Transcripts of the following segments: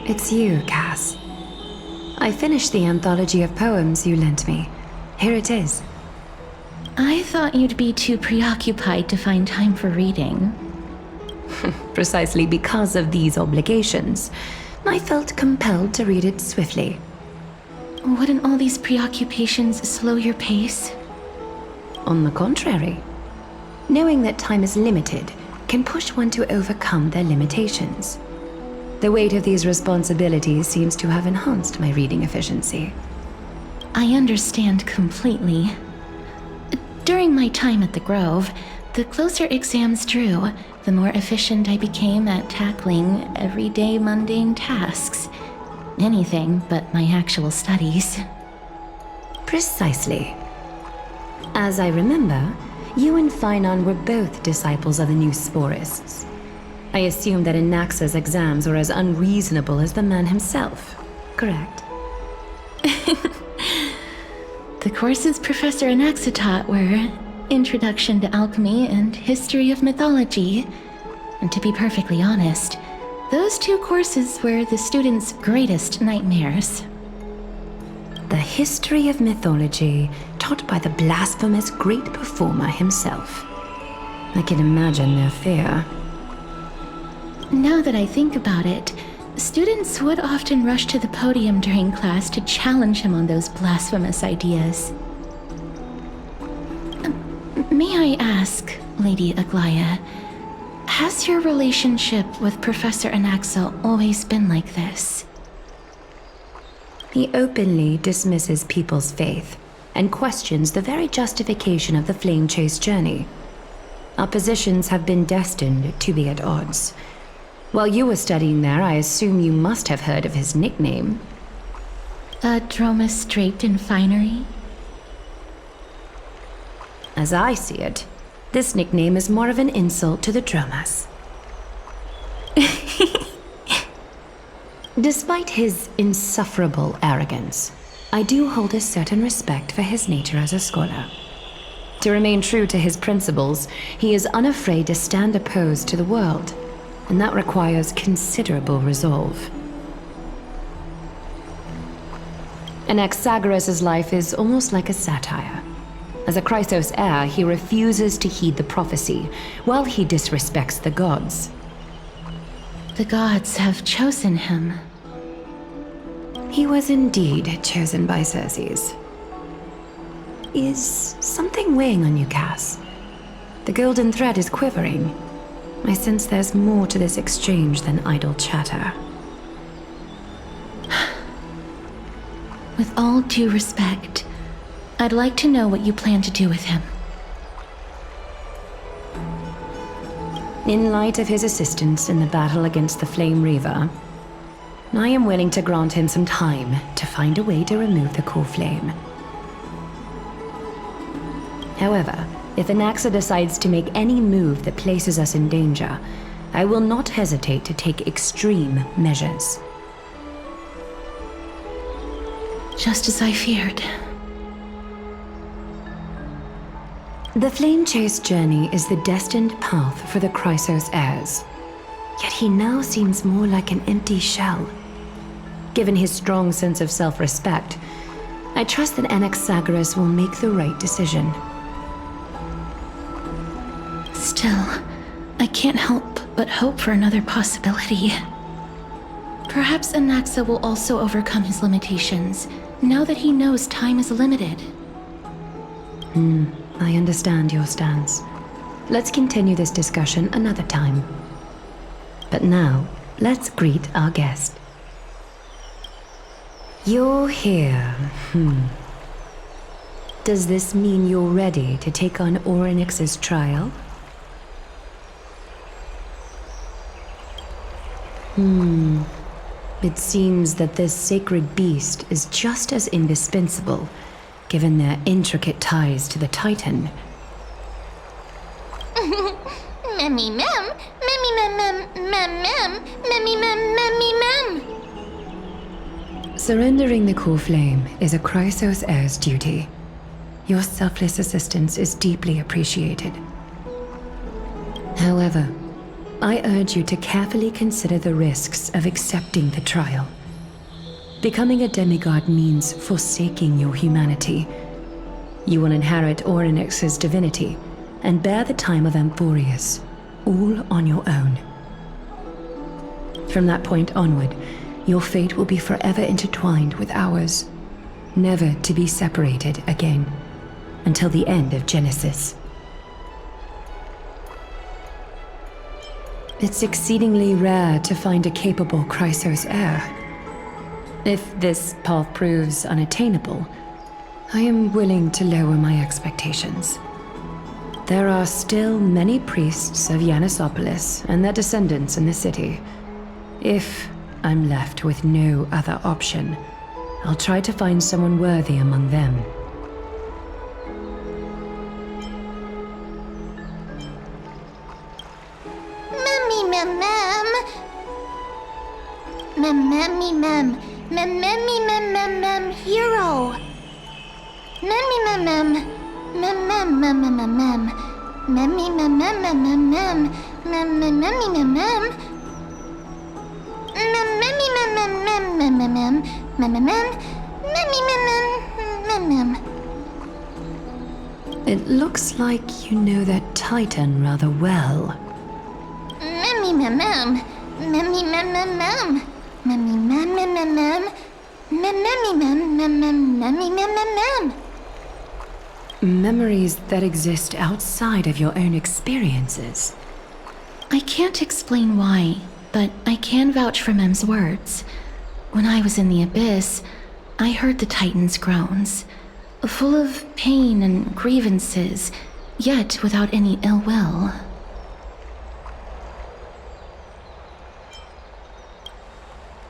It's you, Cass. I finished the anthology of poems you lent me. Here it is. I thought you'd be too preoccupied to find time for reading. Precisely because of these obligations, I felt compelled to read it swiftly. Wouldn't all these preoccupations slow your pace? On the contrary, knowing that time is limited can push one to overcome their limitations. The weight of these responsibilities seems to have enhanced my reading efficiency. I understand completely. During my time at the Grove, the closer exams drew, the more efficient I became at tackling everyday mundane tasks. Anything but my actual studies. Precisely. As I remember, you and Phainon were both disciples of the new Sporists. I assume that Anaxa's exams were as unreasonable as the man himself, correct? The courses Professor Anaxa taught were Introduction to Alchemy and History of Mythology. And to be perfectly honest, those two courses were the students' greatest nightmares. The history of mythology, taught by the blasphemous great performer himself. I can imagine their fear. Now that I think about it, students would often rush to the podium during class to challenge him on those blasphemous ideas. May I ask, Lady Aglaea, has your relationship with Professor Anaxa always been like this? He openly dismisses people's faith and questions the very justification of the flame chase journey. Our positions have been destined to be at odds. While you were studying there, I assume you must have heard of his nickname. A Dromus draped in finery? As I see it, this nickname is more of an insult to the Dromas. Despite his insufferable arrogance, I do hold a certain respect for his nature as a scholar. To remain true to his principles, he is unafraid to stand opposed to the world, and that requires considerable resolve. Anaxagoras' life is almost like a satire. As a Chrysos heir, he refuses to heed the prophecy, while he disrespects the gods. The gods have chosen him. He was indeed chosen by Circes. Is something weighing on you, Cass? The golden thread is quivering. I sense there's more to this exchange than idle chatter. With all due respect, I'd like to know what you plan to do with him. In light of his assistance in the battle against the Flame Reaver, I am willing to grant him some time to find a way to remove the core flame. However, if Anaxa decides to make any move that places us in danger, I will not hesitate to take extreme measures. Just as I feared. The Flame Chase journey is the destined path for the Chrysos heirs. Yet he now seems more like an empty shell. Given his strong sense of self-respect, I trust that Anaxagoras will make the right decision. Still, I can't help but hope for another possibility. Perhaps Anaxa will also overcome his limitations, now that he knows time is limited. I understand your stance. Let's continue this discussion another time. But now, let's greet our guest. You're here. Does this mean you're ready to take on Orynyx's trial? It seems that this sacred beast is just as indispensable, given their intricate ties to the Titan. Memmy mem, memmy mem mem mem mem, memmy mem memmy mem. Surrendering the core flame is a Chrysos heir's duty. Your selfless assistance is deeply appreciated. However, I urge you to carefully consider the risks of accepting the trial. Becoming a demigod means forsaking your humanity. You will inherit Orynyx's divinity and bear the time of Amphoreus, all on your own. From that point onward, your fate will be forever intertwined with ours, never to be separated again, until the end of Genesis. It's exceedingly rare to find a capable Chrysos heir. If this path proves unattainable, I am willing to lower my expectations. There are still many priests of Yanissopolis and their descendants in the city. If I'm left with no other option, I'll try to find someone worthy among them. Memmy mem mem. Mem memmy mem. Mem memmy mem mem mem hero. Memmy mem mem. Mem mem mem mem mem mem. Memmy mem mem mem mem mem. Mem mem memmy mem mem. Mem memmy mem mem mem mem mem mem. Mem mem mem. Memmy mem mem mem mem. It looks like you know that Titan rather well. Memmy mem mem. Memmy mem mem mem. Memmy mem mem mem mem. Mem memmy mem mem mem memmy mem mem mem. Memories that exist outside of your own experiences. I can't explain why, but I can vouch for Mem's words. When I was in the abyss, I heard the Titan's groans, full of pain and grievances, yet without any ill will.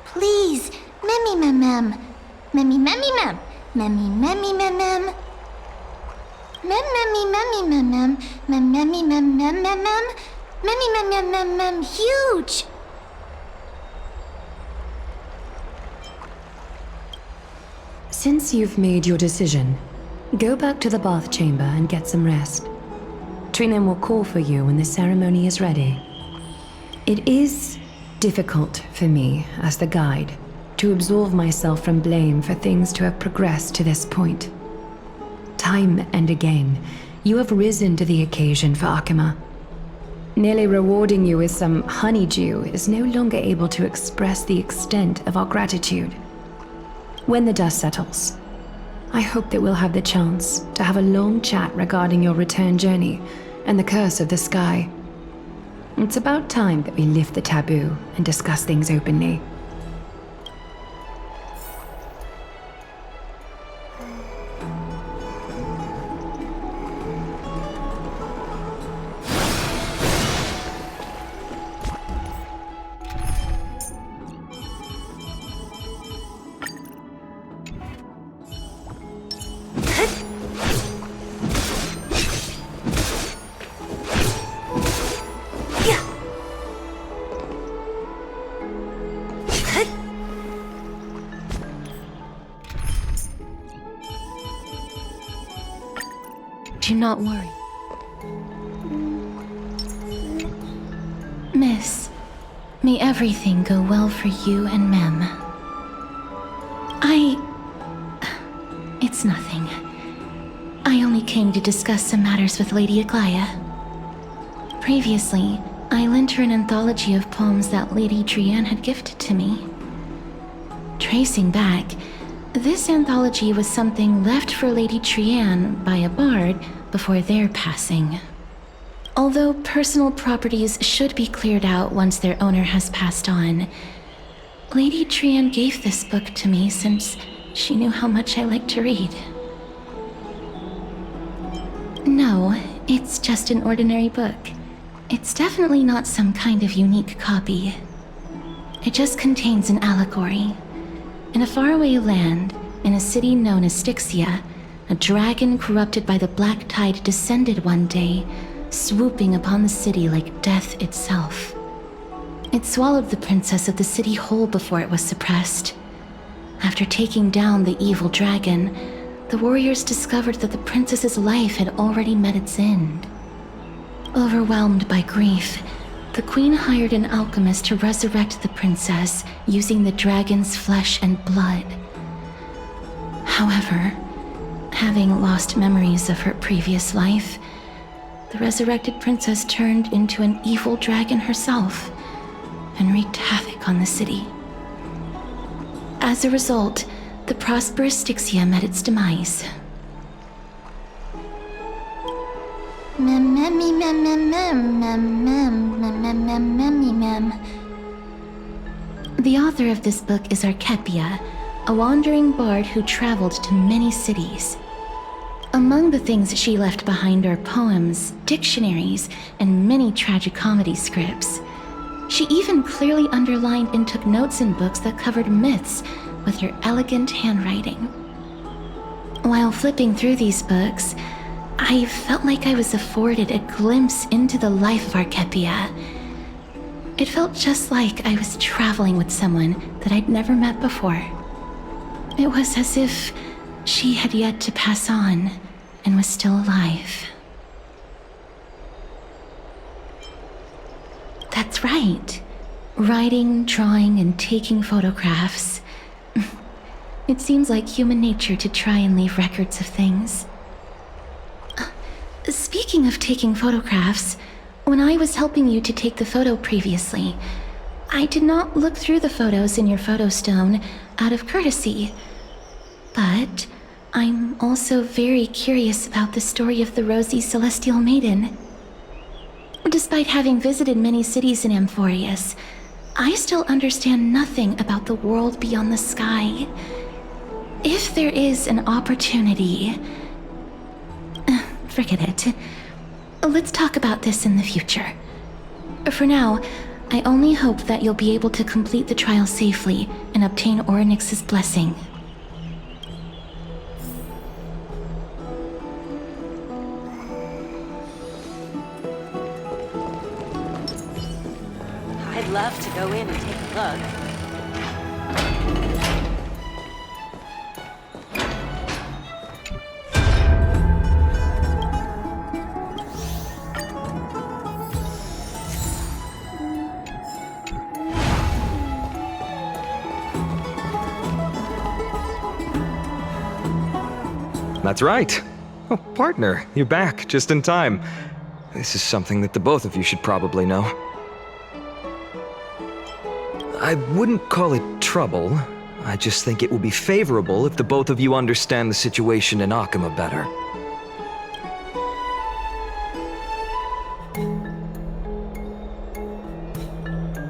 Please, memmy mem mem. Memmy memmy mem. Memmy memmy mem mem. Mem memmy memmy mem mem. Mem memmy mem mem mem mem. Memmy mem mem mem mem huge. Since you've made your decision, go back to the bath chamber and get some rest. Trinem will call for you when the ceremony is ready. It is difficult for me, as the guide, to absolve myself from blame for things to have progressed to this point. Time and again, you have risen to the occasion for Akima. Nearly rewarding you with some honeydew is no longer able to express the extent of our gratitude. When the dust settles, I hope that we'll have the chance to have a long chat regarding your return journey and the curse of the sky. It's about time that we lift the taboo and discuss things openly. Do not worry. Miss, may everything go well for you and Mem. It's nothing. I only came to discuss some matters with Lady Aglaea. Previously, I lent her an anthology of poems that Lady Trianne had gifted to me. Tracing back, this anthology was something left for Lady Trianne by a bard before their passing. Although personal properties should be cleared out once their owner has passed on, Lady Trianne gave this book to me since she knew how much I like to read. No, it's just an ordinary book. It's definitely not some kind of unique copy. It just contains an allegory. In a faraway land, in a city known as Styxia, a dragon corrupted by the black tide descended one day, swooping upon the city like death itself. It swallowed the princess of the city whole before it was suppressed. After taking down the evil dragon, the warriors discovered that the princess's life had already met its end. Overwhelmed by grief, the queen hired an alchemist to resurrect the princess using the dragon's flesh and blood. However, having lost memories of her previous life, the resurrected princess turned into an evil dragon herself and wreaked havoc on the city. As a result, the prosperous Styxia met its demise. The author of this book is Archepia, a wandering bard who traveled to many cities. Among the things she left behind are poems, dictionaries, and many tragicomedy scripts. She even clearly underlined and took notes in books that covered myths with her elegant handwriting. While flipping through these books, I felt like I was afforded a glimpse into the life of Archepia. It felt just like I was traveling with someone that I'd never met before. It was as if she had yet to pass on and was still alive. That's right. Writing, drawing, and taking photographs. It seems like human nature to try and leave records of things. Speaking of taking photographs, when I was helping you to take the photo previously, I did not look through the photos in your photo stone out of courtesy. But I'm also very curious about the story of the Rosy Celestial Maiden. Despite having visited many cities in Amphoreus, I still understand nothing about the world beyond the sky. If there is an opportunity... forget it. Let's talk about this in the future. For now, I only hope that you'll be able to complete the trial safely and obtain Orynyx's blessing. I'd love to go in and take a look. That's right. Oh, partner, you're back, just in time. This is something that the both of you should probably know. I wouldn't call it trouble. I just think it will be favorable if the both of you understand the situation in Akima better.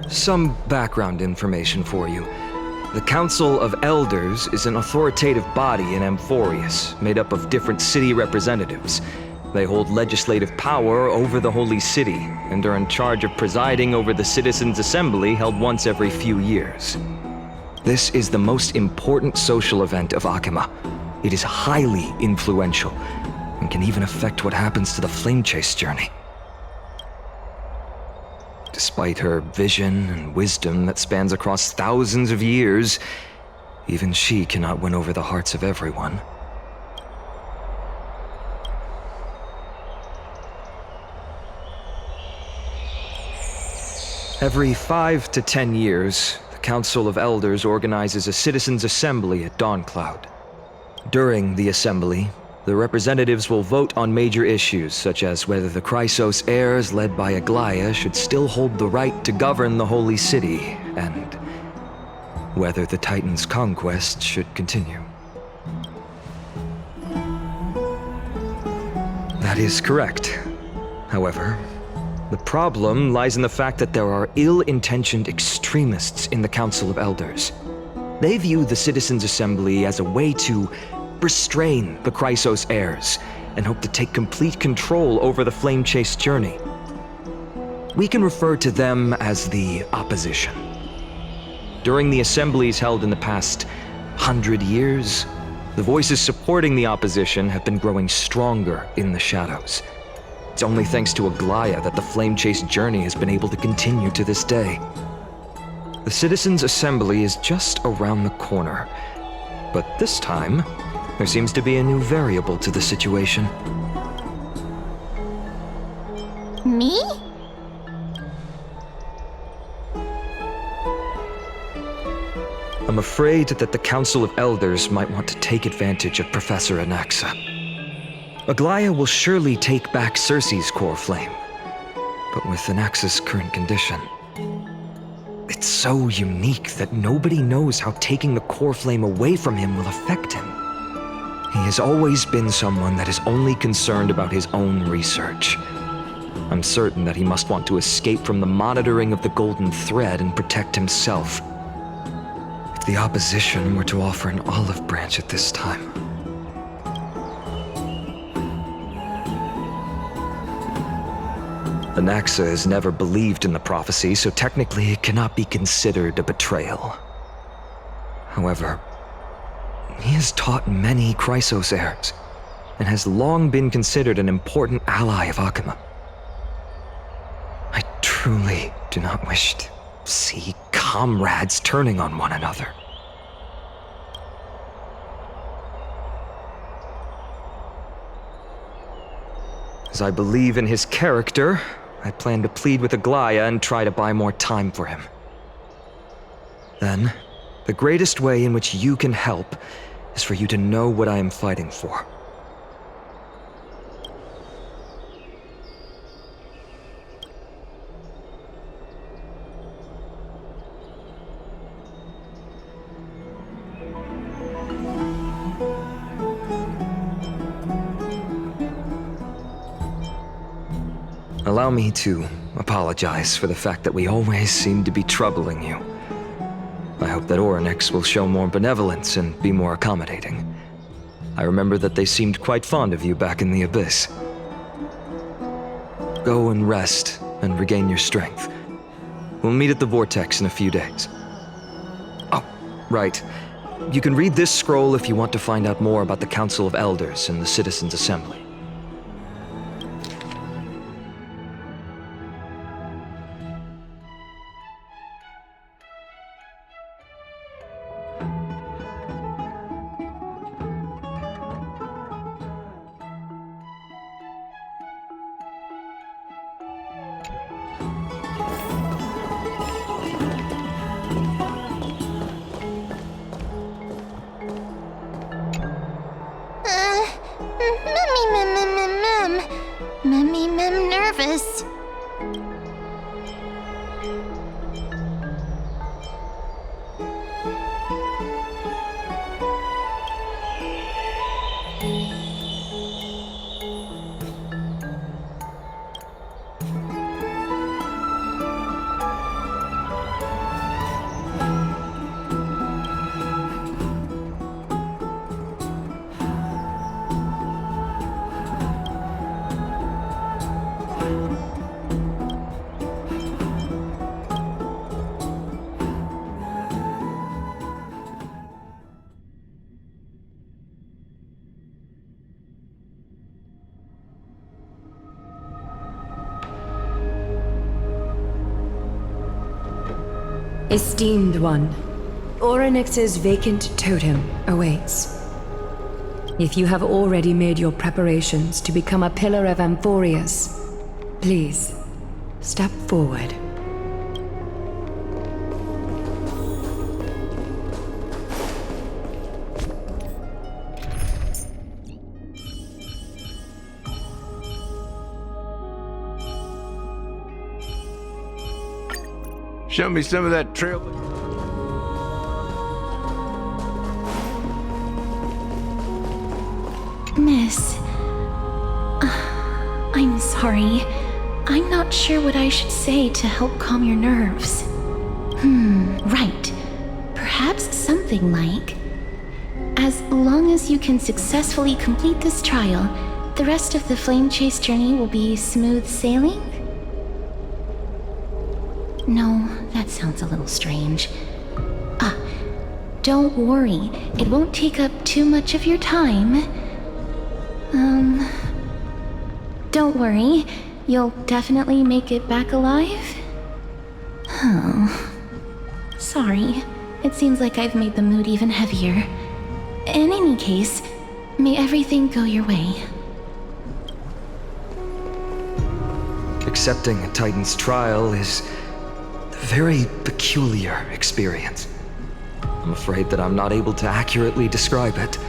Some background information for you. The Council of Elders is an authoritative body in Amphoreus, made up of different city representatives. They hold legislative power over the Holy City, and are in charge of presiding over the Citizens' Assembly held once every few years. This is the most important social event of Akima. It is highly influential, and can even affect what happens to the Flame Chase journey. Despite her vision and wisdom that spans across thousands of years, even she cannot win over the hearts of everyone. Every 5 to 10 years, the Council of Elders organizes a citizens' assembly at Dawncloud. During the assembly, the representatives will vote on major issues, such as whether the Chrysos heirs led by Aglaea should still hold the right to govern the Holy City, and whether the Titan's conquest should continue. That is correct. However, the problem lies in the fact that there are ill-intentioned extremists in the Council of Elders. They view the Citizens' Assembly as a way to restrain the Chrysos heirs, and hope to take complete control over the Flame Chase journey. We can refer to them as the opposition. During the assemblies held in the past 100 years, the voices supporting the opposition have been growing stronger in the shadows. It's only thanks to Aglaea that the Flame Chase journey has been able to continue to this day. The Citizens' Assembly is just around the corner, but this time, there seems to be a new variable to the situation. Me? I'm afraid that the Council of Elders might want to take advantage of Professor Anaxa. Aglaea will surely take back Circe's core flame, but with Anaxa's current condition, it's so unique that nobody knows how taking the core flame away from him will affect him. He has always been someone that is only concerned about his own research. I'm certain that he must want to escape from the monitoring of the Golden Thread and protect himself. If the opposition were to offer an olive branch at this time... Anaxa has never believed in the prophecy, so technically it cannot be considered a betrayal. However, he has taught many Chrysos heirs, and has long been considered an important ally of Akuma. I truly do not wish to see comrades turning on one another. As I believe in his character, I plan to plead with Aglaea and try to buy more time for him. Then, the greatest way in which you can help is for you to know what I am fighting for. Allow me to apologize for the fact that we always seem to be troubling you. I hope that Orynyx will show more benevolence and be more accommodating. I remember that they seemed quite fond of you back in the Abyss. Go and rest and regain your strength. We'll meet at the Vortex in a few days. Oh, right. You can read this scroll if you want to find out more about the Council of Elders and the Citizens' Assembly. Nervous. Esteemed one, Orynyx's vacant totem awaits. If you have already made your preparations to become a pillar of Amphoreus, please, step forward. Show me some of that trail. Miss, I'm sorry. I'm not sure what I should say to help calm your nerves. Right. Perhaps something like, as long as you can successfully complete this trial, the rest of the flame chase journey will be smooth sailing? No, that sounds a little strange. Don't worry. It won't take up too much of your time. Don't worry. You'll definitely make it back alive? Oh. Sorry. It seems like I've made the mood even heavier. In any case, may everything go your way. Accepting a Titan's trial is a very peculiar experience. I'm afraid that I'm not able to accurately describe it.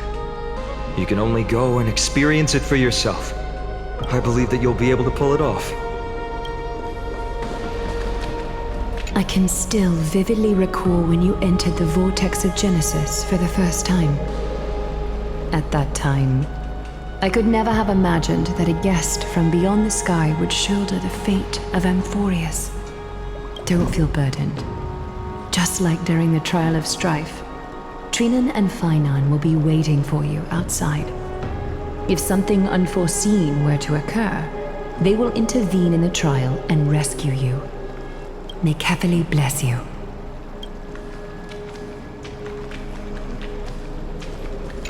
You can only go and experience it for yourself. I believe that you'll be able to pull it off. I can still vividly recall when you entered the vortex of Genesis for the first time. At that time, I could never have imagined that a guest from beyond the sky would shoulder the fate of Amphoreus. Don't feel burdened. Just like during the trial of strife, Cyrene and Phainon will be waiting for you outside. If something unforeseen were to occur, they will intervene in the trial and rescue you. May Kefili bless you.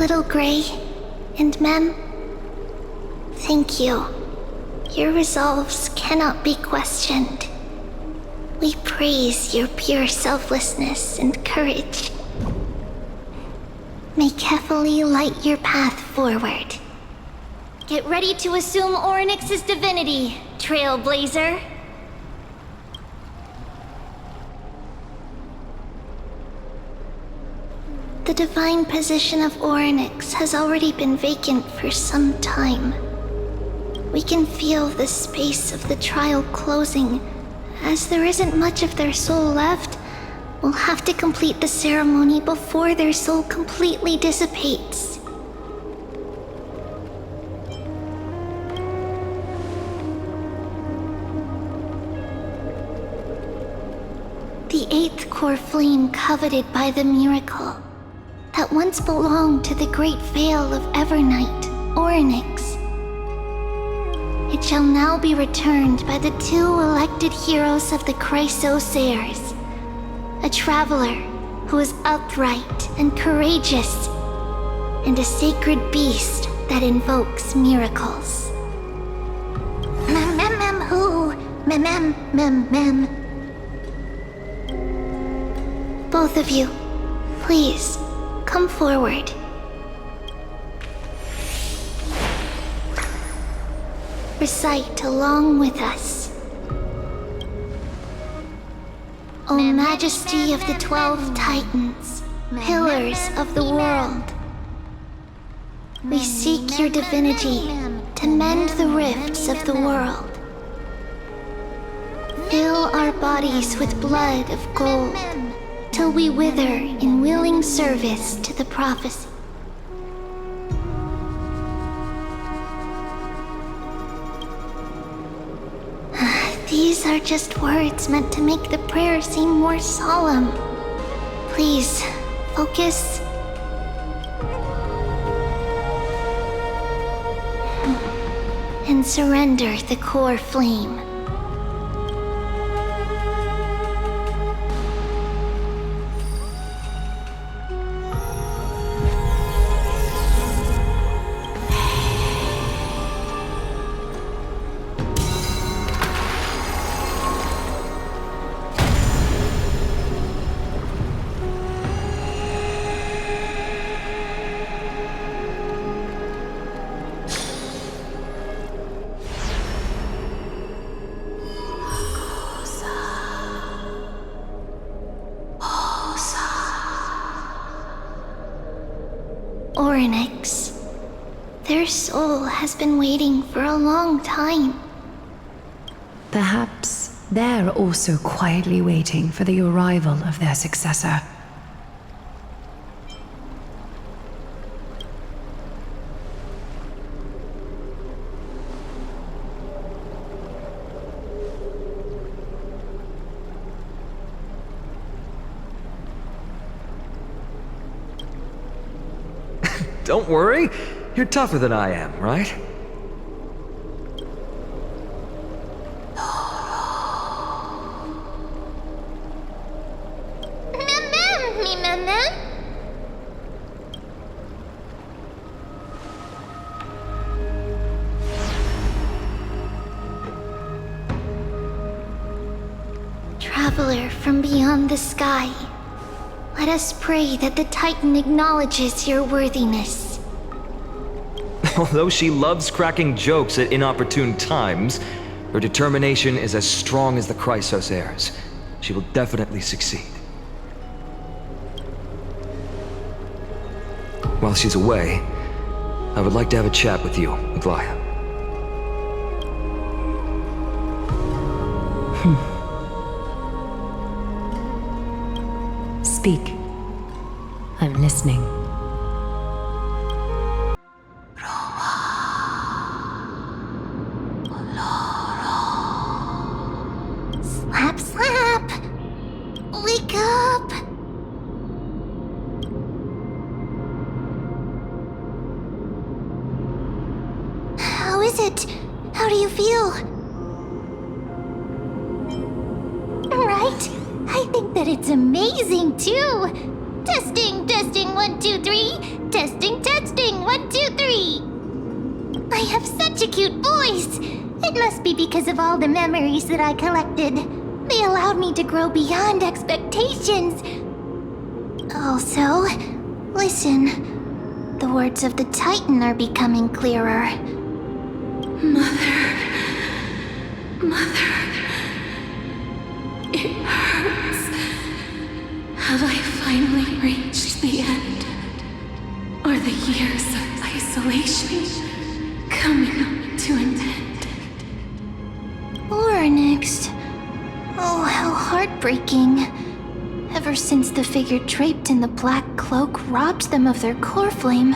Little Grey and Mem, thank you. Your resolves cannot be questioned. We praise your pure selflessness and courage. May Kefili light your path forward. Get ready to assume Orynyx's divinity, Trailblazer. The divine position of Orynyx has already been vacant for some time. We can feel the space of the trial closing. As there isn't much of their soul left, we'll have to complete the ceremony before their soul completely dissipates. The 8th core flame coveted by the miracle that once belonged to the great Veil of Evernight, Orynyx. It shall now be returned by the 2 elected heroes of the Chrysosairs, a traveler who is upright and courageous, and a sacred beast that invokes miracles. Who? Both of you, please, come forward. Recite along with us. O Majesty of the 12 Titans, pillars of the world, we seek your divinity to mend the rifts of the world. Fill our bodies with blood of gold, till we wither in willing service to the prophecy. These are just words meant to make the prayer seem more solemn. Please, focus. And surrender the core flame. Orynyx. Their soul has been waiting for a long time. Perhaps they're also quietly waiting for the arrival of their successor. Don't worry, you're tougher than I am, right? Traveler from beyond the sky, let us pray that the Titan acknowledges your worthiness. Although she loves cracking jokes at inopportune times, her determination is as strong as the Chrysosairs. She will definitely succeed. while she's away, I would like to have a chat with you, Aglaea. Speak. I'm listening. Slap, slap! Wake up! How is it? How do you feel? Right? I think that it's amazing too! Testing, testing, 1, 2, 3! Testing, testing, 1, 2, 3! I have such a cute voice! It must be because of all the memories that I collected. They allowed me to grow beyond expectations. Also, listen. The words of the Titan are becoming clearer. Mother. It hurts. Have I finally reached the end? Are the years of isolation coming to an end? Oryx. Oh, how heartbreaking. Ever since the figure draped in the black cloak robbed them of their core flame,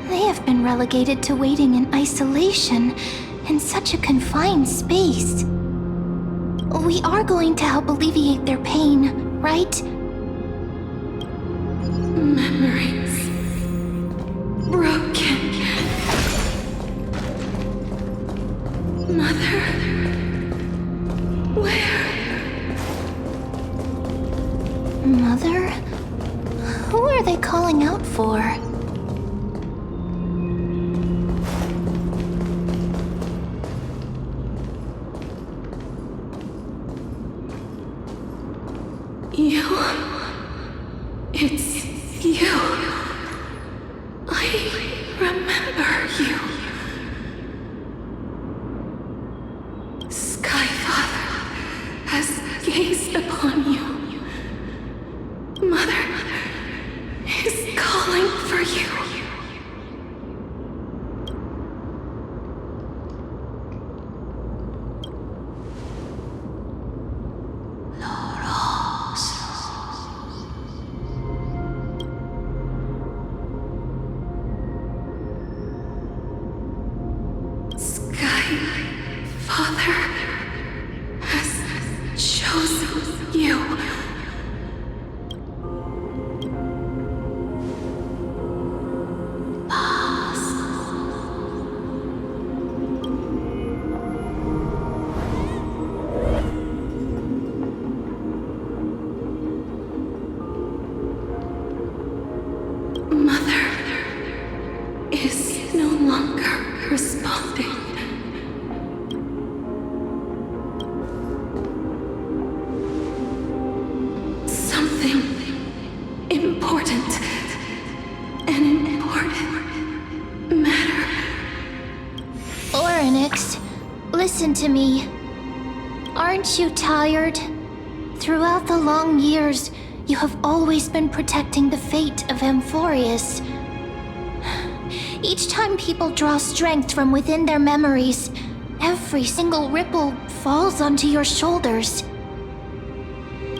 they have been relegated to waiting in isolation in such a confined space. We are going to help alleviate their pain, right? Memories broken. Mother, where? Mother? Who are they calling out for? You. It's you. I remember you. Skyfather has gazed upon you. Mother is calling for you. Skyfather has chosen you. Mother is no longer responding. Something important. An important matter. Oryx, listen to me. Aren't you tired? Throughout the long years, you have always been protecting the fate of Amphoreus. Each time people draw strength from within their memories, every single ripple falls onto your shoulders.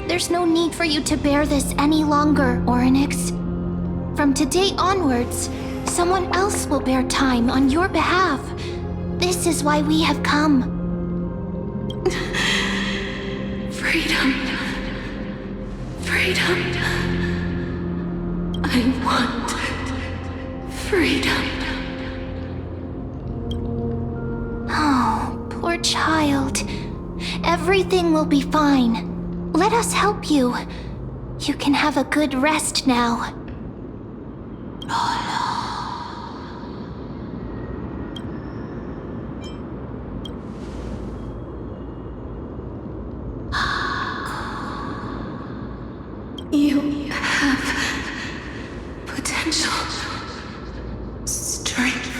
There's no need for you to bear this any longer, Oryx. From today onwards, someone else will bear time on your behalf. This is why we have come. Freedom. Freedom. I want freedom. Oh, poor child. Everything will be fine. Let us help you. You can have a good rest now. You have potential, strength,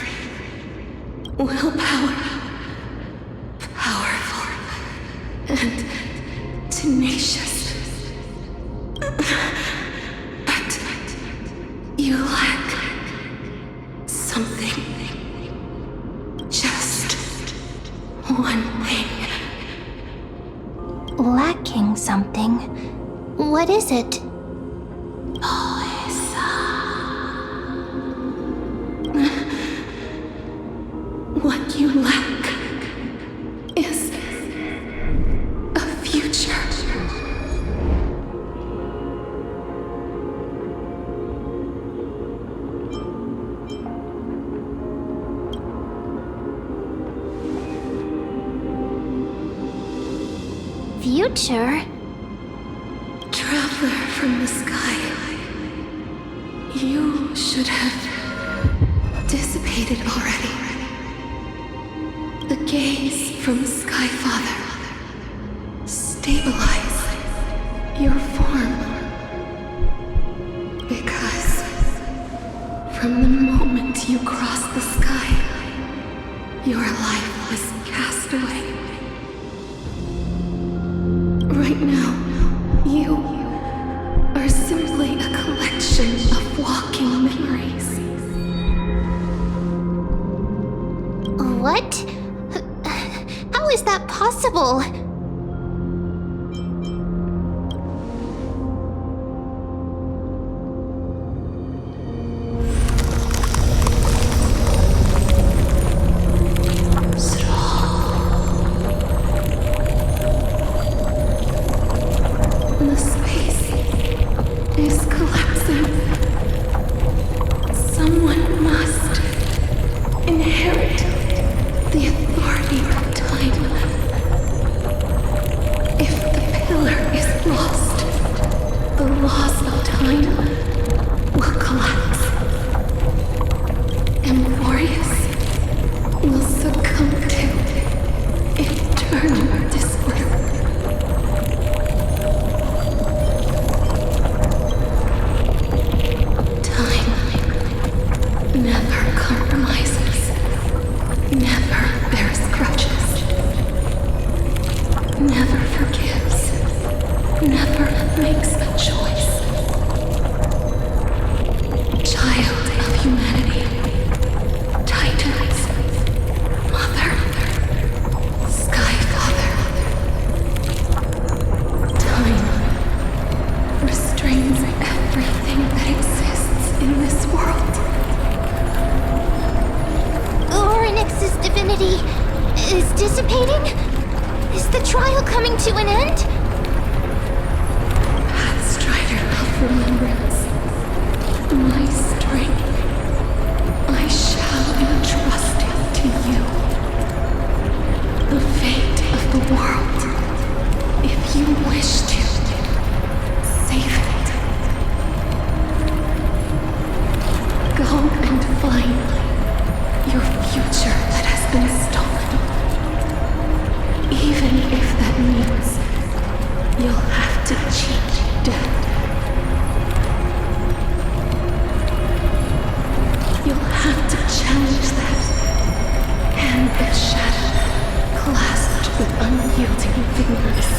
willpower, powerful, and tenacious. But you lack something. Just one thing. Lacking something? What is it? What you lack is a future. Future? Traveler from the sky, you should have dissipated already. The gaze from Skyfather stabilized your form. Because from the moment you crossed the sky, your life was cast away. Right now, you are simply a collection of walking memories. What? How is that possible? The space is collapsing. Someone must inherit the authority of time. If the pillar is lost, the laws of time will collapse. Amphoreus will succumb to eternal disorder. Time never compromises, never bears grudges, never forgives, never makes a choice. Child of humanity, Titans, Mother, Skyfather. Time restrains everything that exists in this world. Oryx's divinity is dissipating? Is the trial coming to an end? Pathstrider of remembrance, my strength, I shall entrust it to you. The fate of the world, if you wish to, save it. Go and find your future that has been stolen. Even if that means you'll have to cheat death. You'll have to challenge that hand of shadow clasped with unyielding fingers.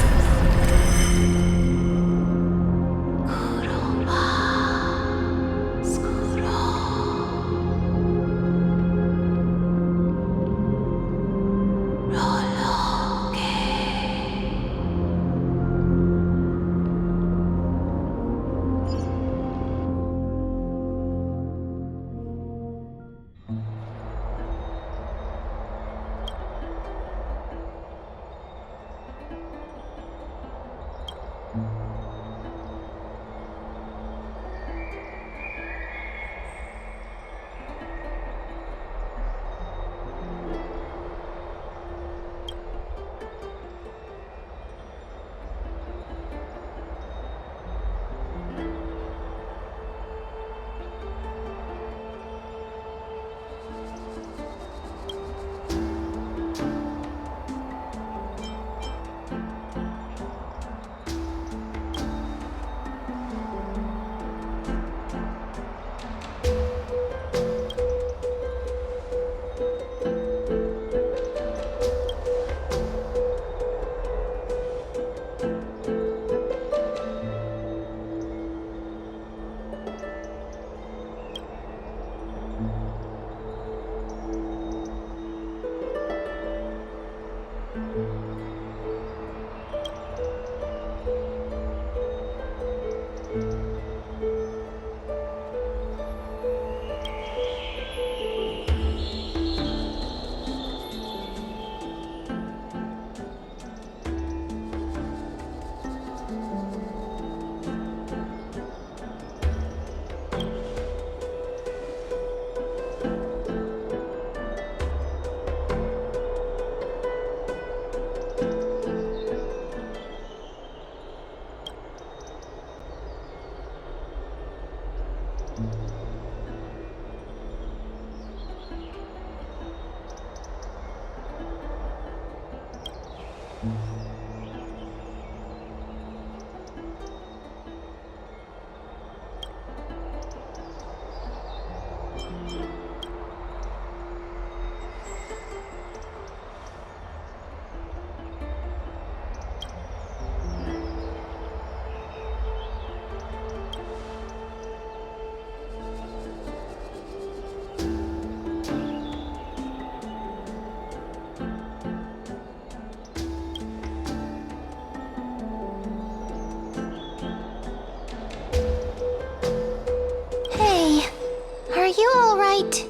Are you alright?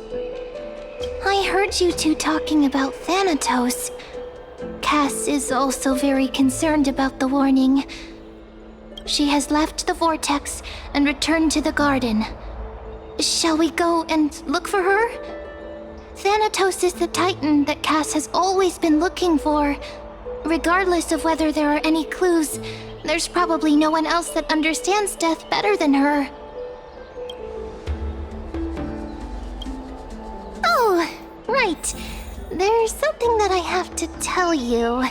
I heard you two talking about Thanatos. Cass is also very concerned about the warning. She has left the vortex and returned to the garden. Shall we go and look for her? Thanatos is the titan that Cass has always been looking for. Regardless of whether there are any clues, there's probably no one else that understands death better than her. Oh, right. There's something that I have to tell you.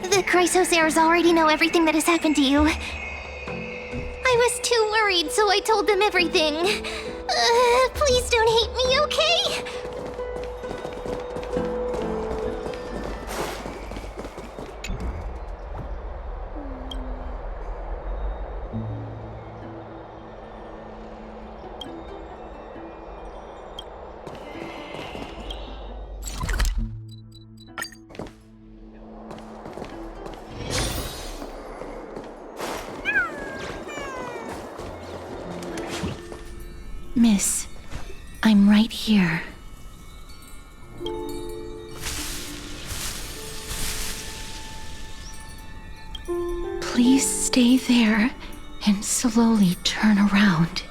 The Chrysosaurs already know everything that has happened to you. I was too worried, so I told them everything. Please don't hate me, okay? Miss, I'm right here. Please stay there and slowly turn around.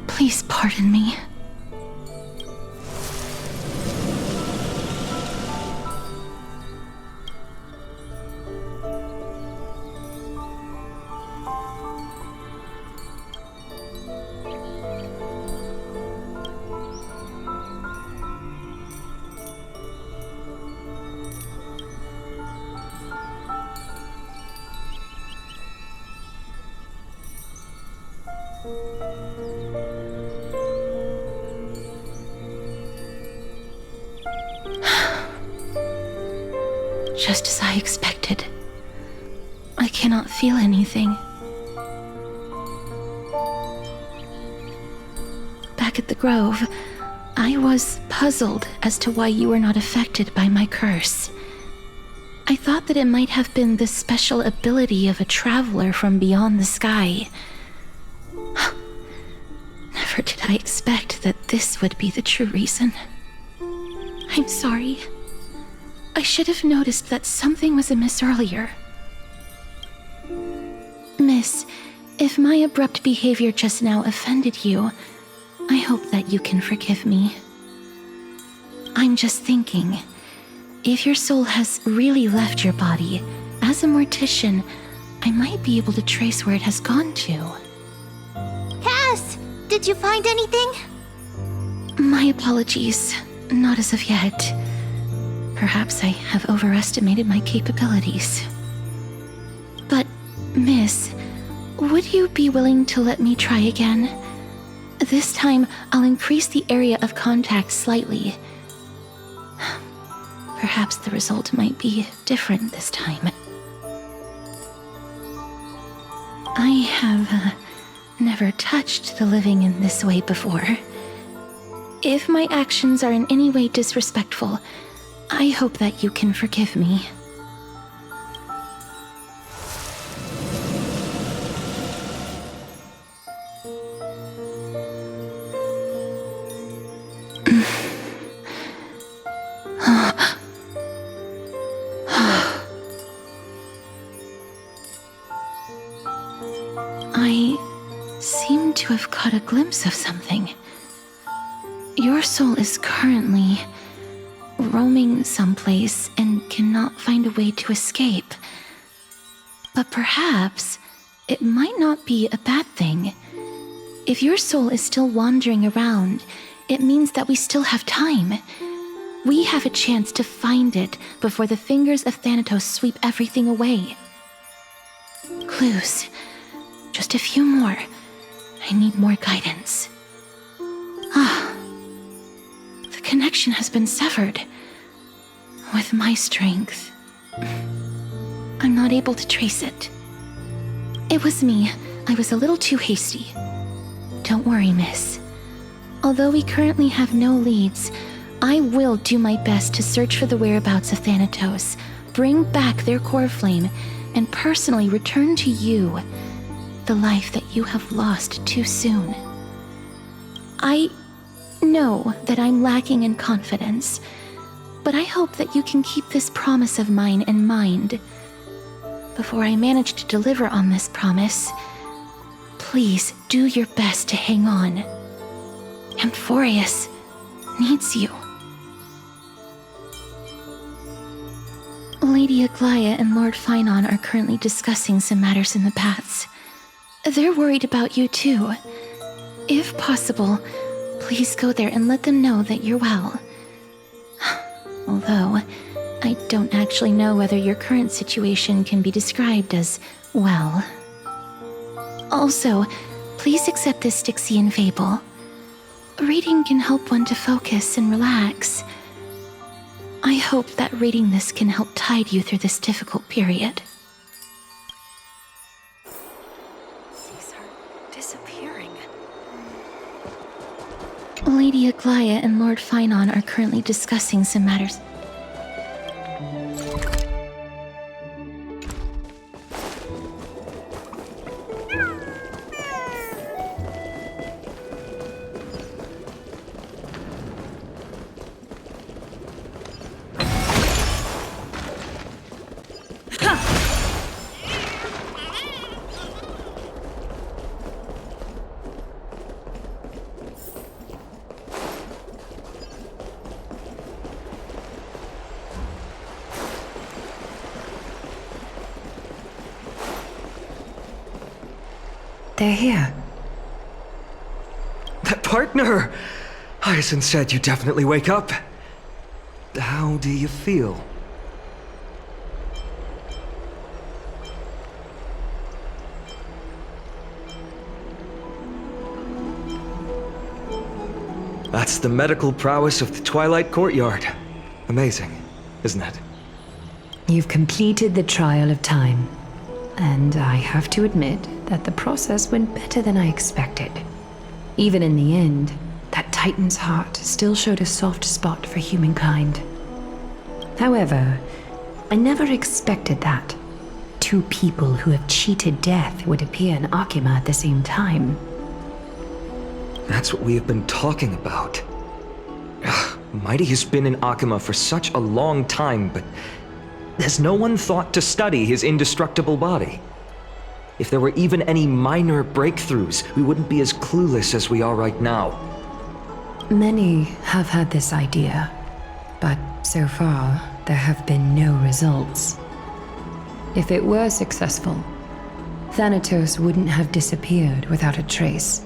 Please pardon me. Just as I expected. I cannot feel anything. Back at the Grove, I was puzzled as to why you were not affected by my curse. I thought that it might have been the special ability of a traveler from beyond the sky. Never did I expect that this would be the true reason. I'm sorry. I should have noticed that something was amiss earlier. Miss, if my abrupt behavior just now offended you, I hope that you can forgive me. I'm just thinking, if your soul has really left your body, as a mortician, I might be able to trace where it has gone to. Cass, did you find anything? My apologies, not as of yet. Perhaps I have overestimated my capabilities. But, Miss, would you be willing to let me try again? This time, I'll increase the area of contact slightly. Perhaps the result might be different this time. I have never touched the living in this way before. If my actions are in any way disrespectful, I hope that you can forgive me. I seem to have caught a glimpse of something. Your soul is currently roaming someplace and cannot find a way to escape. But perhaps it might not be a bad thing. If your soul is still wandering around, it means that we still have time. We have a chance to find it before the fingers of Thanatos sweep everything away. Clues. Just a few more. I need more guidance. The connection has been severed. With my strength, I'm not able to trace it. It was me. I was a little too hasty. Don't worry, miss. Although we currently have no leads, I will do my best to search for the whereabouts of Thanatos, bring back their core flame, and personally return to you the life that you have lost too soon. I know that I'm lacking in confidence, but I hope that you can keep this promise of mine in mind. Before I manage to deliver on this promise, please do your best to hang on. Amphoreus needs you. Lady Aglaea and Lord Phainon are currently discussing some matters in the paths. They're worried about you too. If possible, please go there and let them know that you're well. Although, I don't actually know whether your current situation can be described as well. Also, please accept this Styxian fable. Reading can help one to focus and relax. I hope that reading this can help tide you through this difficult period. These are disappearing. Lady Aglaea and Lord Phainon are currently discussing some matters. They're here. That partner! Hyacine said you definitely wake up. How do you feel? That's the medical prowess of the Twilight Courtyard. Amazing, isn't it? You've completed the trial of time, and I have to admit that the process went better than I expected. Even in the end, that Titan's heart still showed a soft spot for humankind. However, I never expected that. Two people who have cheated death would appear in Akima at the same time. That's what we have been talking about. Mydei has been in Akima for such a long time, but has no one thought to study his indestructible body? If there were even any minor breakthroughs, we wouldn't be as clueless as we are right now. Many have had this idea, but so far, there have been no results. If it were successful, Thanatos wouldn't have disappeared without a trace.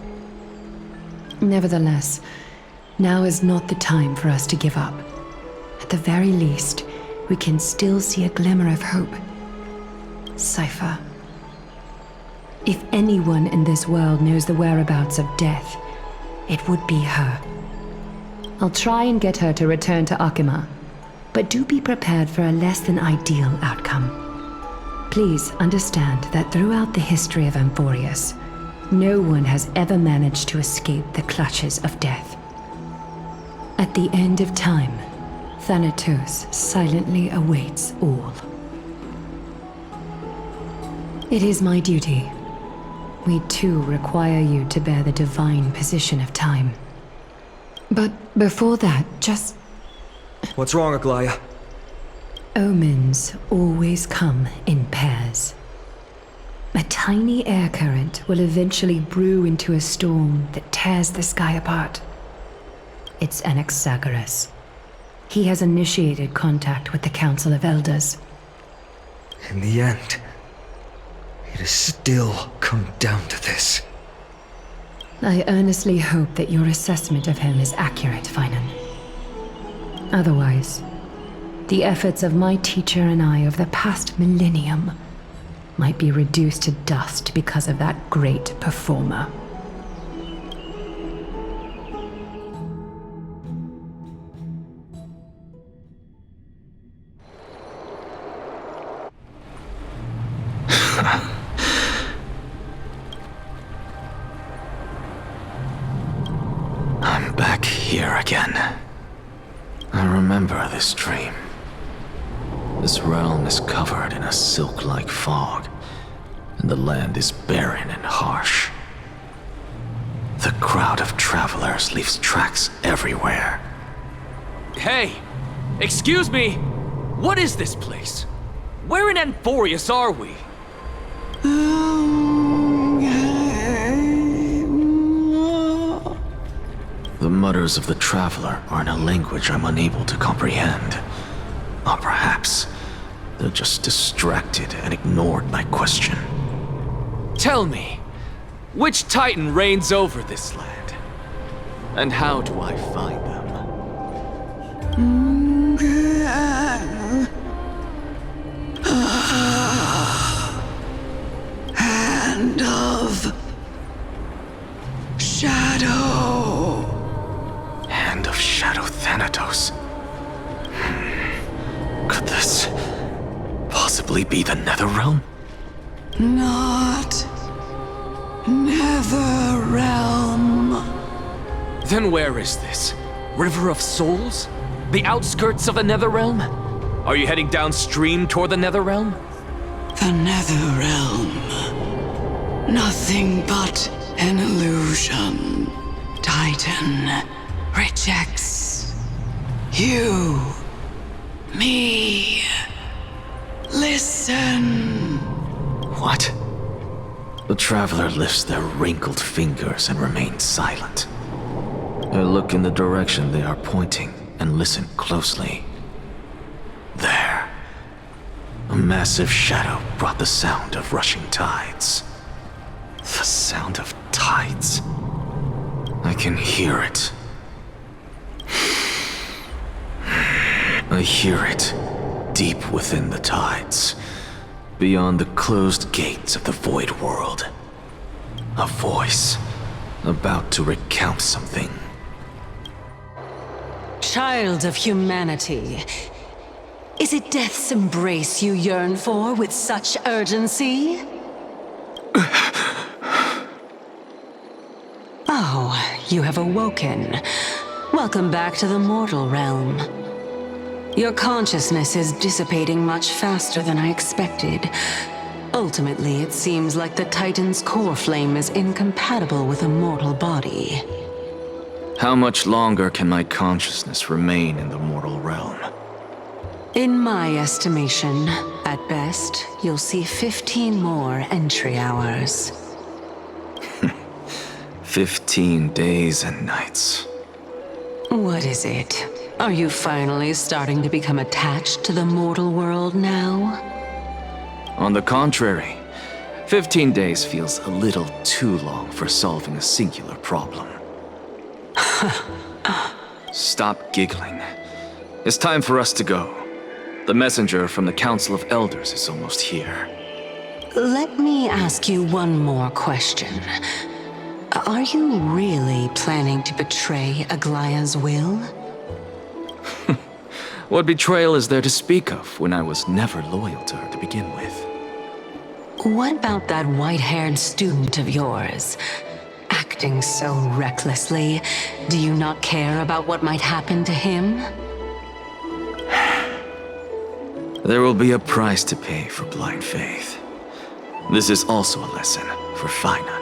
Nevertheless, now is not the time for us to give up. At the very least, we can still see a glimmer of hope. Cipher. If anyone in this world knows the whereabouts of death, it would be her. I'll try and get her to return to Akima, but do be prepared for a less than ideal outcome. Please understand that throughout the history of Amphoreus, no one has ever managed to escape the clutches of death. At the end of time, Thanatos silently awaits all. It is my duty. We too require you to bear the divine position of time. But before that, just... What's wrong, Aglaea? Omens always come in pairs. A tiny air current will eventually brew into a storm that tears the sky apart. It's Anaxa. He has initiated contact with the Council of Elders. In the end, it has still come down to this. I earnestly hope that your assessment of him is accurate, Phainon. Otherwise, the efforts of my teacher and I of the past millennium might be reduced to dust because of that great performer. I'm back here again. I remember this dream. This realm is covered in a silk-like fog, and the land is barren and harsh. The crowd of travelers leaves tracks everywhere. Hey! Excuse me! What is this place? Where in Amphoreus are we? The mutters of the traveler are in a language I'm unable to comprehend. Or perhaps they're just distracted and ignored my question. Tell me, which Titan reigns over this land? And how do I find them? Hand of Shadow. Hand of Shadow Thanatos. Could this possibly be the Netherrealm? Not Netherrealm. Then where is this? River of Souls? The outskirts of the Netherrealm? Are you heading downstream toward the Netherrealm? The Netherrealm. Nothing but an illusion. Titan rejects you. Me. Listen. What? The traveler lifts their wrinkled fingers and remains silent. I look in the direction they are pointing and listen closely. There. A massive shadow brought the sound of rushing tides. The sound of tides. I can hear it. I hear it deep within the tides, beyond the closed gates of the void world. A voice about to recount something. Child of humanity, is it death's embrace you yearn for with such urgency? Oh, you have awoken. Welcome back to the mortal realm. Your consciousness is dissipating much faster than I expected. Ultimately, it seems like the Titan's core flame is incompatible with a mortal body. How much longer can my consciousness remain in the mortal realm? In my estimation, at best, you'll see 15 more entry hours. 15 days and nights. What is it? Are you finally starting to become attached to the mortal world now? On the contrary, 15 days feels a little too long for solving a singular problem. Stop giggling. It's time for us to go. The messenger from the Council of Elders is almost here. Let me ask you one more question. Are you really planning to betray Aglaea's will? What betrayal is there to speak of when I was never loyal to her to begin with? What about that white-haired student of yours? Acting so recklessly, do you not care about what might happen to him? There will be a price to pay for blind faith. This is also a lesson for Phainon.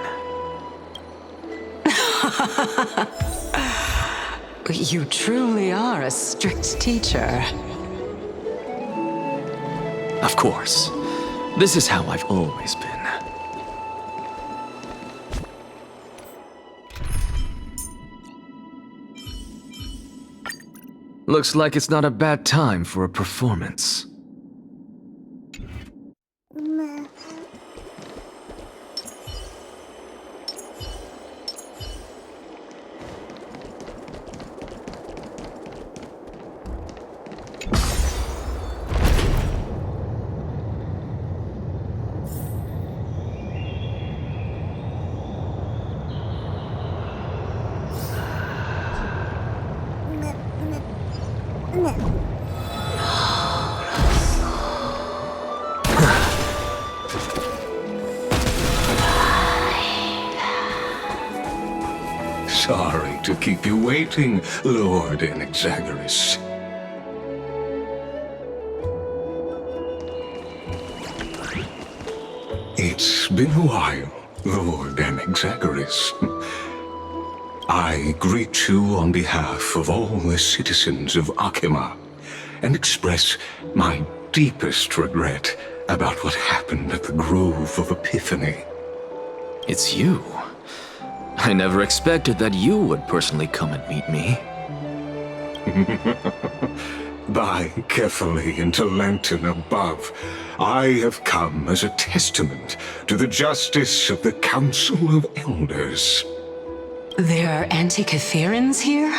You truly are a strict teacher. Of course. This is how I've always been. Looks like it's not a bad time for a performance. Sorry to keep you waiting, Lord Anaxa. It's been a while, Lord Anaxa. I greet you on behalf of all the citizens of Akima and express my deepest regret about what happened at the Grove of Epiphany. It's you. I never expected that you would personally come and meet me. By carefully into Lantern above, I have come as a testament to the justice of the Council of Elders. There are anti-Catherans here?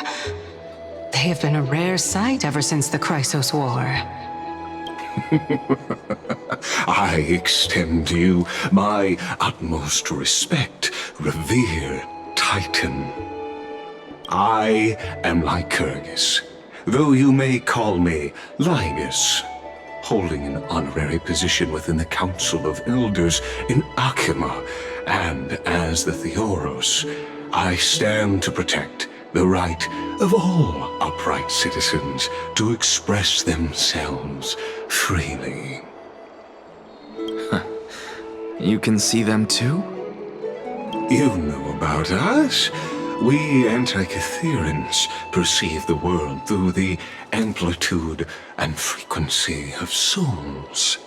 They have been a rare sight ever since the Chrysos War. I extend to you my utmost respect, revere Titan. I am Lycurgus, though you may call me Lygus, holding an honorary position within the Council of Elders in Akima, and as the Theoros, I stand to protect the right of all upright citizens to express themselves freely. You can see them too? You know about us. We anti-Catherans perceive the world through the amplitude and frequency of souls.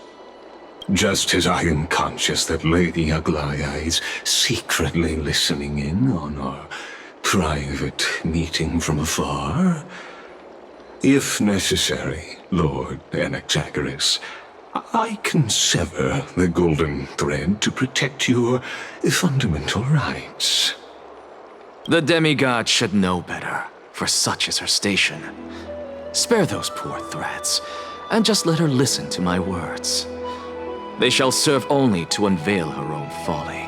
Just as I am conscious that Lady Aglaea is secretly listening in on our private meeting from afar, if necessary, Lord Anaxa, I can sever the golden thread to protect your fundamental rights. The demigod should know better, for such is her station. Spare those poor threats, and just let her listen to my words. They shall serve only to unveil her own folly.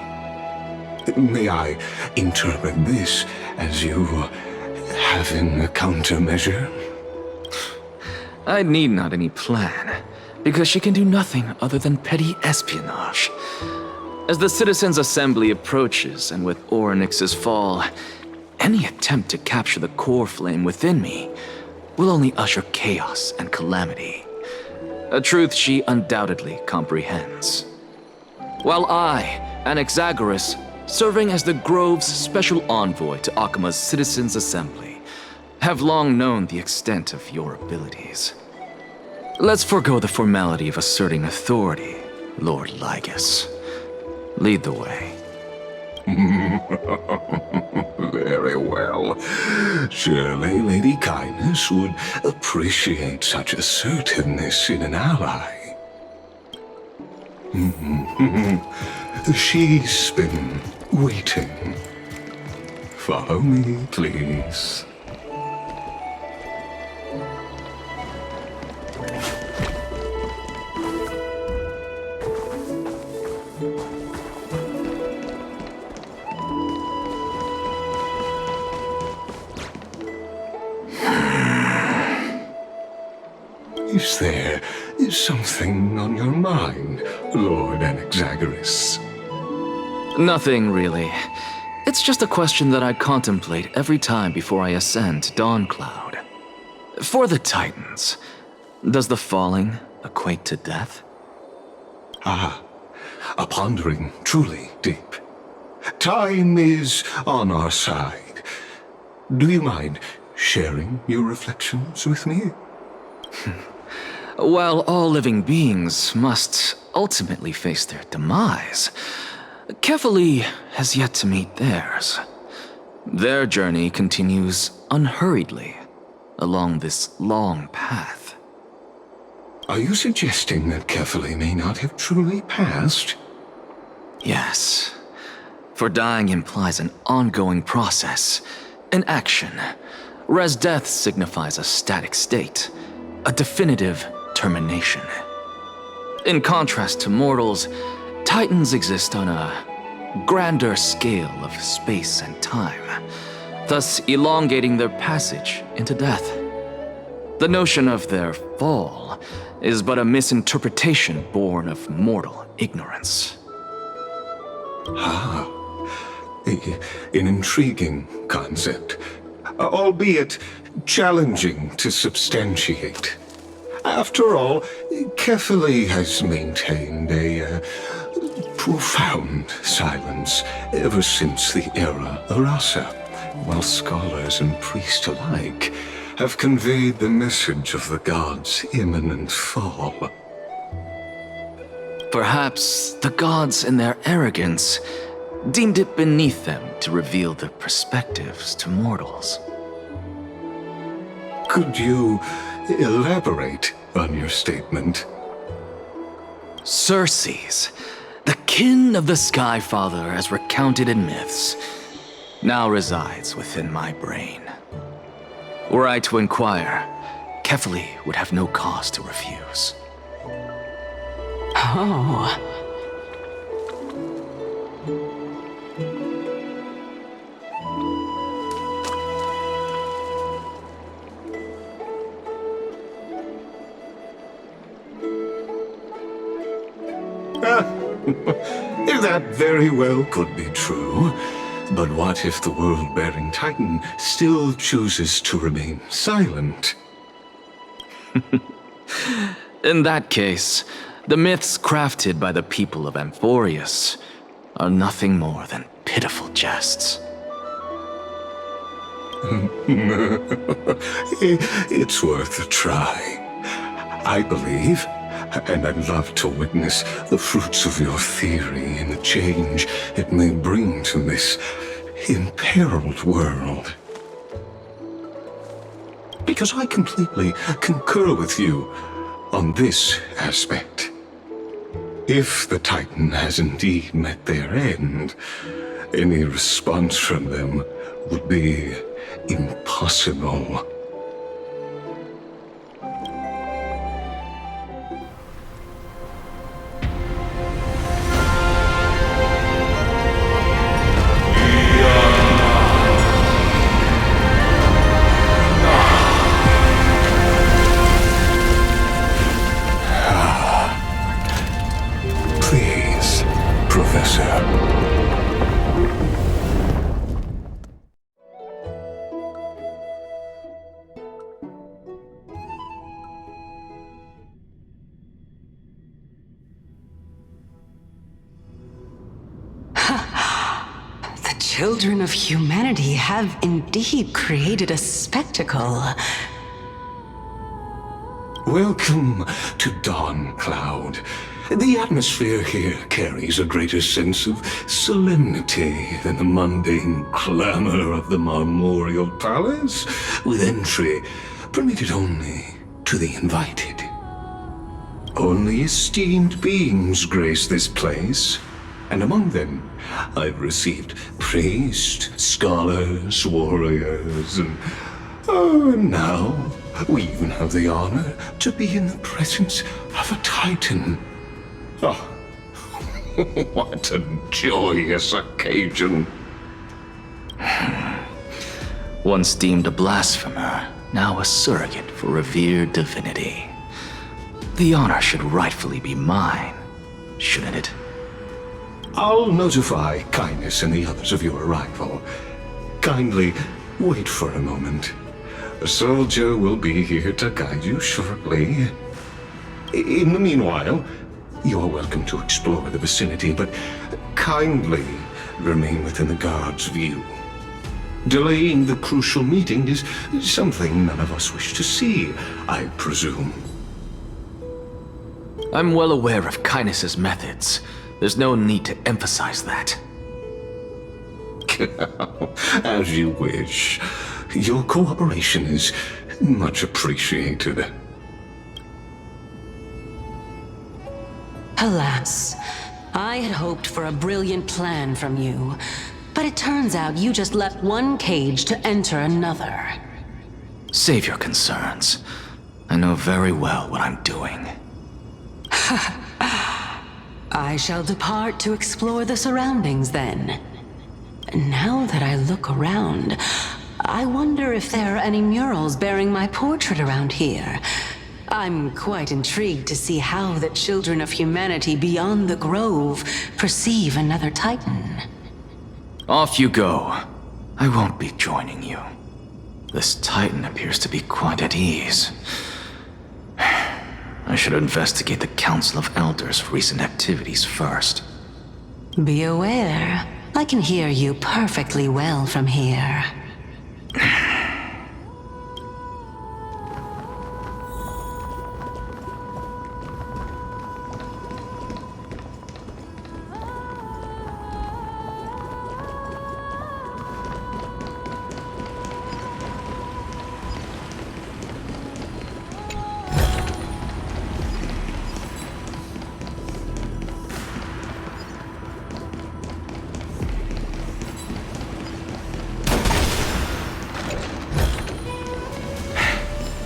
May I interpret this as you having a countermeasure? I need not any plan, because she can do nothing other than petty espionage. As the Citizens' Assembly approaches, and with Orynyx's fall, any attempt to capture the core flame within me will only usher chaos and calamity. A truth she undoubtedly comprehends. While I, Anaxagoras, serving as the Grove's special envoy to Akima's Citizens' Assembly, have long known the extent of your abilities. Let's forego the formality of asserting authority, Lord Lygus. Lead the way. Very well. Surely Lady Kindness would appreciate such assertiveness in an ally. She's been waiting. Follow me, please. Is there something on your mind, Lord Anaxagoras? Nothing, really. It's just a question that I contemplate every time before I ascend to Dawncloud. For the Titans, does the falling equate to death? Ah, a pondering truly deep. Time is on our side. Do you mind sharing your reflections with me? While all living beings must ultimately face their demise, Kefali has yet to meet theirs. Their journey continues unhurriedly, along this long path. Are you suggesting that Kefali may not have truly passed? Yes. For dying implies an ongoing process, an action, whereas death signifies a static state, a definitive termination. In contrast to mortals, Titans exist on a grander scale of space and time, thus elongating their passage into death. The notion of their fall is but a misinterpretation born of mortal ignorance. Ah, an intriguing concept, albeit challenging to substantiate. After all, Kefali has maintained a profound silence ever since the era Arasa, while scholars and priests alike have conveyed the message of the gods' imminent fall. Perhaps the gods, in their arrogance, deemed it beneath them to reveal their perspectives to mortals. Could you elaborate on your statement? Circes, the kin of the Sky Father as recounted in myths, now resides within my brain. Were I to inquire, Kefali would have no cause to refuse. Oh. That very well could be true. But what if the world-bearing Titan still chooses to remain silent? In that case, the myths crafted by the people of Amphoreus are nothing more than pitiful jests. It's worth a try. I believe, and I'd love to witness the fruits of your theory and the change it may bring to this imperiled world. Because I completely concur with you on this aspect. If the Titan has indeed met their end, any response from them would be impossible. Children of humanity have indeed created a spectacle. Welcome to Dawn Cloud. The atmosphere here carries a greater sense of solemnity than the mundane clamor of the Marmorial Palace, with entry permitted only to the invited. Only esteemed beings grace this place, and among them I've received priests, scholars, warriors, and now we even have the honor to be in the presence of a Titan. Oh, what a joyous occasion. Once deemed a blasphemer, now a surrogate for revered divinity. The honor should rightfully be mine, shouldn't it? I'll notify Kindness and the others of your arrival. Kindly wait for a moment. A soldier will be here to guide you shortly. In the meanwhile, you are welcome to explore the vicinity, but kindly remain within the guard's view. Delaying the crucial meeting is something none of us wish to see, I presume. I'm well aware of Kindness's methods. There's no need to emphasize that. As you wish. Your cooperation is Much appreciated. Alas, I had hoped for a brilliant plan from you, but it turns out you just left one cage to enter another. Save your concerns. I know very well what I'm doing. I shall depart to explore the surroundings then. Now that I look around, I wonder if there are any murals bearing my portrait around here. I'm quite intrigued to see how the children of humanity beyond the Grove perceive another Titan. Off you go. I won't be joining you. This Titan appears to be quite at ease. I should investigate the Council of Elders' recent activities first. Be aware, I can hear you perfectly well from here.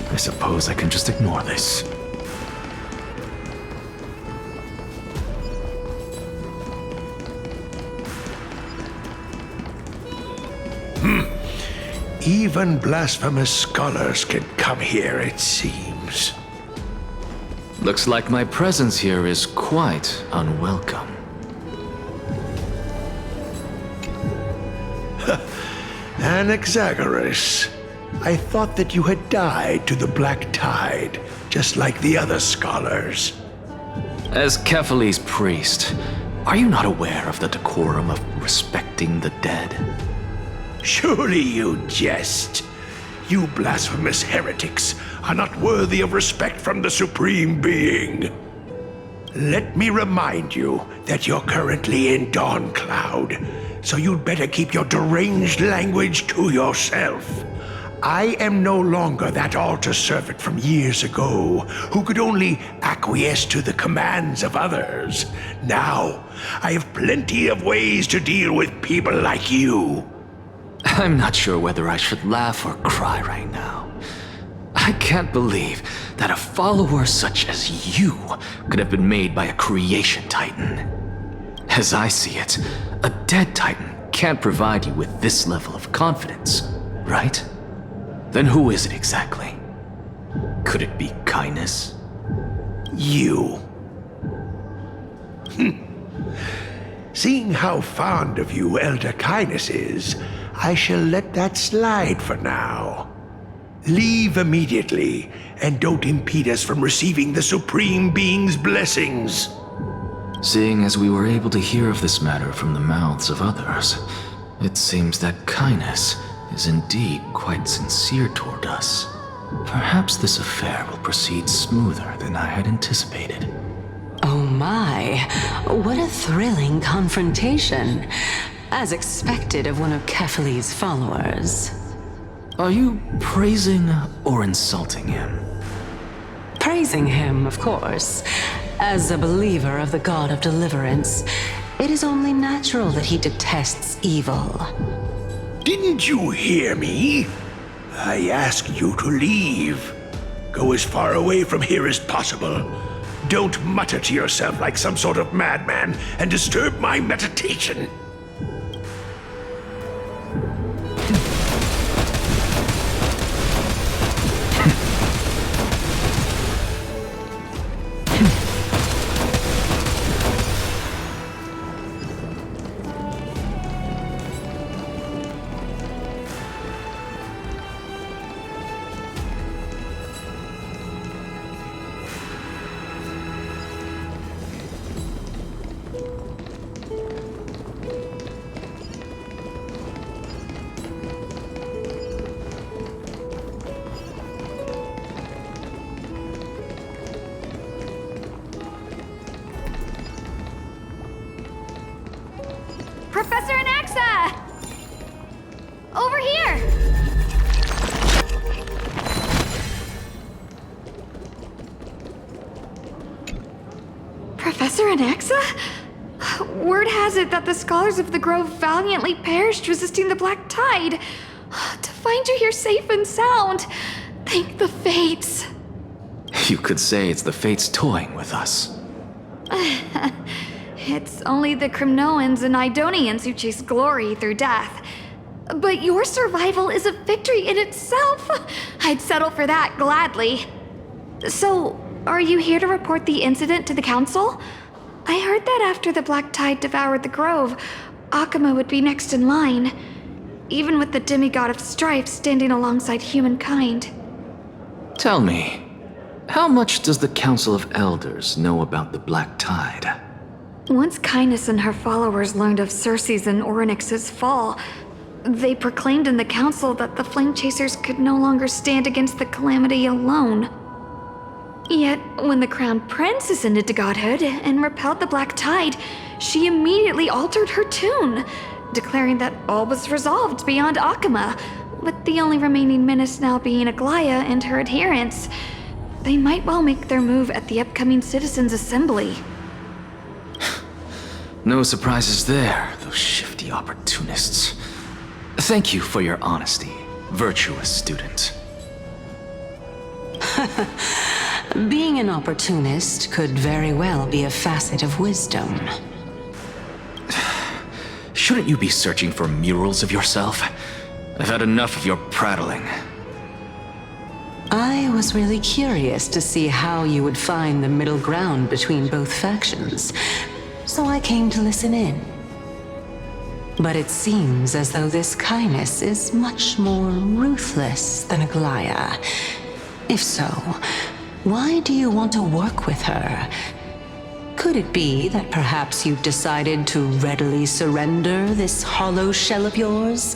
I suppose I can just ignore this. Even blasphemous scholars can come here, it seems. Looks like my presence here is quite unwelcome. Anaxa, I thought that you had died to the Black Tide, just like the other scholars. As Kephales's priest, are you not aware of the decorum of respecting the dead? Surely you jest. You blasphemous heretics are not worthy of respect from the Supreme Being. Let me remind you that you're currently in Dawn Cloud, so you'd better keep your deranged language to yourself. I am no longer that altar servant from years ago who could only acquiesce to the commands of others. Now, I have plenty of ways to deal with people like you. I'm not sure whether I should laugh or cry right now. I can't believe that a follower such as you could have been made by a creation titan. As I see it, a dead titan can't provide you with this level of confidence, right? Then who is it exactly? Could it be kindness? You. Seeing how fond of you Elder Kindness is, I shall let that slide for now. Leave immediately, and don't impede us from receiving the Supreme Being's blessings. Seeing as we were able to hear of this matter from the mouths of others, it seems that kindness is indeed quite sincere toward us. Perhaps this affair will proceed smoother than I had anticipated. Oh my, what a thrilling confrontation. As expected of one of Kephales's followers. Are you praising or insulting him? Praising him, of course. As a believer of the God of Deliverance, it is only natural that he detests evil. Didn't you hear me? I asked you to leave. Go as far away from here as possible. Don't mutter to yourself like some sort of madman and disturb my meditation. Professor Anaxa! Over here! Professor Anaxa? Word has it that the scholars of the Grove valiantly perished resisting the Black Tide. To find you here safe and sound, thank the Fates. You could say it's the Fates toying with us. It's only the Crimnoans and Idonians who chase glory through death. But your survival is a victory in itself. I'd settle for that gladly. So, are you here to report the incident to the Council? I heard that after the Black Tide devoured the Grove, Akuma would be next in line, even with the demigod of strife standing alongside humankind. Tell me, how much does the Council of Elders know about the Black Tide? Once Kindness and her followers learned of Circe's and Orynyx's fall, they proclaimed in the Council that the Flame Chasers could no longer stand against the calamity alone. Yet, when the Crown Prince ascended to godhood and repelled the Black Tide, she immediately altered her tune, declaring that all was resolved beyond Akuma, with the only remaining menace now being Aglaea and her adherents. They might well make their move at the upcoming Citizens' Assembly. No surprises there, those shifty opportunists. Thank you for your honesty, virtuous student. Being an opportunist could very well be a facet of wisdom. Shouldn't you be searching for murals of yourself? I've had enough of your prattling. I was really curious to see how you would find the middle ground between both factions, so I came to listen in. But it seems as though this Kindness is much more ruthless than Aglaea. If so, why do you want to work with her? Could it be that perhaps you've decided to readily surrender this hollow shell of yours,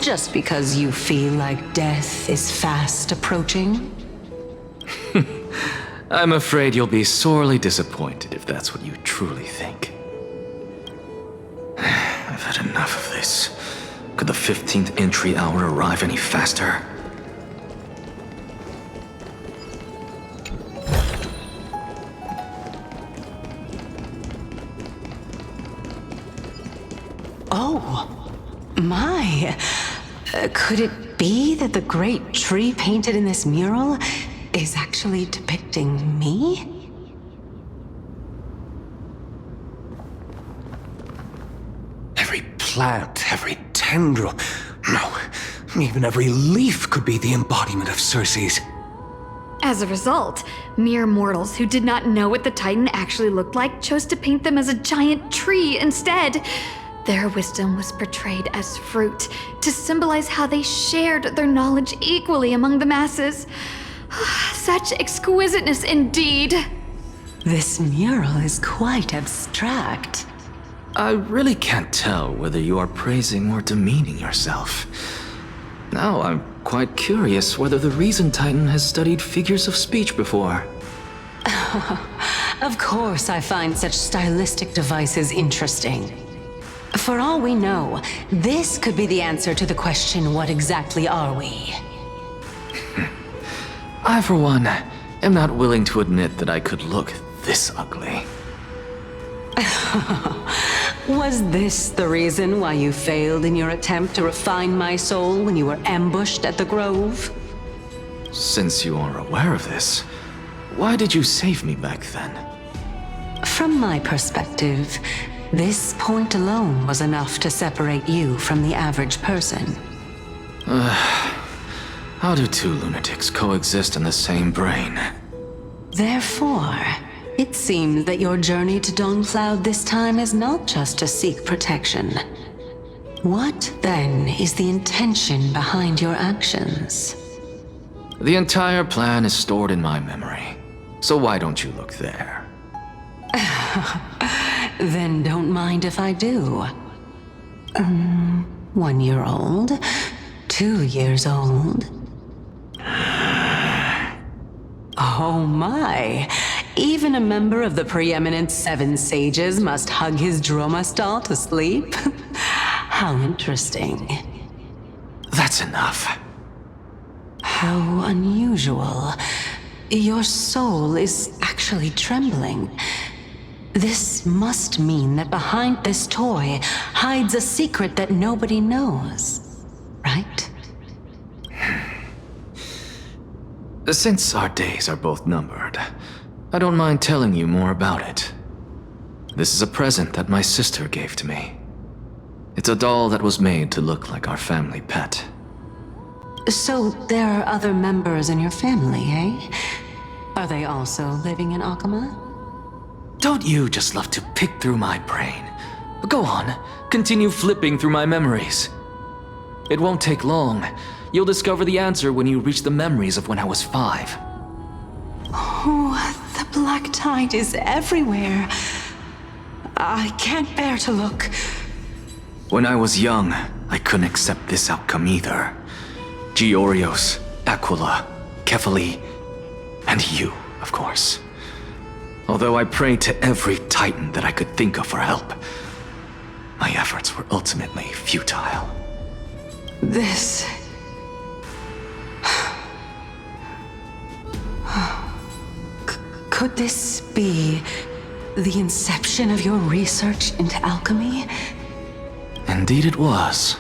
just because you feel like death is fast approaching? I'm afraid you'll be sorely disappointed if that's what you truly think. I've had enough of this. Could the 15th entry hour arrive any faster? Oh, my. Could it be that the great tree painted in this mural is actually depicting me? Every plant, every tendril, no, even every leaf could be the embodiment of Circe's. As a result, mere mortals who did not know what the Titan actually looked like chose to paint them as a giant tree instead. Their wisdom was portrayed as fruit, to symbolize how they shared their knowledge equally among the masses. Such exquisiteness indeed. This mural is quite abstract. I really can't tell whether you are praising or demeaning yourself. Now I'm quite curious whether the Reason Titan has studied figures of speech before. Of course I find such stylistic devices interesting. For all we know, this could be the answer to the question, what exactly are we? I, for one, am not willing to admit that I could look this ugly. Was this the reason why you failed in your attempt to refine my soul when you were ambushed at the Grove? Since you are aware of this, why did you save me back then? From my perspective, this point alone was enough to separate you from the average person. How do two lunatics coexist in the same brain? Therefore, it seems that your journey to Dawn-Cloud this time is not just to seek protection. What, then, is the intention behind your actions? The entire plan is stored in my memory, so why don't you look there? Then don't mind if I do. 1 year old? 2 years old? Oh my! Even a member of the preeminent 7 sages must hug his Dromastal to sleep? How interesting. That's enough. How unusual. Your soul is actually trembling. This must mean that behind this toy hides a secret that nobody knows, right? Since our days are both numbered, I don't mind telling you more about it. This is a present that my sister gave to me. It's a doll that was made to look like our family pet. So there are other members in your family, eh? Are they also living in Akama? Don't you just love to pick through my brain? Go on, continue flipping through my memories. It won't take long. You'll discover the answer when you reach the memories of when I was 5. Oh, the black tide is everywhere. I can't bear to look. When I was young, I couldn't accept this outcome either. Georios, Aquila, Kefali, and you, of course. Although I prayed to every titan that I could think of for help, my efforts were ultimately futile. This... Could this be the inception of your research into alchemy? Indeed it was.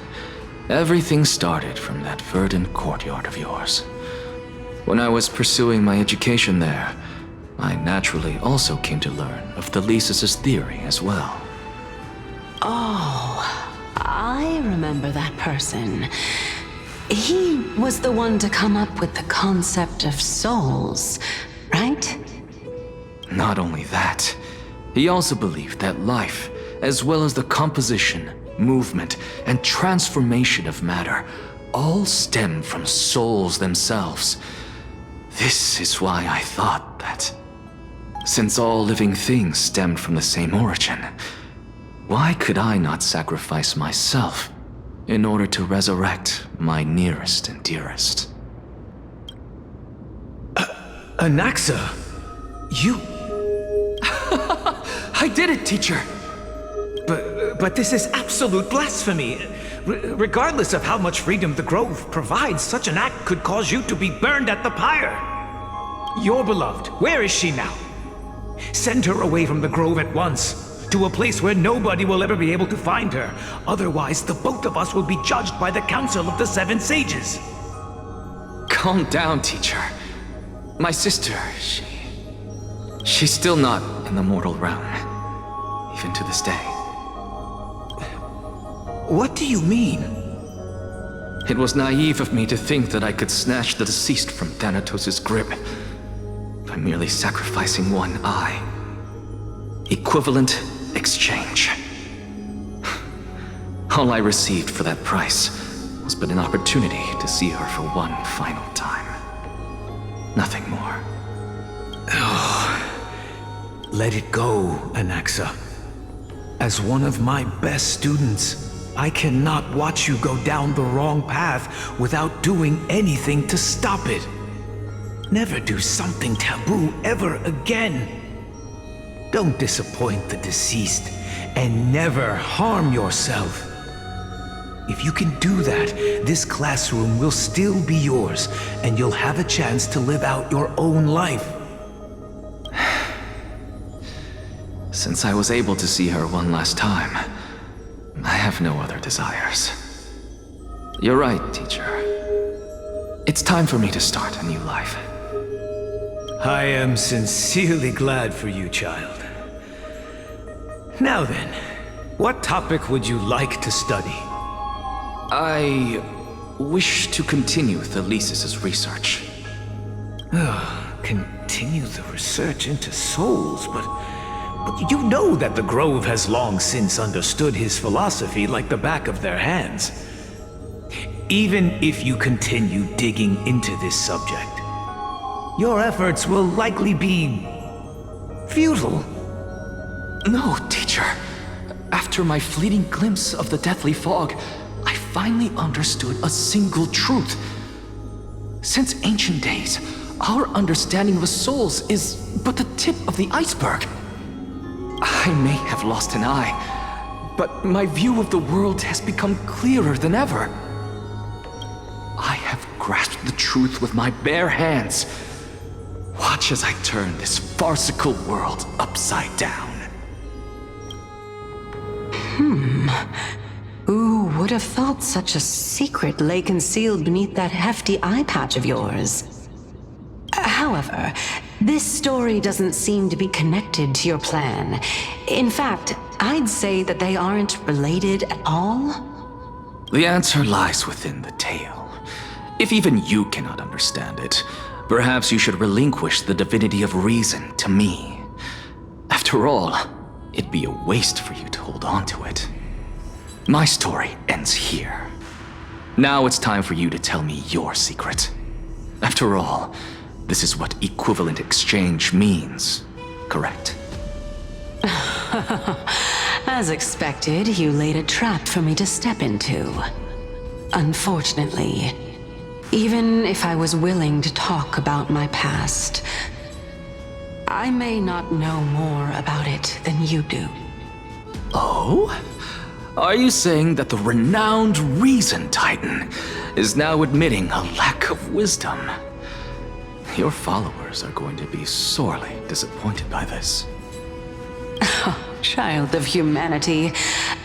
Everything started from that verdant courtyard of yours. When I was pursuing my education there, I naturally also came to learn of Thelesis' theory as well. Oh, I remember that person. He was the one to come up with the concept of souls, right? Not only that, he also believed that life, as well as the composition, movement, and transformation of matter, all stem from souls themselves. This is why I thought that, since all living things stemmed from the same origin, why could I not sacrifice myself in order to resurrect my nearest and dearest? Anaxa, you... I did it, teacher! But this is absolute blasphemy. Regardless of how much freedom the Grove provides, such an act could cause you to be burned at the pyre. Your beloved, where is she now? Send her away from the Grove at once, to a place where nobody will ever be able to find her. Otherwise, the both of us will be judged by the Council of the Seven Sages. Calm down, teacher. My sister, she's still not in the mortal realm, even to this day. What do you mean? It was naive of me to think that I could snatch the deceased from Thanatos' grip by merely sacrificing one eye. Equivalent exchange. All I received for that price was but an opportunity to see her for one final time. Nothing more. Oh, let it go, Anaxa. As one of my best students, I cannot watch you go down the wrong path without doing anything to stop it. Never do something taboo ever again. Don't disappoint the deceased, and never harm yourself. If you can do that, this classroom will still be yours, and you'll have a chance to live out your own life. Since I was able to see her one last time, I have no other desires. You're right, teacher. It's time for me to start a new life. I am sincerely glad for you, child. Now then, what topic would you like to study? I wish to continue Thelesis' research. Continue the research into souls, but you know that the Grove has long since understood his philosophy like the back of their hands. Even if you continue digging into this subject, your efforts will likely be futile. No, teacher. After my fleeting glimpse of the deathly fog, I finally understood a single truth. Since ancient days, our understanding of souls is but the tip of the iceberg. I may have lost an eye, but my view of the world has become clearer than ever. I have grasped the truth with my bare hands. Watch as I turn this farcical world upside down. Who would have thought such a secret lay concealed beneath that hefty eye patch of yours? However, this story doesn't seem to be connected to your plan. In fact, I'd say that they aren't related at all. The answer lies within the tale. If even you cannot understand it, perhaps you should relinquish the divinity of reason to me. After all, it'd be a waste for you to hold on to it. My story ends here. Now it's time for you to tell me your secret. After all, this is what equivalent exchange means, correct? As expected, you laid a trap for me to step into. Unfortunately, even if I was willing to talk about my past, I may not know more about it than you do. Oh? Are you saying that the renowned Reason Titan is now admitting a lack of wisdom? Your followers are going to be sorely disappointed by this. Child of humanity,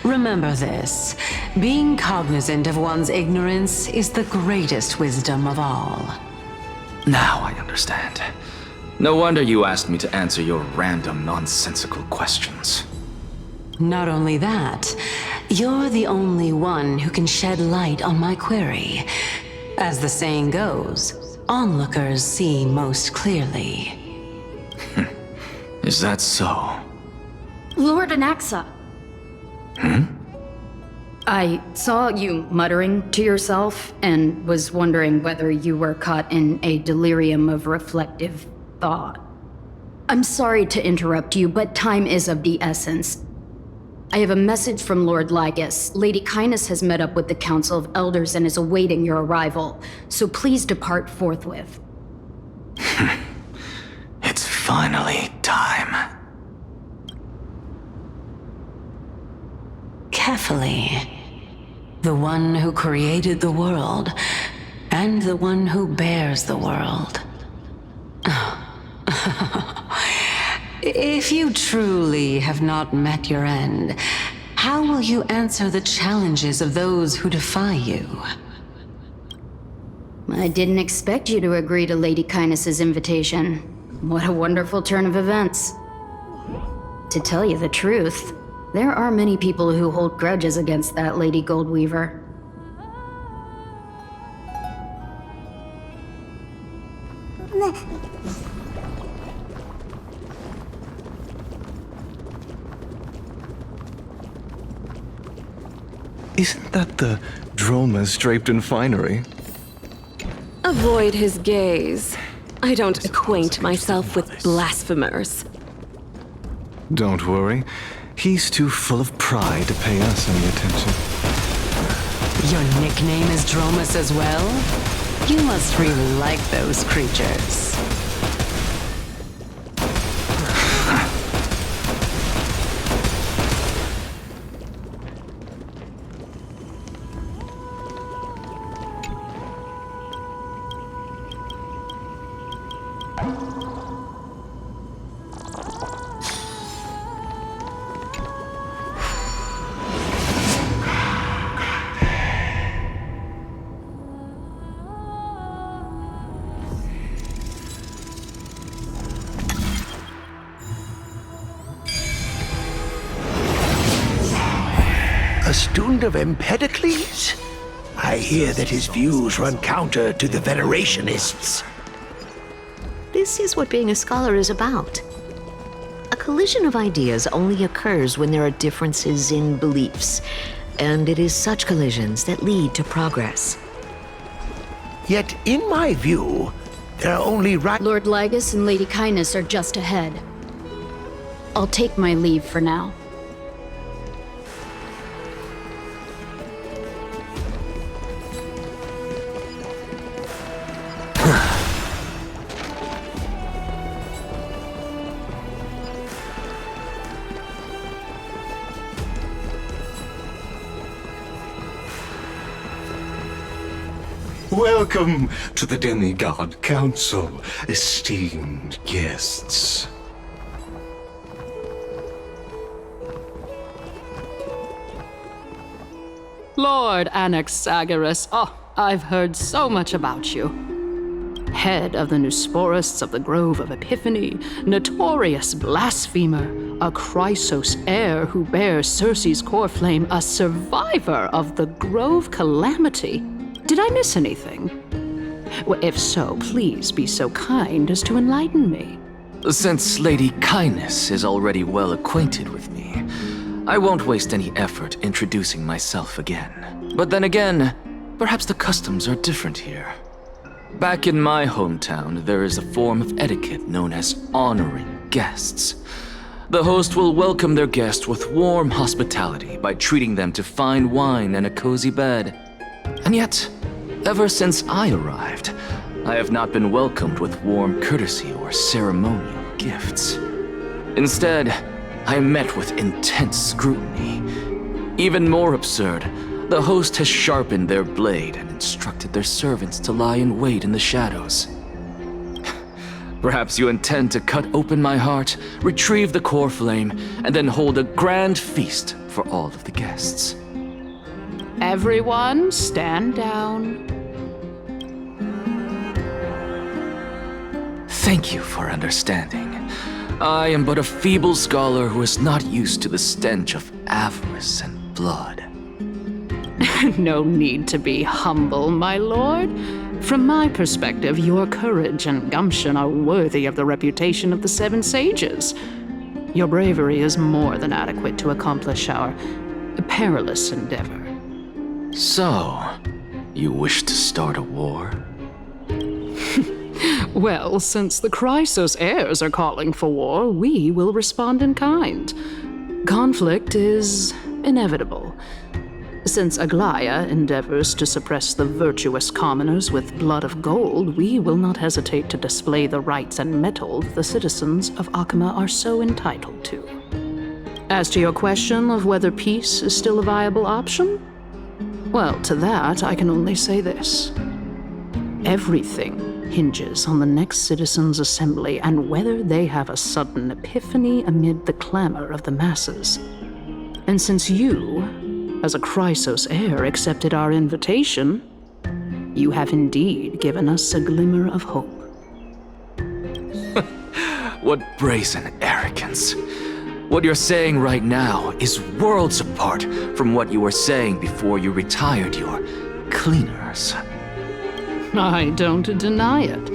remember this. Being cognizant of one's ignorance is the greatest wisdom of all. Now I understand. No wonder you asked me to answer your random, nonsensical questions. Not only that, you're the only one who can shed light on my query. As the saying goes, onlookers see most clearly. Is that so? Lord Anaxa. I saw you muttering to yourself and was wondering whether you were caught in a delirium of reflective thought. I'm sorry to interrupt you, but time is of the essence. I have a message from Lord Lygus. Lady Kindness has met up with the Council of Elders and is awaiting your arrival, so please depart forthwith. It's finally time. Carefully. The one who created the world, and the one who bears the world. If you truly have not met your end, how will you answer the challenges of those who defy you? I didn't expect you to agree to Lady Kindness's invitation. What a wonderful turn of events. To tell you the truth, there are many people who hold grudges against that Lady Goldweaver. Isn't that the dromas draped in finery? Avoid his gaze. I don't acquaint myself with blasphemers. Don't worry. He's too full of pride to pay us any attention. Your nickname is Dromus as well? You must really like those creatures. A student of Empedocles? I hear that his views run counter to the Venerationists. This is what being a scholar is about. A collision of ideas only occurs when there are differences in beliefs, and it is such collisions that lead to progress. Yet, in my view, there are only Lord Lygus and Lady Kindness are just ahead. I'll take my leave for now. Welcome to the Demigod Council, esteemed guests. Lord Anaxagoras. Oh, I've heard so much about you. Head of the Nusporists of the Grove of Epiphany, notorious blasphemer, a Chrysos heir who bears Circe's core flame, a survivor of the Grove calamity. Did I miss anything? Well, if so, please be so kind as to enlighten me. Since Lady Kindness is already well acquainted with me, I won't waste any effort introducing myself again. But then again, perhaps the customs are different here. Back in my hometown, there is a form of etiquette known as honoring guests. The host will welcome their guest with warm hospitality by treating them to fine wine and a cozy bed. And yet, ever since I arrived, I have not been welcomed with warm courtesy or ceremonial gifts. Instead, I am met with intense scrutiny. Even more absurd, the host has sharpened their blade and instructed their servants to lie in wait in the shadows. Perhaps you intend to cut open my heart, retrieve the core flame, and then hold a grand feast for all of the guests. Everyone, stand down. Thank you for understanding. I am but a feeble scholar who is not used to the stench of avarice and blood. No need to be humble, my lord. From my perspective, your courage and gumption are worthy of the reputation of the Seven Sages. Your bravery is more than adequate to accomplish our perilous endeavor. So, you wish to start a war? Well, since the Chrysos heirs are calling for war, we will respond in kind. Conflict is inevitable. Since Aglaea endeavors to suppress the virtuous commoners with blood of gold, we will not hesitate to display the rights and mettle the citizens of Akama are so entitled to. As to your question of whether peace is still a viable option, well, to that I can only say this. Everything hinges on the next citizens' assembly and whether they have a sudden epiphany amid the clamor of the masses. And since you, as a Chrysos heir, accepted our invitation, you have indeed given us a glimmer of hope. What brazen arrogance. What you're saying right now is worlds apart from what you were saying before you retired your cleaners. I don't deny it.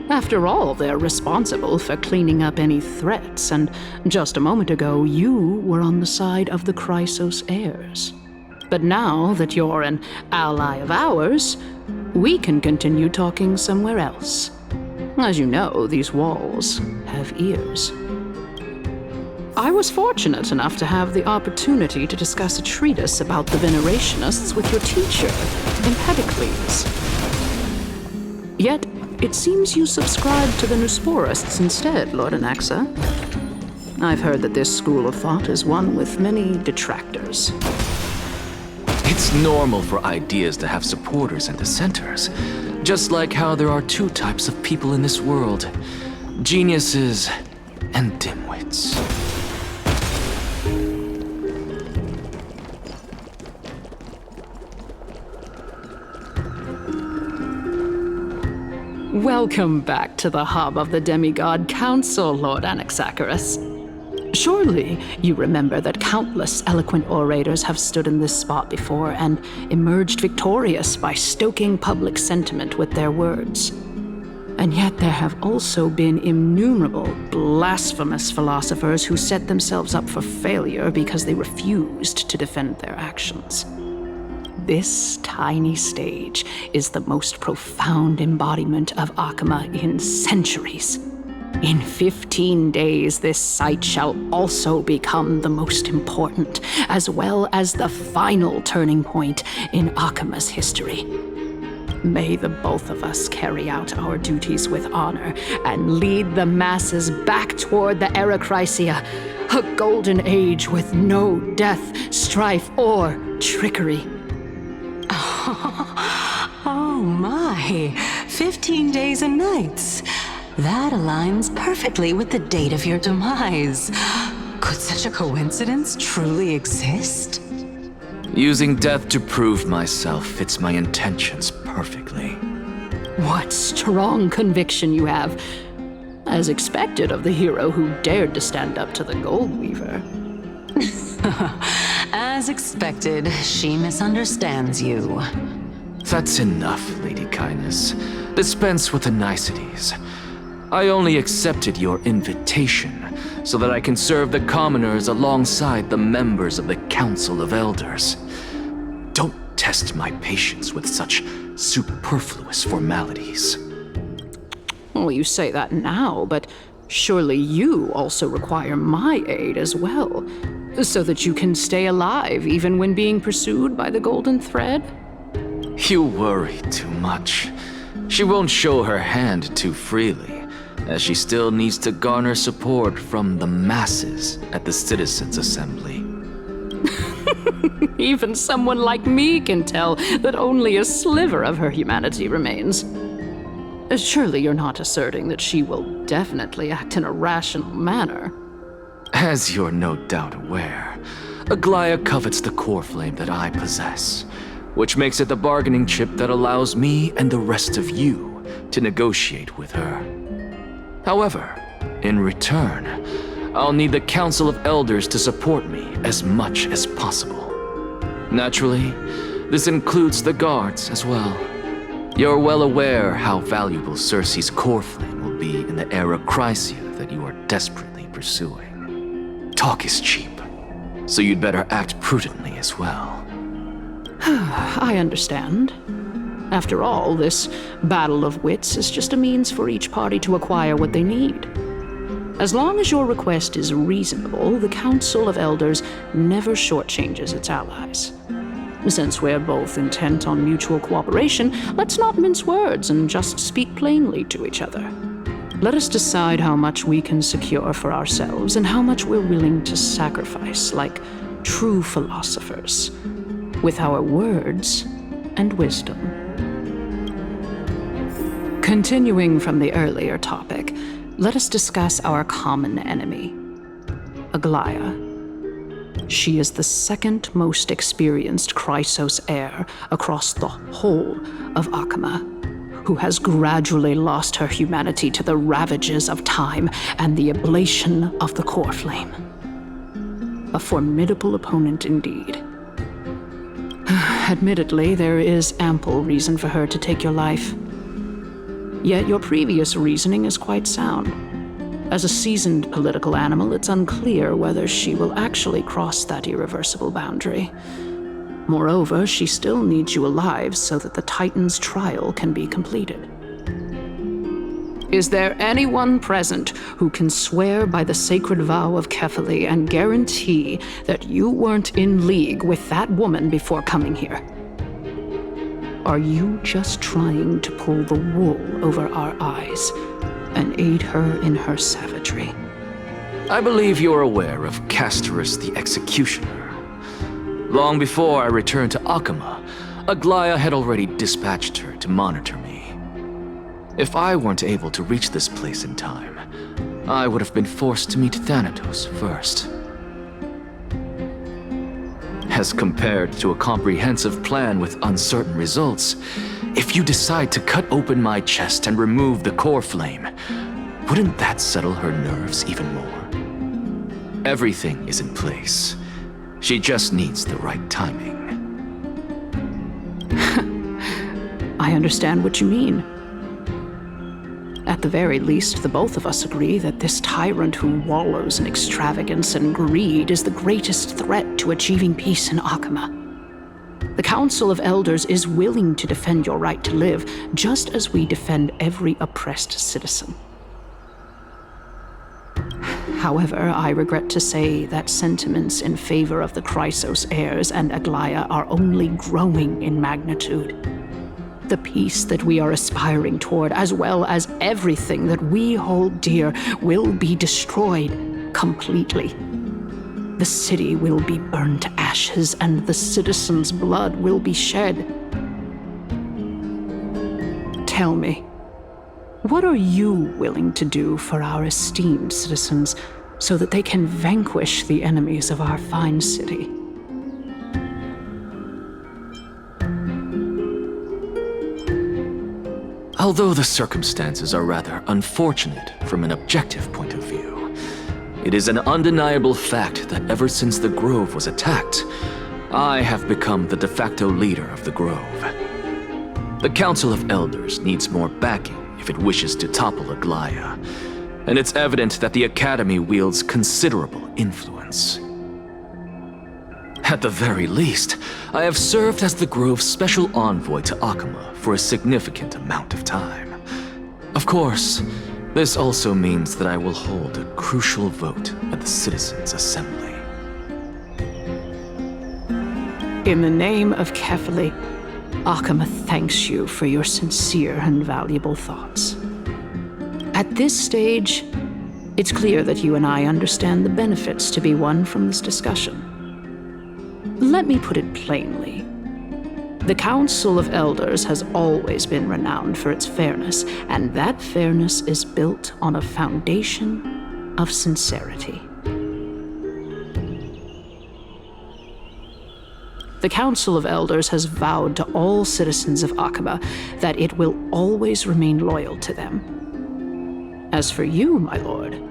After all, they're responsible for cleaning up any threats, and just a moment ago, you were on the side of the Chrysos heirs. But now that you're an ally of ours, we can continue talking somewhere else. As you know, these walls have ears. I was fortunate enough to have the opportunity to discuss a treatise about the Venerationists with your teacher, Empedocles. Yet, it seems you subscribe to the Nusporists instead, Lord Anaxa. I've heard that this school of thought is one with many detractors. It's normal for ideas to have supporters and dissenters, just like how there are two types of people in this world, geniuses and dimwits. Welcome back to the hub of the Demigod Council, Lord Anaxagoras. Surely you remember that countless eloquent orators have stood in this spot before and emerged victorious by stoking public sentiment with their words. And yet there have also been innumerable blasphemous philosophers who set themselves up for failure because they refused to defend their actions. This tiny stage is the most profound embodiment of Akama in centuries. In 15 days, this site shall also become the most important, as well as the final turning point in Akama's history. May the both of us carry out our duties with honor and lead the masses back toward the Erechrysia, a golden age with no death, strife, or trickery. Oh my, 15 days and nights. That aligns perfectly with the date of your demise. Could such a coincidence truly exist? Using death to prove myself fits my intentions perfectly. What strong conviction you have. As expected of the hero who dared to stand up to the Gold Weaver. As expected, she misunderstands you. That's enough, Lady Kindness. Dispense with the niceties. I only accepted your invitation so that I can serve the commoners alongside the members of the Council of Elders. Don't test my patience with such superfluous formalities. Well, you say that now, but surely you also require my aid as well, so that you can stay alive even when being pursued by the Golden Thread? You worry too much. She won't show her hand too freely, as she still needs to garner support from the masses at the Citizens' Assembly. Even someone like me can tell that only a sliver of her humanity remains. Surely you're not asserting that she will definitely act in a rational manner. As you're no doubt aware, Aglaea covets the core flame that I possess, which makes it the bargaining chip that allows me and the rest of you to negotiate with her. However, in return, I'll need the Council of Elders to support me as much as possible. Naturally, this includes the guards as well. You're well aware how valuable Circe's core flame will be in the era Chrysia that you are desperately pursuing. Talk is cheap, so you'd better act prudently as well. I understand. After all, this battle of wits is just a means for each party to acquire what they need. As long as your request is reasonable, the Council of Elders never shortchanges its allies. Since we're both intent on mutual cooperation, let's not mince words and just speak plainly to each other. Let us decide how much we can secure for ourselves and how much we're willing to sacrifice, like true philosophers, with our words and wisdom. Continuing from the earlier topic, let us discuss our common enemy, Aglaea. She is the second most experienced Chrysos heir across the whole of Akama, who has gradually lost her humanity to the ravages of time and the ablation of the core flame. A formidable opponent indeed. Admittedly, there is ample reason for her to take your life. Yet your previous reasoning is quite sound. As a seasoned political animal, it's unclear whether she will actually cross that irreversible boundary. Moreover, she still needs you alive so that the Titan's trial can be completed. Is there anyone present who can swear by the sacred vow of Kefali and guarantee that you weren't in league with that woman before coming here? Are you just trying to pull the wool over our eyes and aid her in her savagery? I believe you're aware of Castorice the Executioner. Long before I returned to Akama, Aglaea had already dispatched her to monitor me. If I weren't able to reach this place in time, I would have been forced to meet Thanatos first. As compared to a comprehensive plan with uncertain results, if you decide to cut open my chest and remove the core flame, wouldn't that settle her nerves even more? Everything is in place. She just needs the right timing. I understand what you mean. At the very least, the both of us agree that this tyrant who wallows in extravagance and greed is the greatest threat to achieving peace in Akama. The Council of Elders is willing to defend your right to live, just as we defend every oppressed citizen. However, I regret to say that sentiments in favor of the Chrysos heirs and Aglaea are only growing in magnitude. The peace that we are aspiring toward, as well as everything that we hold dear, will be destroyed completely. The city will be burned to ashes, and the citizens' blood will be shed. Tell me, what are you willing to do for our esteemed citizens so that they can vanquish the enemies of our fine city? Although the circumstances are rather unfortunate from an objective point of view, it is an undeniable fact that ever since the Grove was attacked, I have become the de facto leader of the Grove. The Council of Elders needs more backing if it wishes to topple Aglaea, and it's evident that the Academy wields considerable influence. At the very least, I have served as the Grove's special envoy to Akama for a significant amount of time. Of course, this also means that I will hold a crucial vote at the Citizens' Assembly. In the name of Kefali, Akama thanks you for your sincere and valuable thoughts. At this stage, it's clear that you and I understand the benefits to be won from this discussion. Let me put it plainly. The Council of Elders has always been renowned for its fairness, and that fairness is built on a foundation of sincerity. The Council of Elders has vowed to all citizens of Akama that it will always remain loyal to them. As for you, my lord,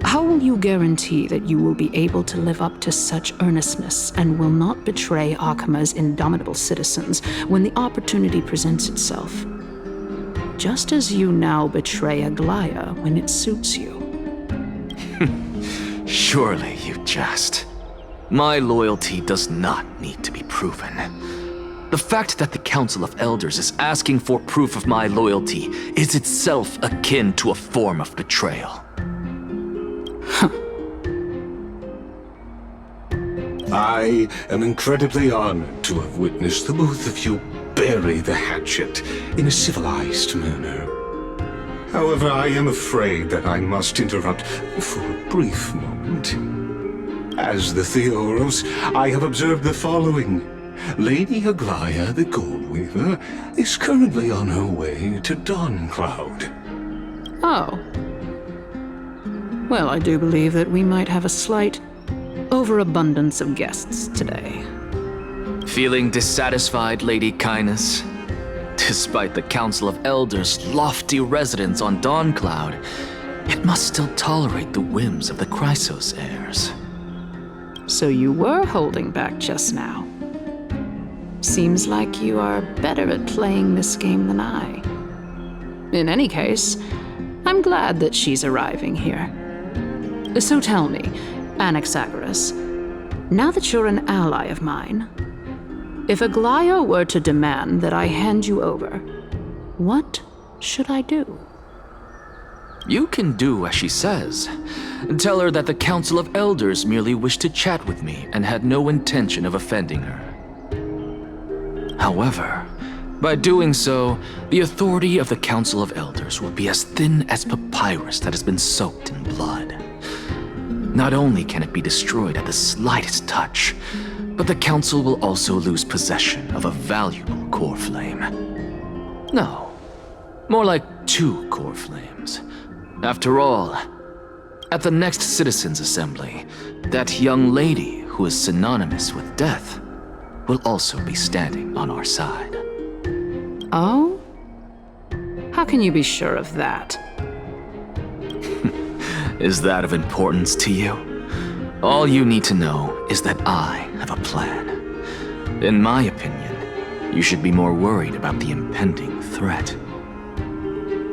how will you guarantee that you will be able to live up to such earnestness and will not betray Akama's indomitable citizens when the opportunity presents itself? Just as you now betray Aglaea when it suits you. Surely you jest. My loyalty does not need to be proven. The fact that the Council of Elders is asking for proof of my loyalty is itself akin to a form of betrayal. I am incredibly honored to have witnessed the both of you bury the hatchet in a civilized manner. However, I am afraid that I must interrupt for a brief moment. As the Theoros, I have observed the following. Lady Aglaea, the Goldweaver, is currently on her way to Dawncloud. Oh. Well, I do believe that we might have a slight overabundance of guests today. Feeling dissatisfied, Lady Kindness? Despite the Council of Elders' lofty residence on Dawncloud, it must still tolerate the whims of the Chrysos heirs. So you were holding back just now. Seems like you are better at playing this game than I. In any case, I'm glad that she's arriving here. So tell me, Anaxagoras, now that you're an ally of mine, if Aglaea were to demand that I hand you over, what should I do? You can do as she says. Tell her that the Council of Elders merely wished to chat with me and had no intention of offending her. However, by doing so, the authority of the Council of Elders will be as thin as papyrus that has been soaked in blood. Not only can it be destroyed at the slightest touch, but the Council will also lose possession of a valuable core flame. No, more like 2 core flames. After all, at the next Citizens' Assembly, that young lady who is synonymous with death will also be standing on our side. Oh? How can you be sure of that? Is that of importance to you? All you need to know is that I have a plan. In my opinion, you should be more worried about the impending threat.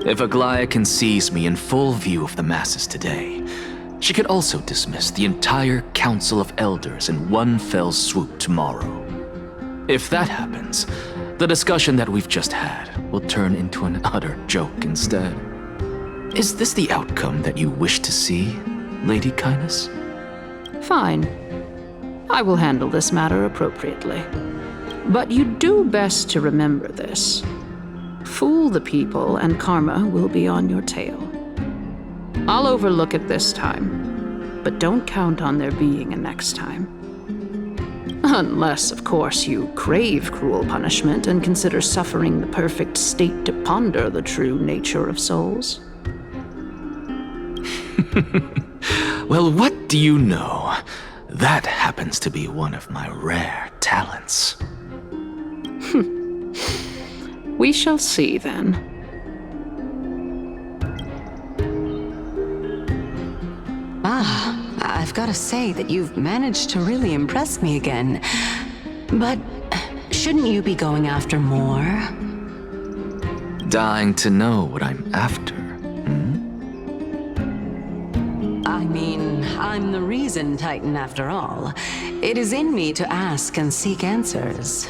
If Aglaea can seize me in full view of the masses today, she could also dismiss the entire Council of Elders in one fell swoop tomorrow. If that happens, the discussion that we've just had will turn into an utter joke instead. Is this the outcome that you wish to see, Lady Kindness? Fine. I will handle this matter appropriately. But you do best to remember this. Fool the people and karma will be on your tail. I'll overlook it this time, but don't count on there being a next time. Unless, of course, you crave cruel punishment and consider suffering the perfect state to ponder the true nature of souls. Well, what do you know? That happens to be one of my rare talents. We shall see, then. gotta say that you've managed to really impress me again. But shouldn't you be going after more? Dying to know what I'm after. I mean, I'm the reason Titan after all. It is in me to ask and seek answers.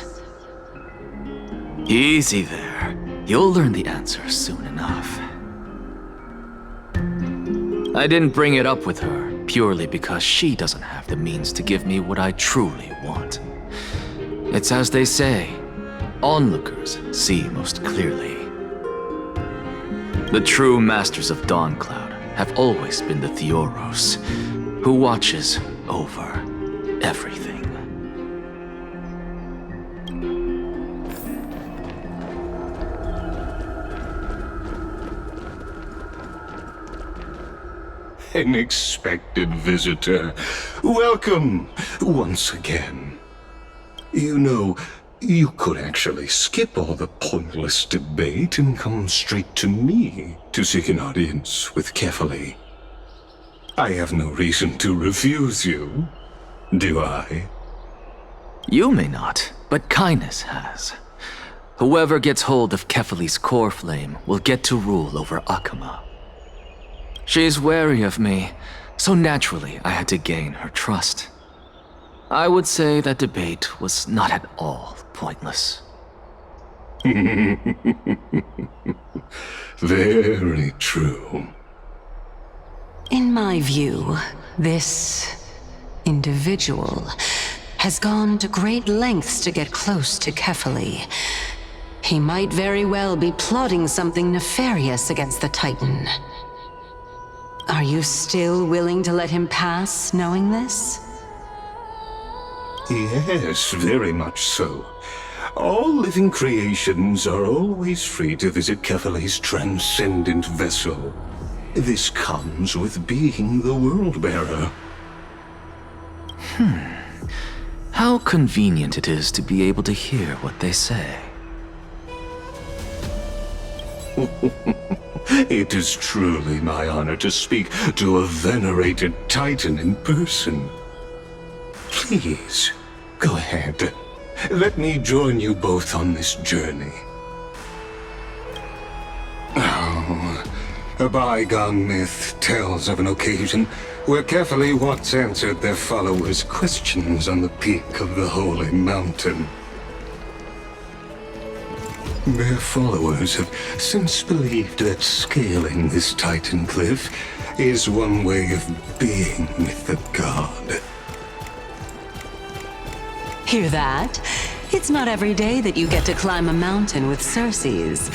Easy there. You'll learn the answer soon enough. I didn't bring it up with her purely because she doesn't have the means to give me what I truly want. It's as they say, onlookers see most clearly. The true masters of Dawncloud have always been the Theoros, who watches over everything. An expected visitor. Welcome once again. You know, you could actually skip all the pointless debate and come straight to me to seek an audience with Kefali. I have no reason to refuse you, do I? You may not, but Kindness has. Whoever gets hold of Kefali's core flame will get to rule over Akama. She's wary of me, so naturally I had to gain her trust. I would say that debate was not at all pointless. Very true. In my view, this individual has gone to great lengths to get close to Kefali. He might very well be plotting something nefarious against the Titan. Are you still willing to let him pass, knowing this? Yes, very much so. All living creations are always free to visit Kefali's transcendent vessel. This comes with being the World-Bearer. How convenient it is to be able to hear what they say. It is truly my honor to speak to a venerated Titan in person. Please, go ahead. Let me join you both on this journey. Oh, a bygone myth tells of an occasion where Kefali once answered their followers' questions on the peak of the Holy Mountain. Their followers have since believed that scaling this Titan cliff is one way of being with the god. Hear that? It's not every day that you get to climb a mountain with Circes.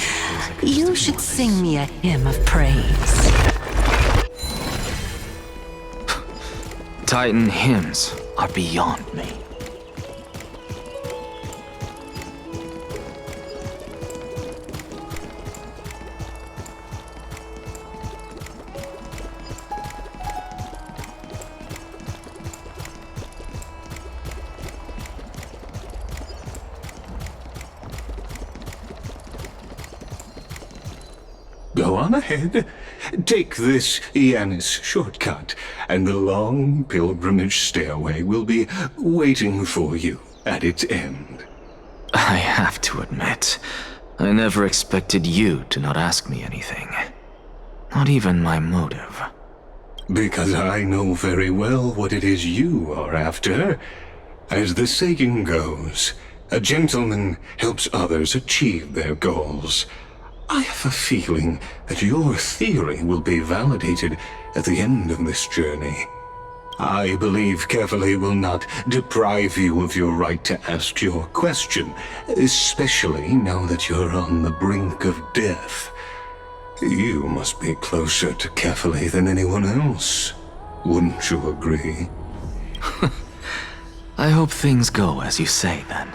You should sing me a hymn of praise. Titan hymns are beyond me. Go on ahead. Take this Yanis shortcut, and the long pilgrimage stairway will be waiting for you at its end. I have to admit, I never expected you to not ask me anything. Not even my motive. Because I know very well what it is you are after. As the saying goes, a gentleman helps others achieve their goals. I have a feeling that your theory will be validated at the end of this journey. I believe Kefali will not deprive you of your right to ask your question, especially now that you're on the brink of death. You must be closer to Kefali than anyone else. Wouldn't you agree? I hope things go as you say, then.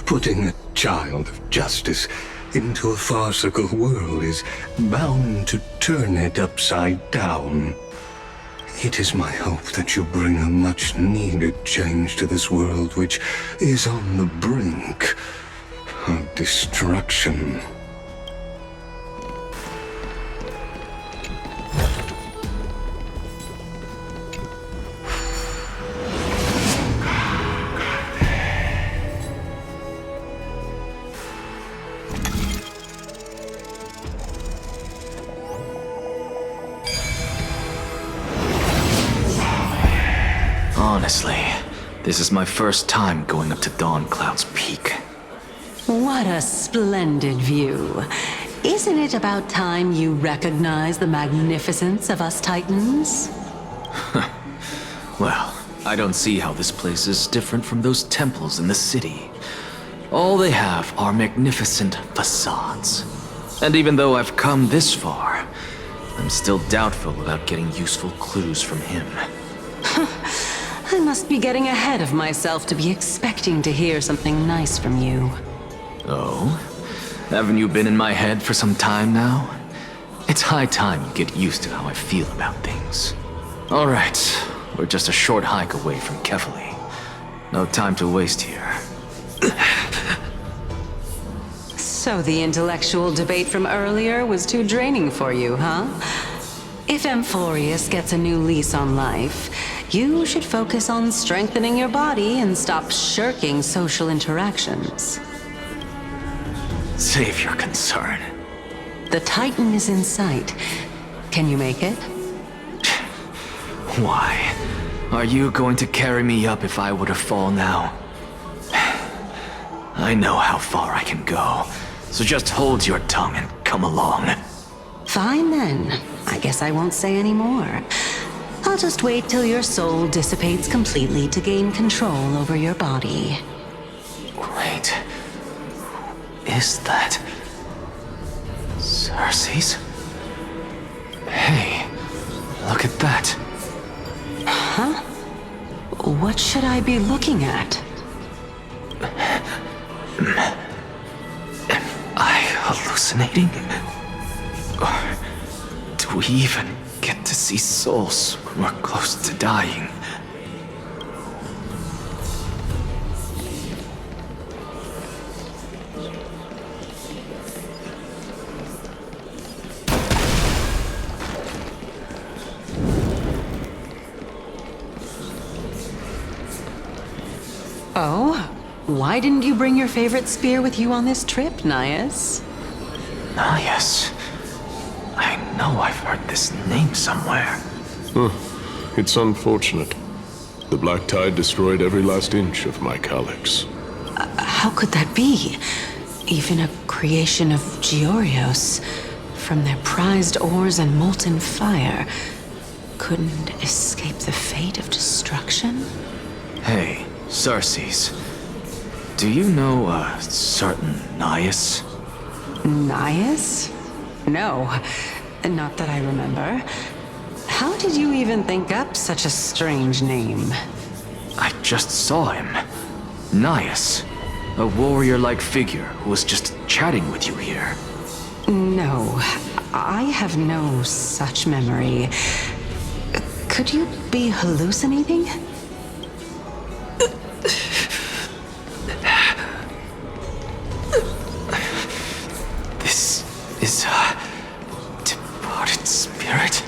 Putting a child of justice into a farcical world is bound to turn it upside down. It is my hope that you bring a much-needed change to this world which is on the brink of destruction. This is my first time going up to Dawn Cloud's peak. What a splendid view. Isn't it about time you recognize the magnificence of us Titans? Well, I don't see how this place is different from those temples in the city. All they have are magnificent facades. And even though I've come this far, I'm still doubtful about getting useful clues from him. I must be getting ahead of myself to be expecting to hear something nice from you. Oh? Haven't you been in my head for some time now? It's high time you get used to how I feel about things. Alright, we're just a short hike away from Kefali. No time to waste here. So the intellectual debate from earlier was too draining for you, huh? If Amphoreus gets a new lease on life, you should focus on strengthening your body and stop shirking social interactions. Save your concern. The Titan is in sight. Can you make it? Why? Are you going to carry me up if I were to fall now? I know how far I can go, so just hold your tongue and come along. Fine then. I guess I won't say any more. I'll just wait till your soul dissipates completely to gain control over your body. Wait. Is that... Circe's? Hey, look at that. Huh? What should I be looking at? Am I hallucinating? Or do we even get to see souls when we're close to dying? Oh? Why didn't you bring your favorite spear with you on this trip, Nias? Nias? I know I've heard this name somewhere. It's unfortunate. The Black Tide destroyed every last inch of my calyx. How could that be? Even a creation of Georios, from their prized ores and molten fire, couldn't escape the fate of destruction? Hey, Circe's. Do you know a certain Nias? Nias? No, not that I remember. How did you even think up such a strange name? I just saw him. Nias. A warrior-like figure who was just chatting with you here. No, I have no such memory. Could you be hallucinating? This is a departed spirit.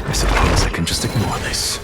I suppose I can just ignore this.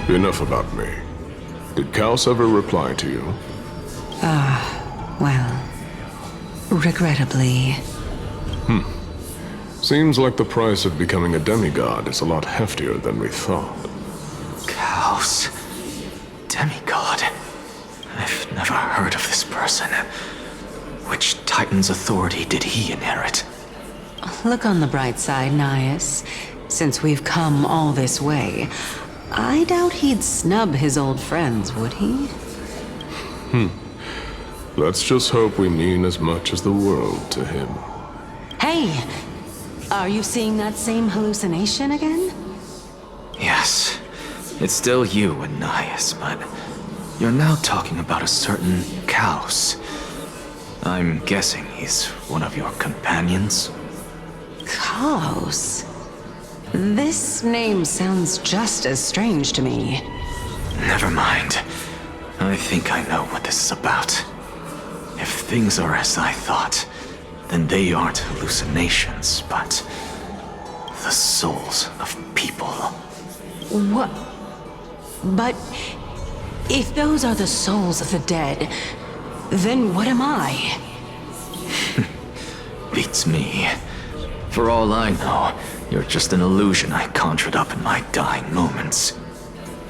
Enough about me. Did Kaos ever reply to you? Well, regrettably. Seems like the price of becoming a demigod is a lot heftier than we thought. Kaos. Demigod. I've never heard of this person. Which Titan's authority did he inherit? Look on the bright side, Nias. Since we've come all this way, I doubt he'd snub his old friends, would he? Let's just hope we mean as much as the world to him. Hey! Are you seeing that same hallucination again? Yes. It's still you, Anias, but you're now talking about a certain Kaos. I'm guessing he's one of your companions? Kaos? This name sounds just as strange to me. Never mind. I think I know what this is about. If things are as I thought, then they aren't hallucinations, but the souls of people. What? But if those are the souls of the dead, then what am I? Beats me. For all I know, you're just an illusion I conjured up in my dying moments.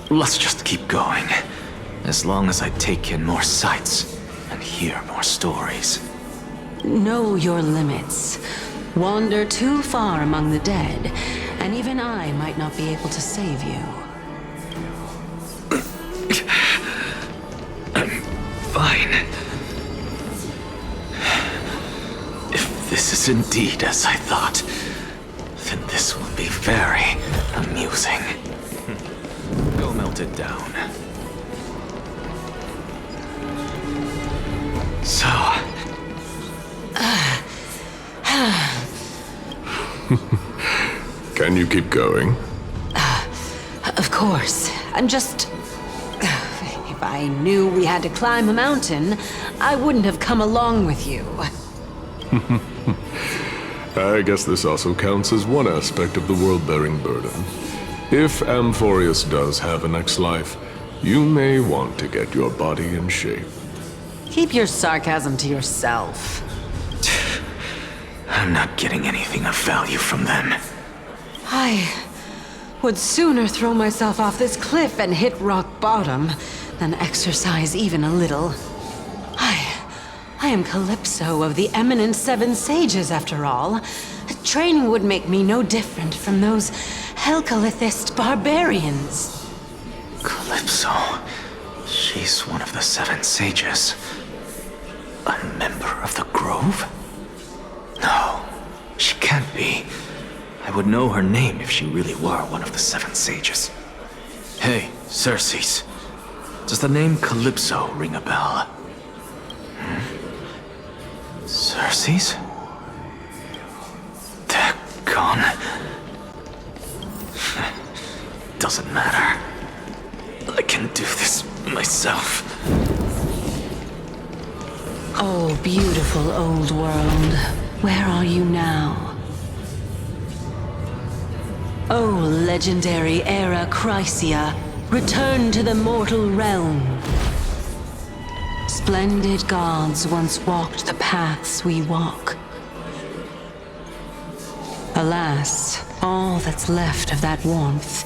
Let's just keep going. As long as I take in more sights and hear more stories. Know your limits. Wander too far among the dead, and even I might not be able to save you. I'm fine. If this is indeed as I thought, then this will be very amusing. Go melt it down. So... Can you keep going? Of course. I'm just... If I knew we had to climb a mountain, I wouldn't have come along with you. I guess this also counts as one aspect of the world-bearing burden. If Amphoreus does have a next life, you may want to get your body in shape. Keep your sarcasm to yourself. I'm not getting anything of value from them. I would sooner throw myself off this cliff and hit rock bottom than exercise even a little. I am Calypso of the eminent Seven Sages, after all. Training would make me no different from those Helcalithist barbarians. Calypso. She's one of the Seven Sages. A member of the Grove? No, she can't be. I would know her name if she really were one of the Seven Sages. Hey, Circes. Does the name Calypso ring a bell? Circes? They're gone. Doesn't matter. I can do this myself. Oh, beautiful old world. Where are you now? Oh, legendary Era Chrysia, return to the mortal realm. Splendid gods once walked the paths we walk. Alas, all that's left of that warmth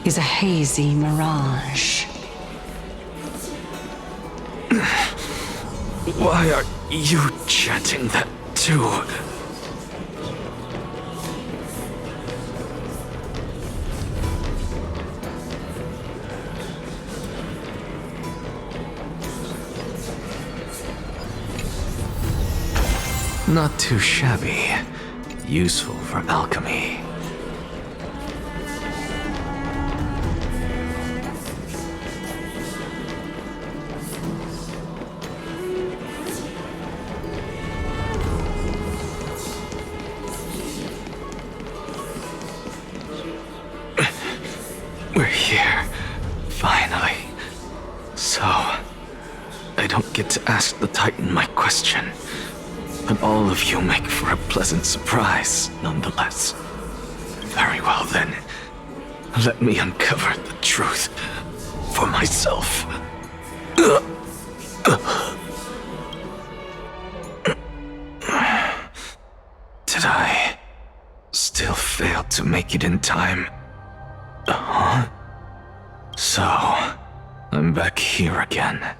is a hazy mirage. Why are you chanting that too? Not too shabby. Useful for alchemy. We're here. Finally. So, I don't get to ask the Titan my question. But all of you make for a pleasant surprise, nonetheless. Very well then. Let me uncover the truth for myself. Did I still fail to make it in time? Huh? So, I'm back here again.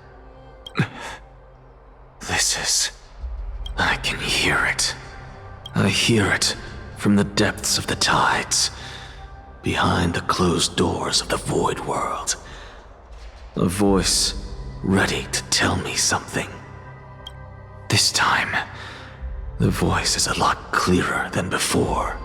This is... I can hear it. I hear it from the depths of the tides. behind the closed doors of the Void World. A voice ready to tell me something. This time, the voice is a lot clearer than before.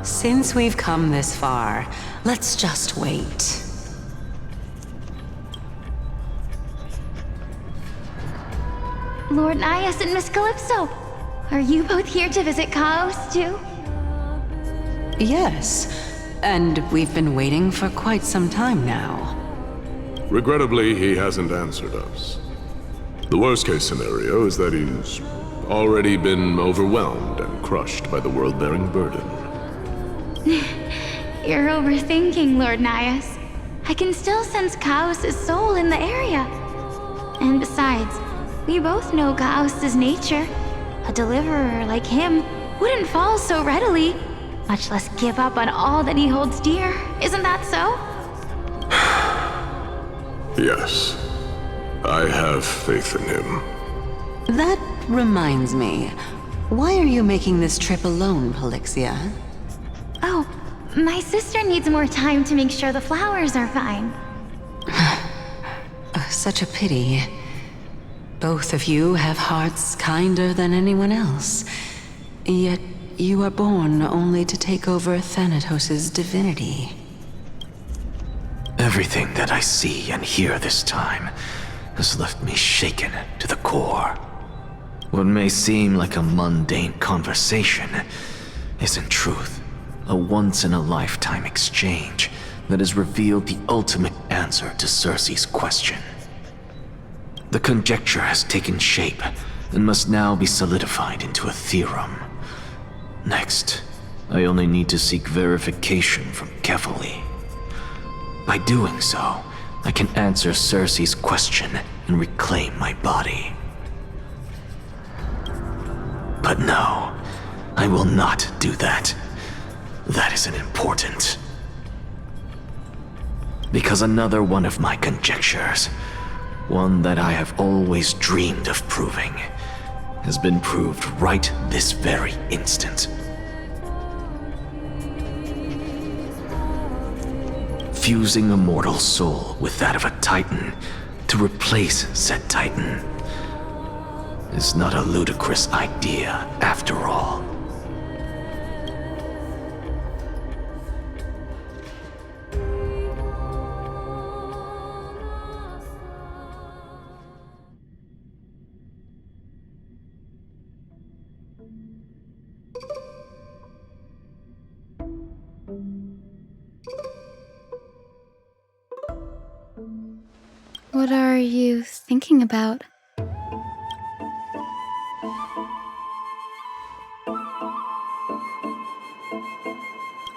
Since we've come this far, let's just wait. Lord Nias and Miss Calypso, are you both here to visit Chaos too? Yes, and we've been waiting for quite some time now. Regrettably, he hasn't answered us. The worst-case scenario is that he's already been overwhelmed and crushed by the world-bearing burden. You're overthinking, Lord Nias. I can still sense Chaos' soul in the area. And besides, we both know Chaos' nature. A deliverer like him wouldn't fall so readily, much less give up on all that he holds dear. Isn't that so? Yes, I have faith in him. That reminds me. Why are you making this trip alone, Polixia? Oh, my sister needs more time to make sure the flowers are fine. Such a pity. Both of you have hearts kinder than anyone else. Yet you are born only to take over Thanatos' divinity. Everything that I see and hear this time has left me shaken to the core. What may seem like a mundane conversation is in truth a once-in-a-lifetime exchange that has revealed the ultimate answer to Circe's question. The conjecture has taken shape and must now be solidified into a theorem. Next, I only need to seek verification from Kefali. By doing so, I can answer Circe's question and reclaim my body. But no, I will not do that. That isn't important. Because another one of my conjectures, one that I have always dreamed of proving, has been proved right this very instant. Fusing a mortal soul with that of a Titan to replace said Titan is not a ludicrous idea after all. What are you thinking about?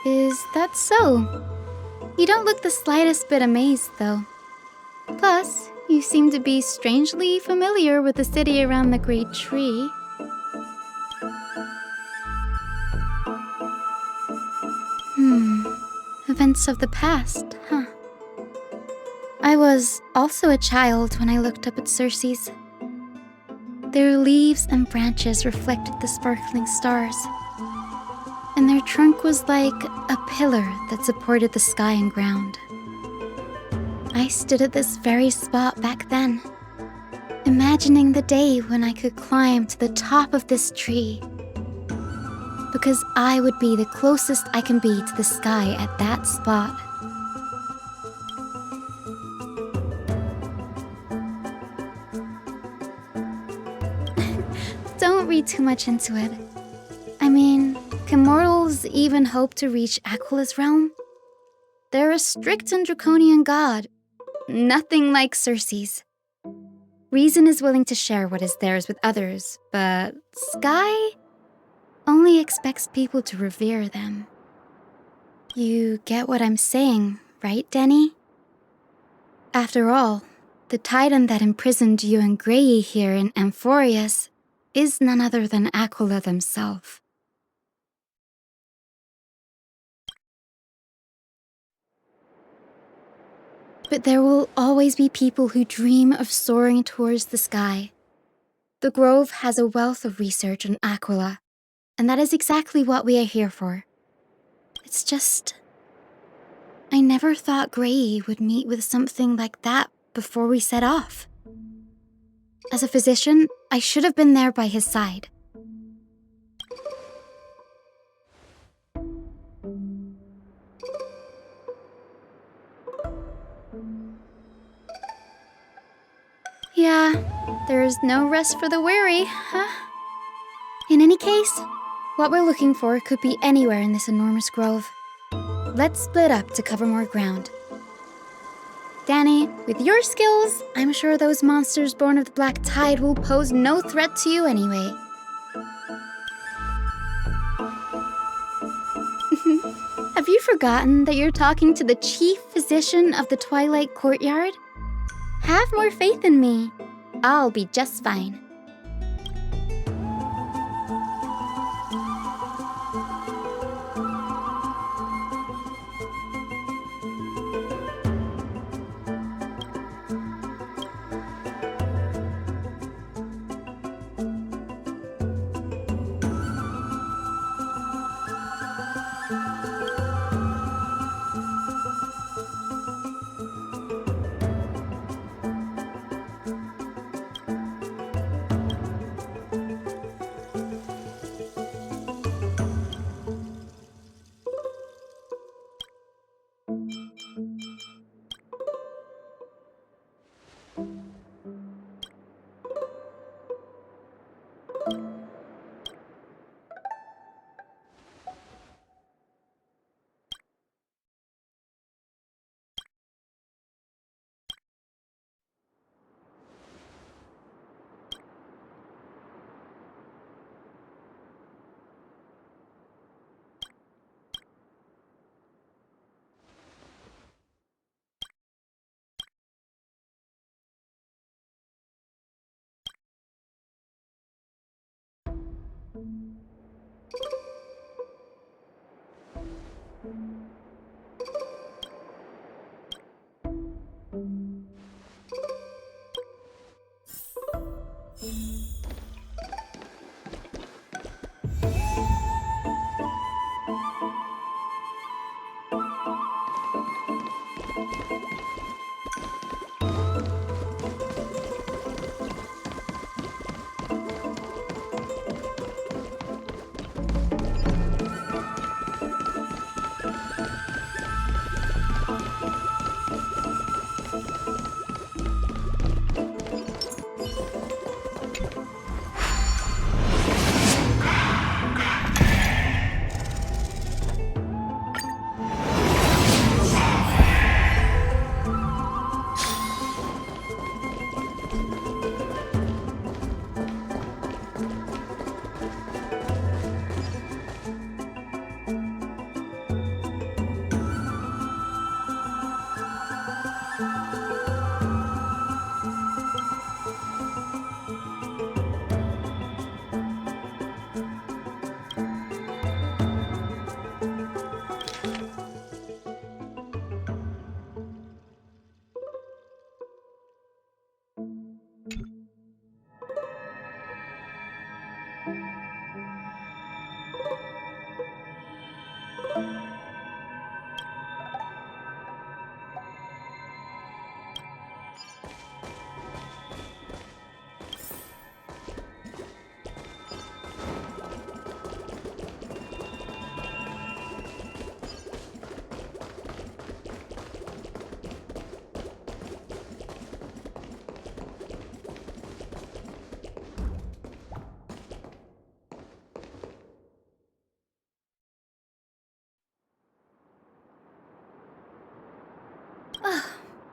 Is that so? You don't look the slightest bit amazed, though. Plus, you seem to be strangely familiar with the city around the Great Tree. Events of the past, huh? I was also a child when I looked up at Circe's. Their leaves and branches reflected the sparkling stars, and their trunk was like a pillar that supported the sky and ground. I stood at this very spot back then, imagining the day when I could climb to the top of this tree, because I would be the closest I can be to the sky at that spot. Don't read too much into it. I mean, can mortals even hope to reach Aquala's realm? They're a strict and draconian god, nothing like Circe's. Reason is willing to share what is theirs with others, but Sky only expects people to revere them. You get what I'm saying, right, Denny? After all, the Titan that imprisoned you and Aglaea here in Amphoreus is none other than Aquila themselves. But there will always be people who dream of soaring towards the sky. The Grove has a wealth of research on Aglaea, and that is exactly what we are here for. It's just... I never thought Gray would meet with something like that before we set off. As a physician, I should have been there by his side. Yeah, there is no rest for the weary, huh? In any case, what we're looking for could be anywhere in this enormous grove. Let's split up to cover more ground. Danny, with your skills, I'm sure those monsters born of the Black Tide will pose no threat to you anyway. Have you forgotten that you're talking to the chief physician of the Twilight Courtyard? Have more faith in me. I'll be just fine.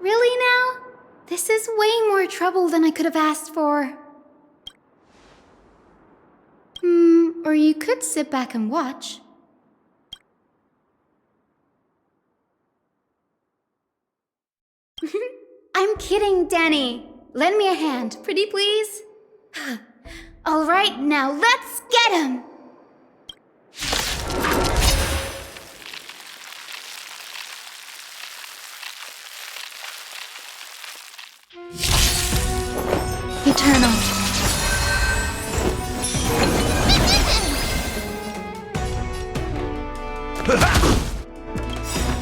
Really now? This is way more trouble than I could have asked for. Or you could sit back and watch. I'm kidding, Danny. Lend me a hand, pretty please. All right, now let's get him! eternal.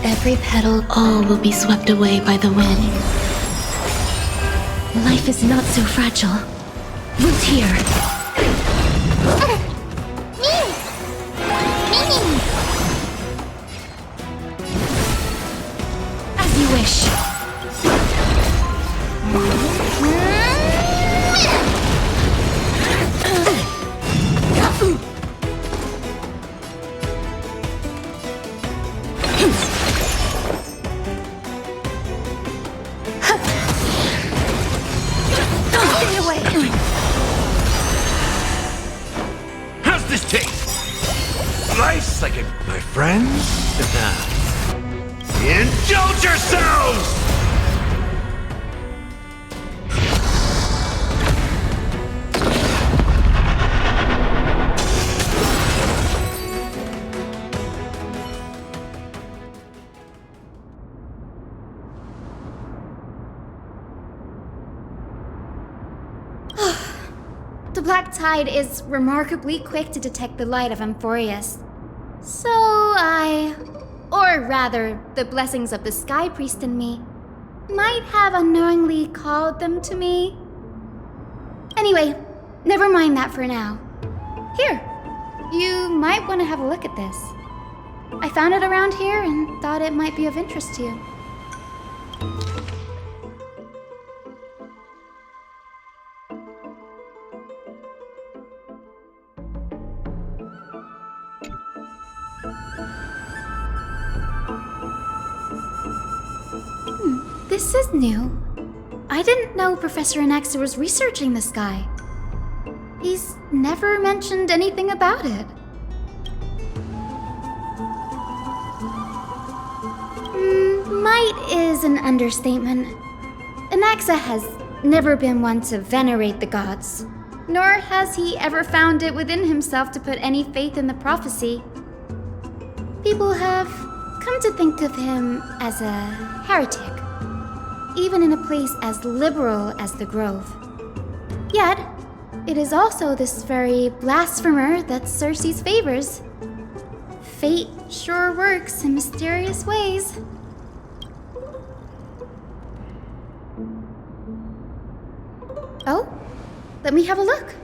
Every petal, all will be swept away by the wind. Life is not so fragile. Root here. As you wish. How's this taste? Nice like it, my friends? Indulge yourselves! The Black Tide is remarkably quick to detect the light of Amphoreus. So or rather, the blessings of the Sky Priest in me, might have unknowingly called them to me. Anyway, never mind that for now. Here, you might want to have a look at this. I found it around here and thought it might be of interest to you. This is new. I didn't know Professor Anaxa was researching the sky. He's never mentioned anything about it. Might is an understatement. Anaxa has never been one to venerate the gods, nor has he ever found it within himself to put any faith in the prophecy. People have come to think of him as a heretic, even in a place as liberal as the Grove. Yet, it is also this very blasphemer that Circe's favors. Fate sure works in mysterious ways. Oh, let me have a look.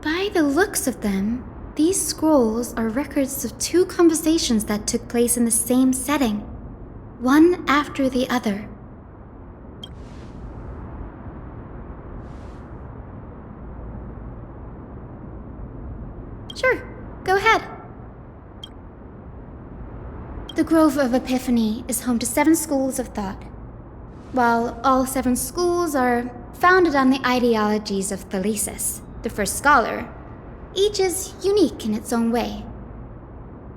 By the looks of them, these scrolls are records of two conversations that took place in the same setting, one after the other. Sure, go ahead. The Grove of Epiphany is home to 7 schools of thought. While all 7 schools are founded on the ideologies of Thalesis, the first scholar, each is unique in its own way.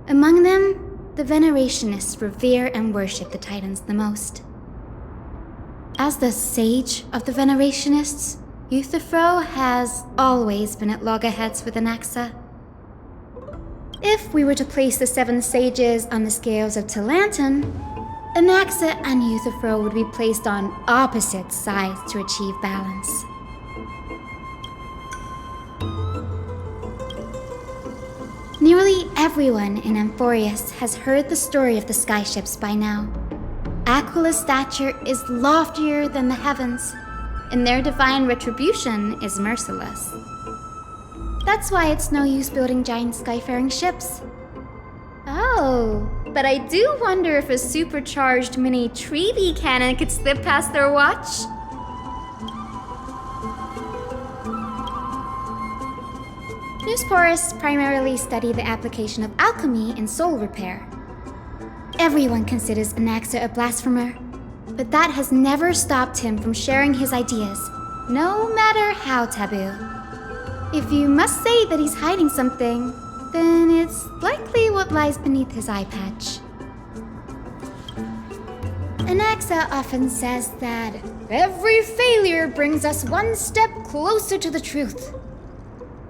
Among them, the Venerationists revere and worship the Titans the most. As the sage of the Venerationists, Euthyphro has always been at loggerheads with Anaxa. If we were to place the 7 sages on the scales of Talanton, Anaxa and Euthyphro would be placed on opposite sides to achieve balance. Nearly everyone in Amphoreus has heard the story of the skyships by now. Aquila's stature is loftier than the heavens, and their divine retribution is merciless. That's why it's no use building giant skyfaring ships. Oh, but I do wonder if a supercharged mini Tribbie cannon could slip past their watch. Newsporists primarily study the application of alchemy in soul repair. Everyone considers Anaxa a blasphemer, but that has never stopped him from sharing his ideas, no matter how taboo. If you must say that he's hiding something, then it's likely what lies beneath his eye patch. Anaxa often says that every failure brings us one step closer to the truth.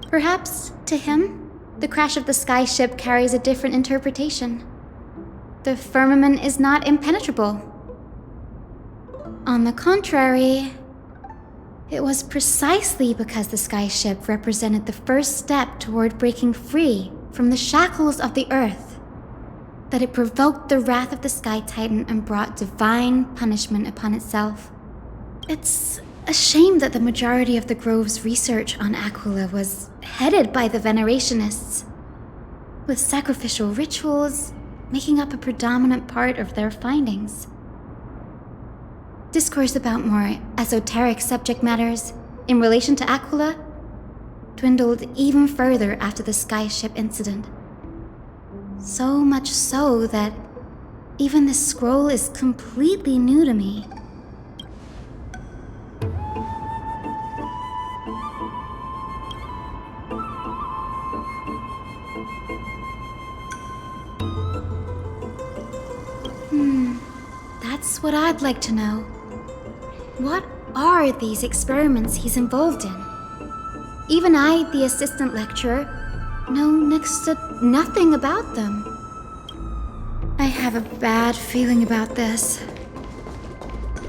Perhaps, to him, the crash of the skyship carries a different interpretation. The firmament is not impenetrable. On the contrary, it was precisely because the skyship represented the first step toward breaking free from the shackles of the Earth that it provoked the wrath of the Sky Titan and brought divine punishment upon itself. It's a shame that the majority of the Grove's research on Aquila was headed by the Venerationists, with sacrificial rituals making up a predominant part of their findings. Discourse about more esoteric subject matters in relation to Aquila dwindled even further after the skyship incident. So much so that even this scroll is completely new to me. That's what I'd like to know. What are these experiments he's involved in? Even I, the assistant lecturer, know next to nothing about them. I have a bad feeling about this.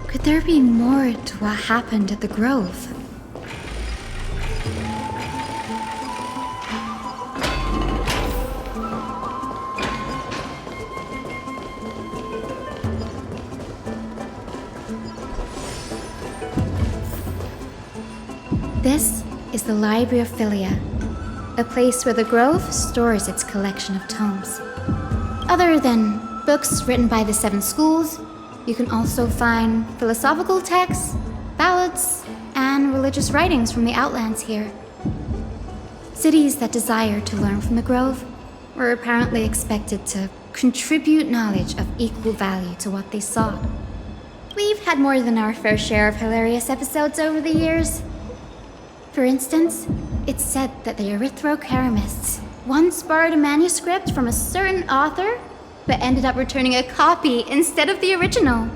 Could there be more to what happened at the Grove? This is the Library of Philia, a place where the Grove stores its collection of tomes. Other than books written by the 7 schools, you can also find philosophical texts, ballads, and religious writings from the Outlands here. Cities that desire to learn from the Grove were apparently expected to contribute knowledge of equal value to what they sought. We've had more than our fair share of hilarious episodes over the years. For instance, it's said that the Erythrocheramists once borrowed a manuscript from a certain author, but ended up returning a copy instead of the original.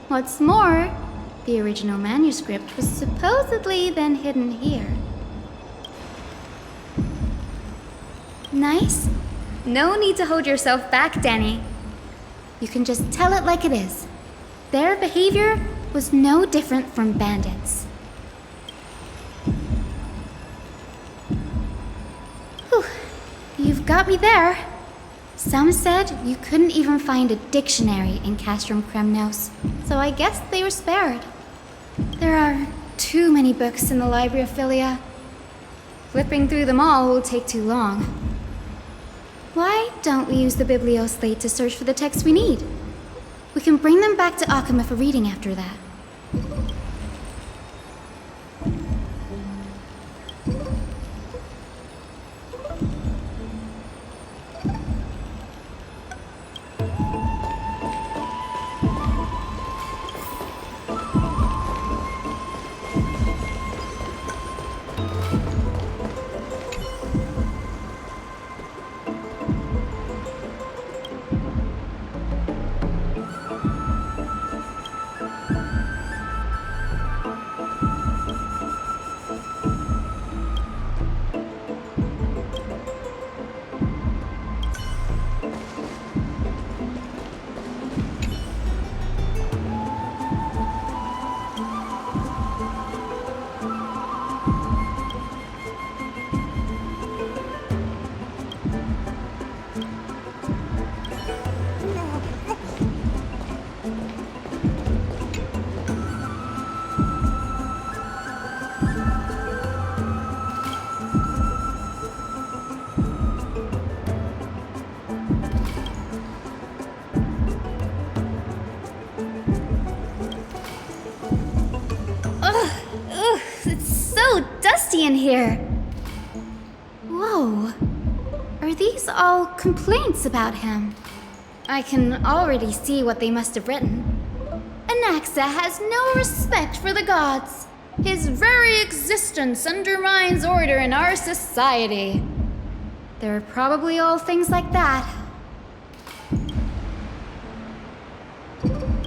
What's more, the original manuscript was supposedly then hidden here. Nice? No need to hold yourself back, Danny. You can just tell it like it is. Their behavior was no different from bandits. You've got me there. Some said you couldn't even find a dictionary in Castrum Kremnos, so I guess they were spared. There are too many books in the Library of Philia. Flipping through them all will take too long. Why don't we use the Biblioslate to search for the texts we need? We can bring them back to Akama for reading after that. In here. Whoa. Are these all complaints about him? I can already see what they must have written. Anaxa has no respect for the gods. His very existence undermines order in our society. They're probably all things like that.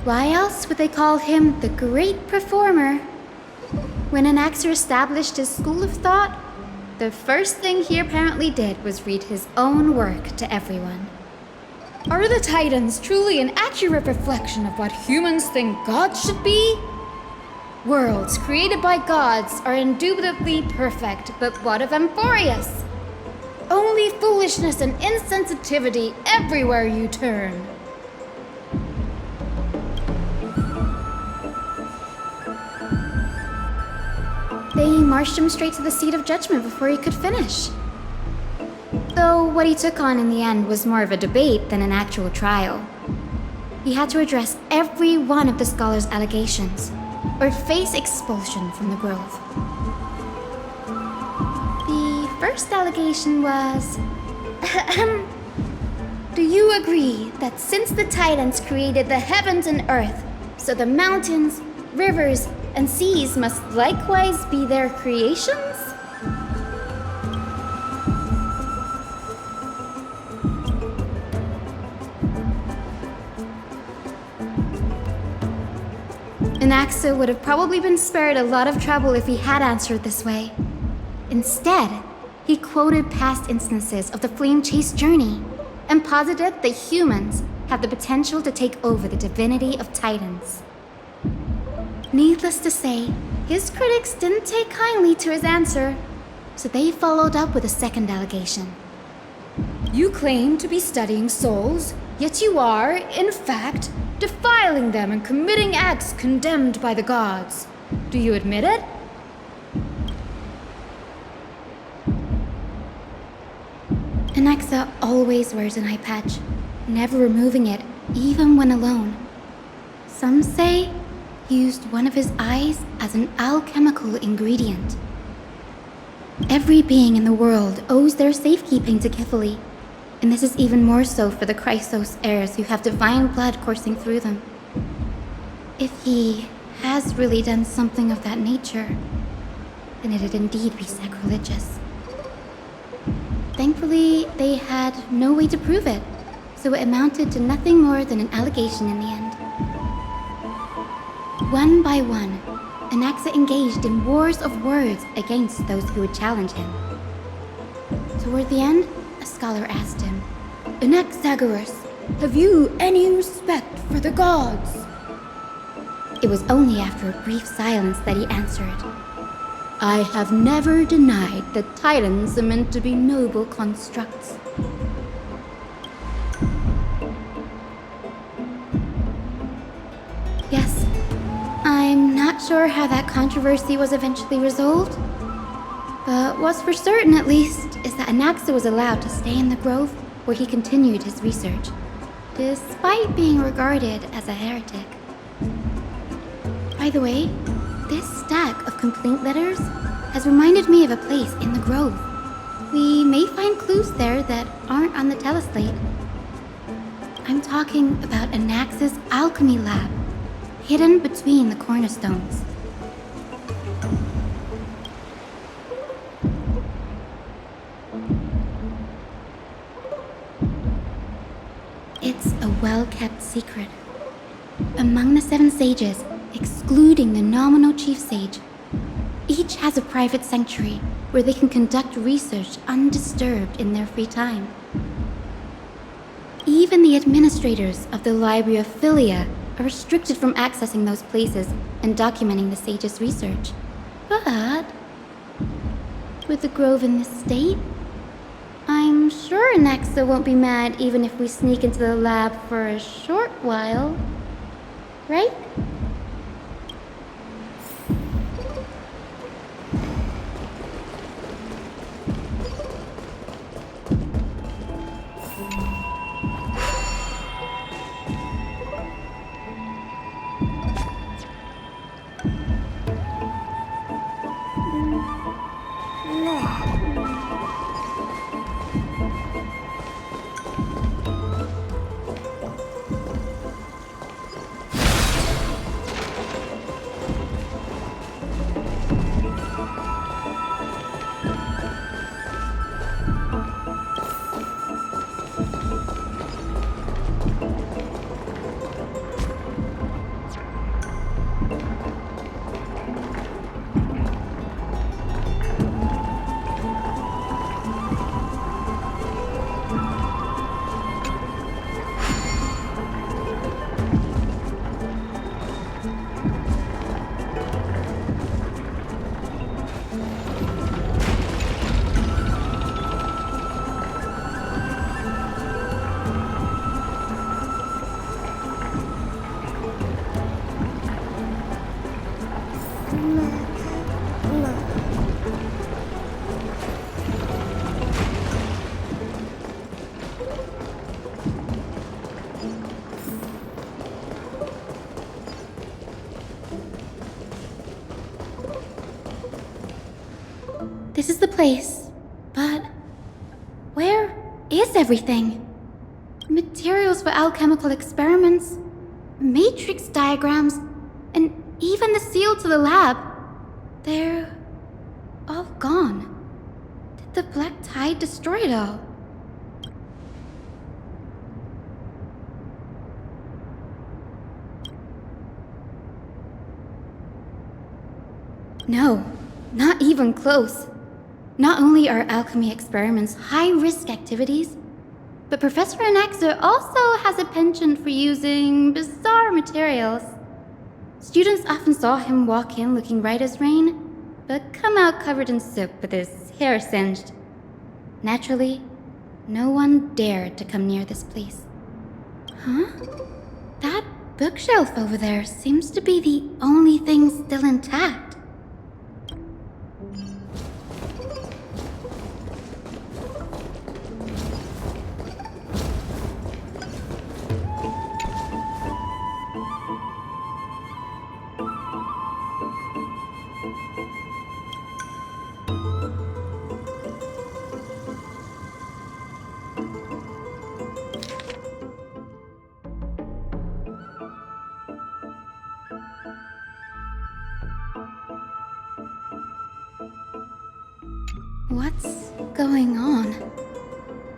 Why else would they call him the Great Performer? When Anaxa established his school of thought, The first thing he apparently did was read his own work to everyone. Are the Titans truly an accurate reflection of what humans think gods should be? Worlds created by gods are indubitably perfect, but what of Amphoreus? Only foolishness and insensitivity everywhere you turn. They marched him straight to the seat of judgment before he could finish. Though what he took on in the end was more of a debate than an actual trial. He had to address every one of the scholar's allegations, or face expulsion from the Grove. The first allegation was... Do you agree that since the Titans created the heavens and earth, so the mountains, rivers, and seas must likewise be their creations? Anaxa would have probably been spared a lot of trouble if he had answered this way. Instead, he quoted past instances of the flame-chase journey and posited that humans have the potential to take over the divinity of Titans. Needless to say, his critics didn't take kindly to his answer, so they followed up with a second allegation. You claim to be studying souls, yet you are, in fact, defiling them and committing acts condemned by the gods. Do you admit it? Anaxa always wears an eye patch, never removing it, even when alone. Some say he used one of his eyes as an alchemical ingredient. Every being in the world owes their safekeeping to Kifili, and this is even more so for the Chrysos heirs who have divine blood coursing through them. If he has really done something of that nature, then it'd indeed be sacrilegious. Thankfully, they had no way to prove it, so it amounted to nothing more than an allegation in the end. One by one, Anaxa engaged in wars of words against those who would challenge him. Toward the end, a scholar asked him, Anaxagoras, have you any respect for the gods? It was only after a brief silence that he answered, I have never denied that Titans are meant to be noble constructs. Yes, I'm not sure how that controversy was eventually resolved, but what's for certain at least is that Anaxa was allowed to stay in the Grove where he continued his research, despite being regarded as a heretic. By the way, this stack of complaint letters has reminded me of a place in the Grove. We may find clues there that aren't on the teleslate. I'm talking about Anaxa's alchemy lab, hidden between the cornerstones. It's a well-kept secret. Among the 7 sages, excluding the nominal chief sage, each has a private sanctuary where they can conduct research undisturbed in their free time. Even the administrators of the Library of Philia are restricted from accessing those places and documenting the sage's research. But with the Grove in this state, I'm sure Anaxa won't be mad even if we sneak into the lab for a short while, right? This is the place, but where is everything? Materials for alchemical experiments, matrix diagrams, and even the seal to the lab. They're all gone. Did the Black Tide destroy it all? No, not even close. Not only are alchemy experiments high-risk activities, but Professor Anaxa also has a penchant for using bizarre materials. Students often saw him walk in looking right as rain, but come out covered in soot with his hair singed. Naturally, no one dared to come near this place. Huh? That bookshelf over there seems to be the only thing still intact. What's going on?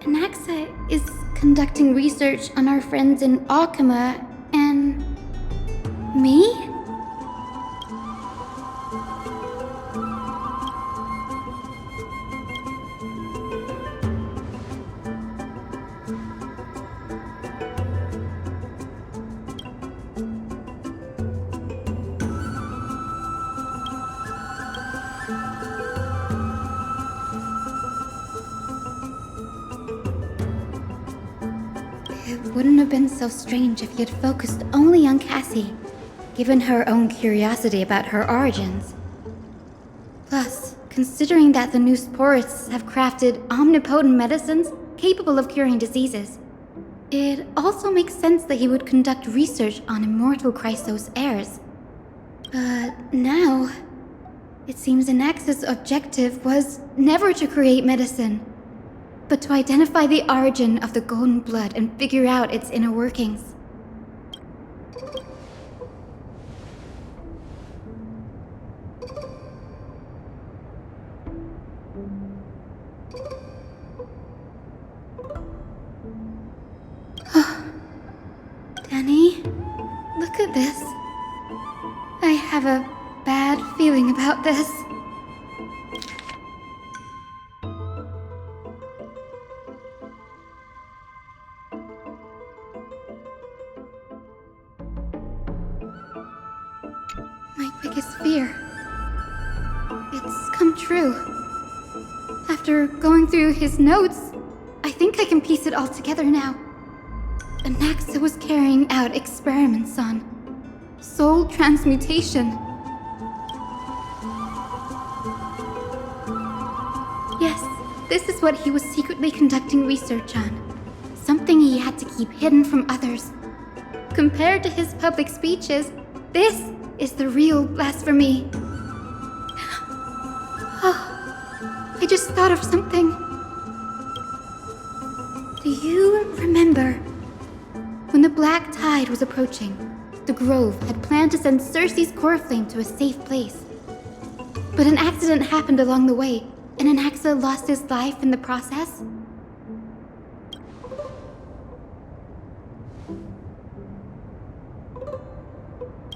Anaxa is conducting research on our friends in Alchema and... me? It wouldn't have been so strange if he had focused only on Cassie, given her own curiosity about her origins. Plus, considering that the new sporists have crafted omnipotent medicines capable of curing diseases, it also makes sense that he would conduct research on immortal Chrysos heirs. But now, it seems Anaxa's objective was never to create medicine, but to identify the origin of the golden blood and figure out its inner workings. Danny, look at this. I have a bad feeling about this. My biggest fear. It's come true. After going through his notes, I think I can piece it all together now. Anaxa was carrying out experiments on soul transmutation. Yes, this is what he was secretly conducting research on. Something he had to keep hidden from others. Compared to his public speeches, this is the real blasphemy. Oh, I just thought of something. Do you remember when the Black Tide was approaching? The Grove had planned to send Circe's core flame to a safe place. But an accident happened along the way, and Anaxa lost his life in the process?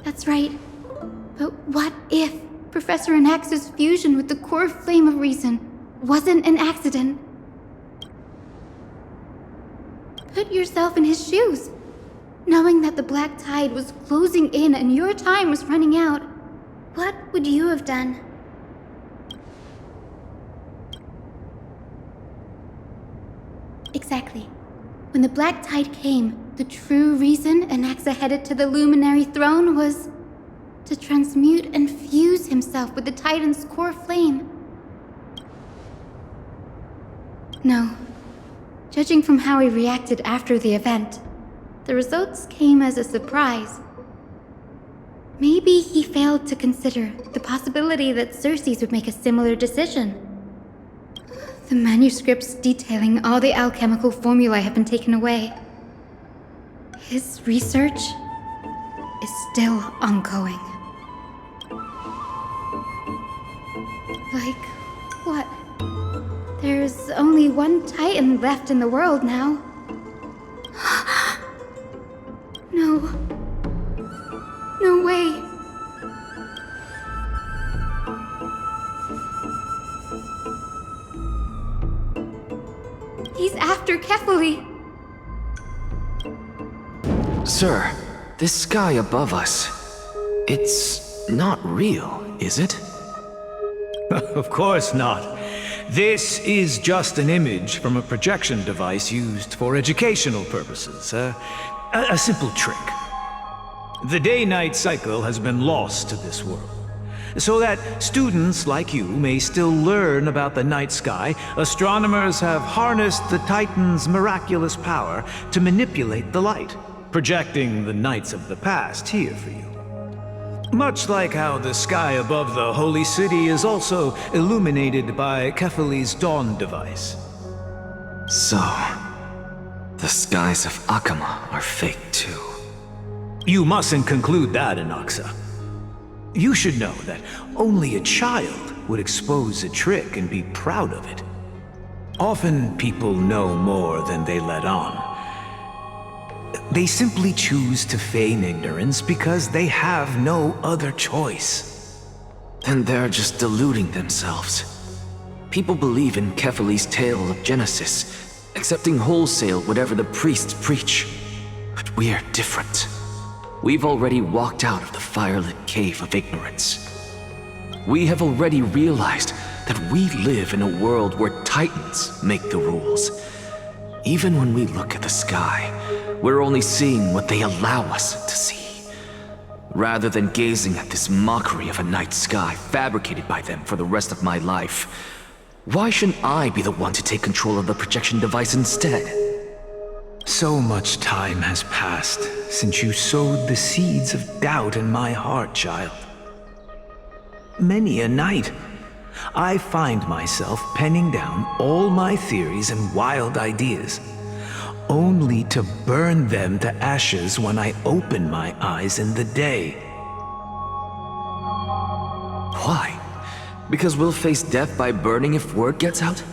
That's right. But what if Professor Anaxa's fusion with the core flame of reason wasn't an accident? Put yourself in his shoes. Knowing that the Black Tide was closing in and your time was running out, what would you have done? Exactly. When the Black Tide came, the true reason Anaxa headed to the Luminary Throne was to transmute and fuse himself with the Titan's core flame. No. Judging from how he reacted after the event, the results came as a surprise. Maybe he failed to consider the possibility that Circes would make a similar decision. The manuscripts detailing all the alchemical formulae have been taken away. His research is still ongoing. Like what? There's only one Titan left in the world now. No. No way. He's after Kefali. Sir, this sky above us, it's not real, is it? Of course not. This is just an image from a projection device used for educational purposes. A simple trick. The day-night cycle has been lost to this world. So that students like you may still learn about the night sky, astronomers have harnessed the Titan's miraculous power to manipulate the light, projecting the nights of the past here for you. Much like how the sky above the Holy City is also illuminated by Kefali's dawn device. So, the skies of Akama are fake too. You mustn't conclude that, Anaxa. You should know that only a child would expose a trick and be proud of it. Often people know more than they let on. They simply choose to feign ignorance because they have no other choice. Then they're just deluding themselves. People believe in Kefali's tale of Genesis, accepting wholesale whatever the priests preach. But we're different. We've already walked out of the firelit cave of ignorance. We have already realized that we live in a world where Titans make the rules. Even when we look at the sky, we're only seeing what they allow us to see. Rather than gazing at this mockery of a night sky fabricated by them for the rest of my life, why shouldn't I be the one to take control of the projection device instead? So much time has passed since you sowed the seeds of doubt in my heart, child. Many a night, I find myself penning down all my theories and wild ideas, only to burn them to ashes when I open my eyes in the day. Why? Because we'll face death by burning if word gets out?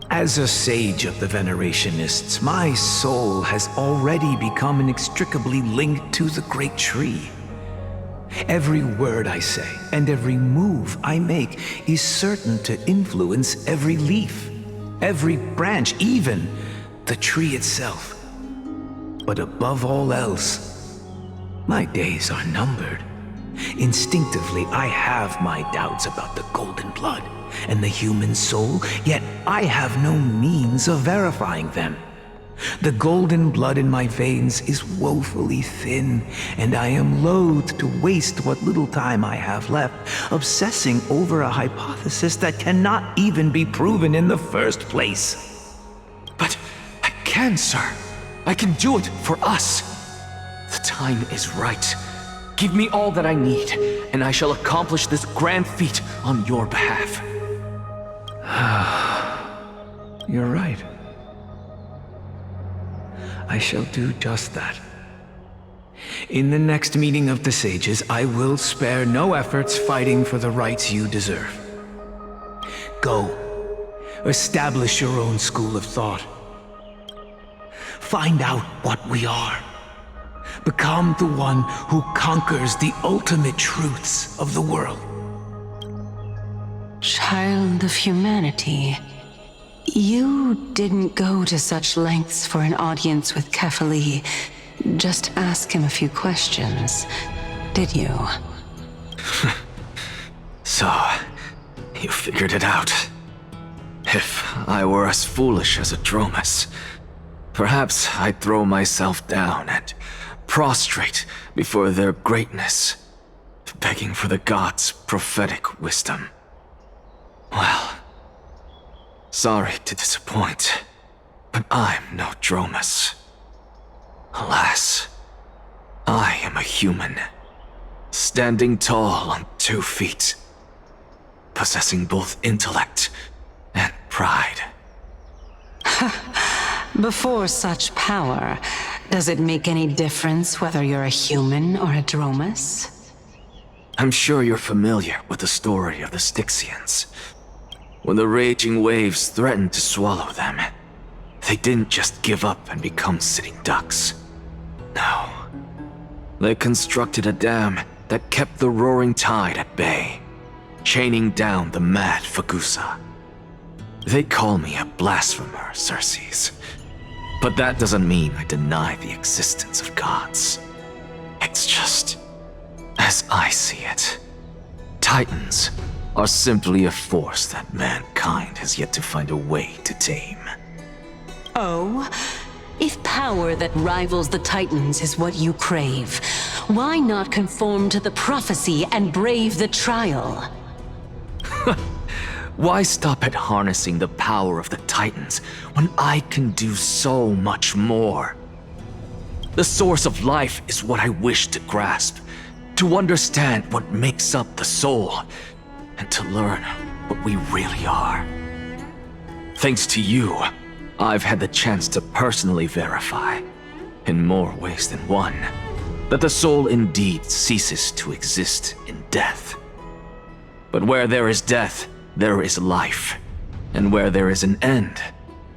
As a sage of the Venerationists, my soul has already become inextricably linked to the great tree. Every word I say and every move I make is certain to influence every leaf, every branch, even the tree itself. But above all else, my days are numbered. Instinctively, I have my doubts about the golden blood and the human soul, yet I have no means of verifying them. The golden blood in my veins is woefully thin, and I am loath to waste what little time I have left obsessing over a hypothesis that cannot even be proven in the first place. But I can, sir. I can do it for us. The time is right. Give me all that I need, and I shall accomplish this grand feat on your behalf. You're right. I shall do just that. In the next meeting of the sages, I will spare no efforts fighting for the rights you deserve. Go. Establish your own school of thought. Find out what we are. Become the one who conquers the ultimate truths of the world. Child of humanity, you didn't go to such lengths for an audience with Kefali. Just ask him a few questions, did you? So, you figured it out. If I were as foolish as Adromus, perhaps I'd throw myself down and prostrate before their greatness. begging for the gods' prophetic wisdom. Well, sorry to disappoint, but I'm no Dromus. Alas, I am a human, standing tall on 2 feet, possessing both intellect and pride. Before such power, does it make any difference whether you're a human or a Dromus? I'm sure you're familiar with the story of the Styxians. When the raging waves threatened to swallow them, they didn't just give up and become sitting ducks. No. They constructed a dam that kept the roaring tide at bay, chaining down the mad Fagusa. They call me a blasphemer, Circes. But that doesn't mean I deny the existence of gods. It's just, as I see it, Titans are simply a force that mankind has yet to find a way to tame. Oh? If power that rivals the Titans is what you crave, why not conform to the prophecy and brave the trial? Why stop at harnessing the power of the Titans when I can do so much more? The source of life is what I wish to grasp, to understand what makes up the soul, and to learn what we really are. Thanks to you, I've had the chance to personally verify, in more ways than one, that the soul indeed ceases to exist in death. But where there is death, there is life. And where there is an end,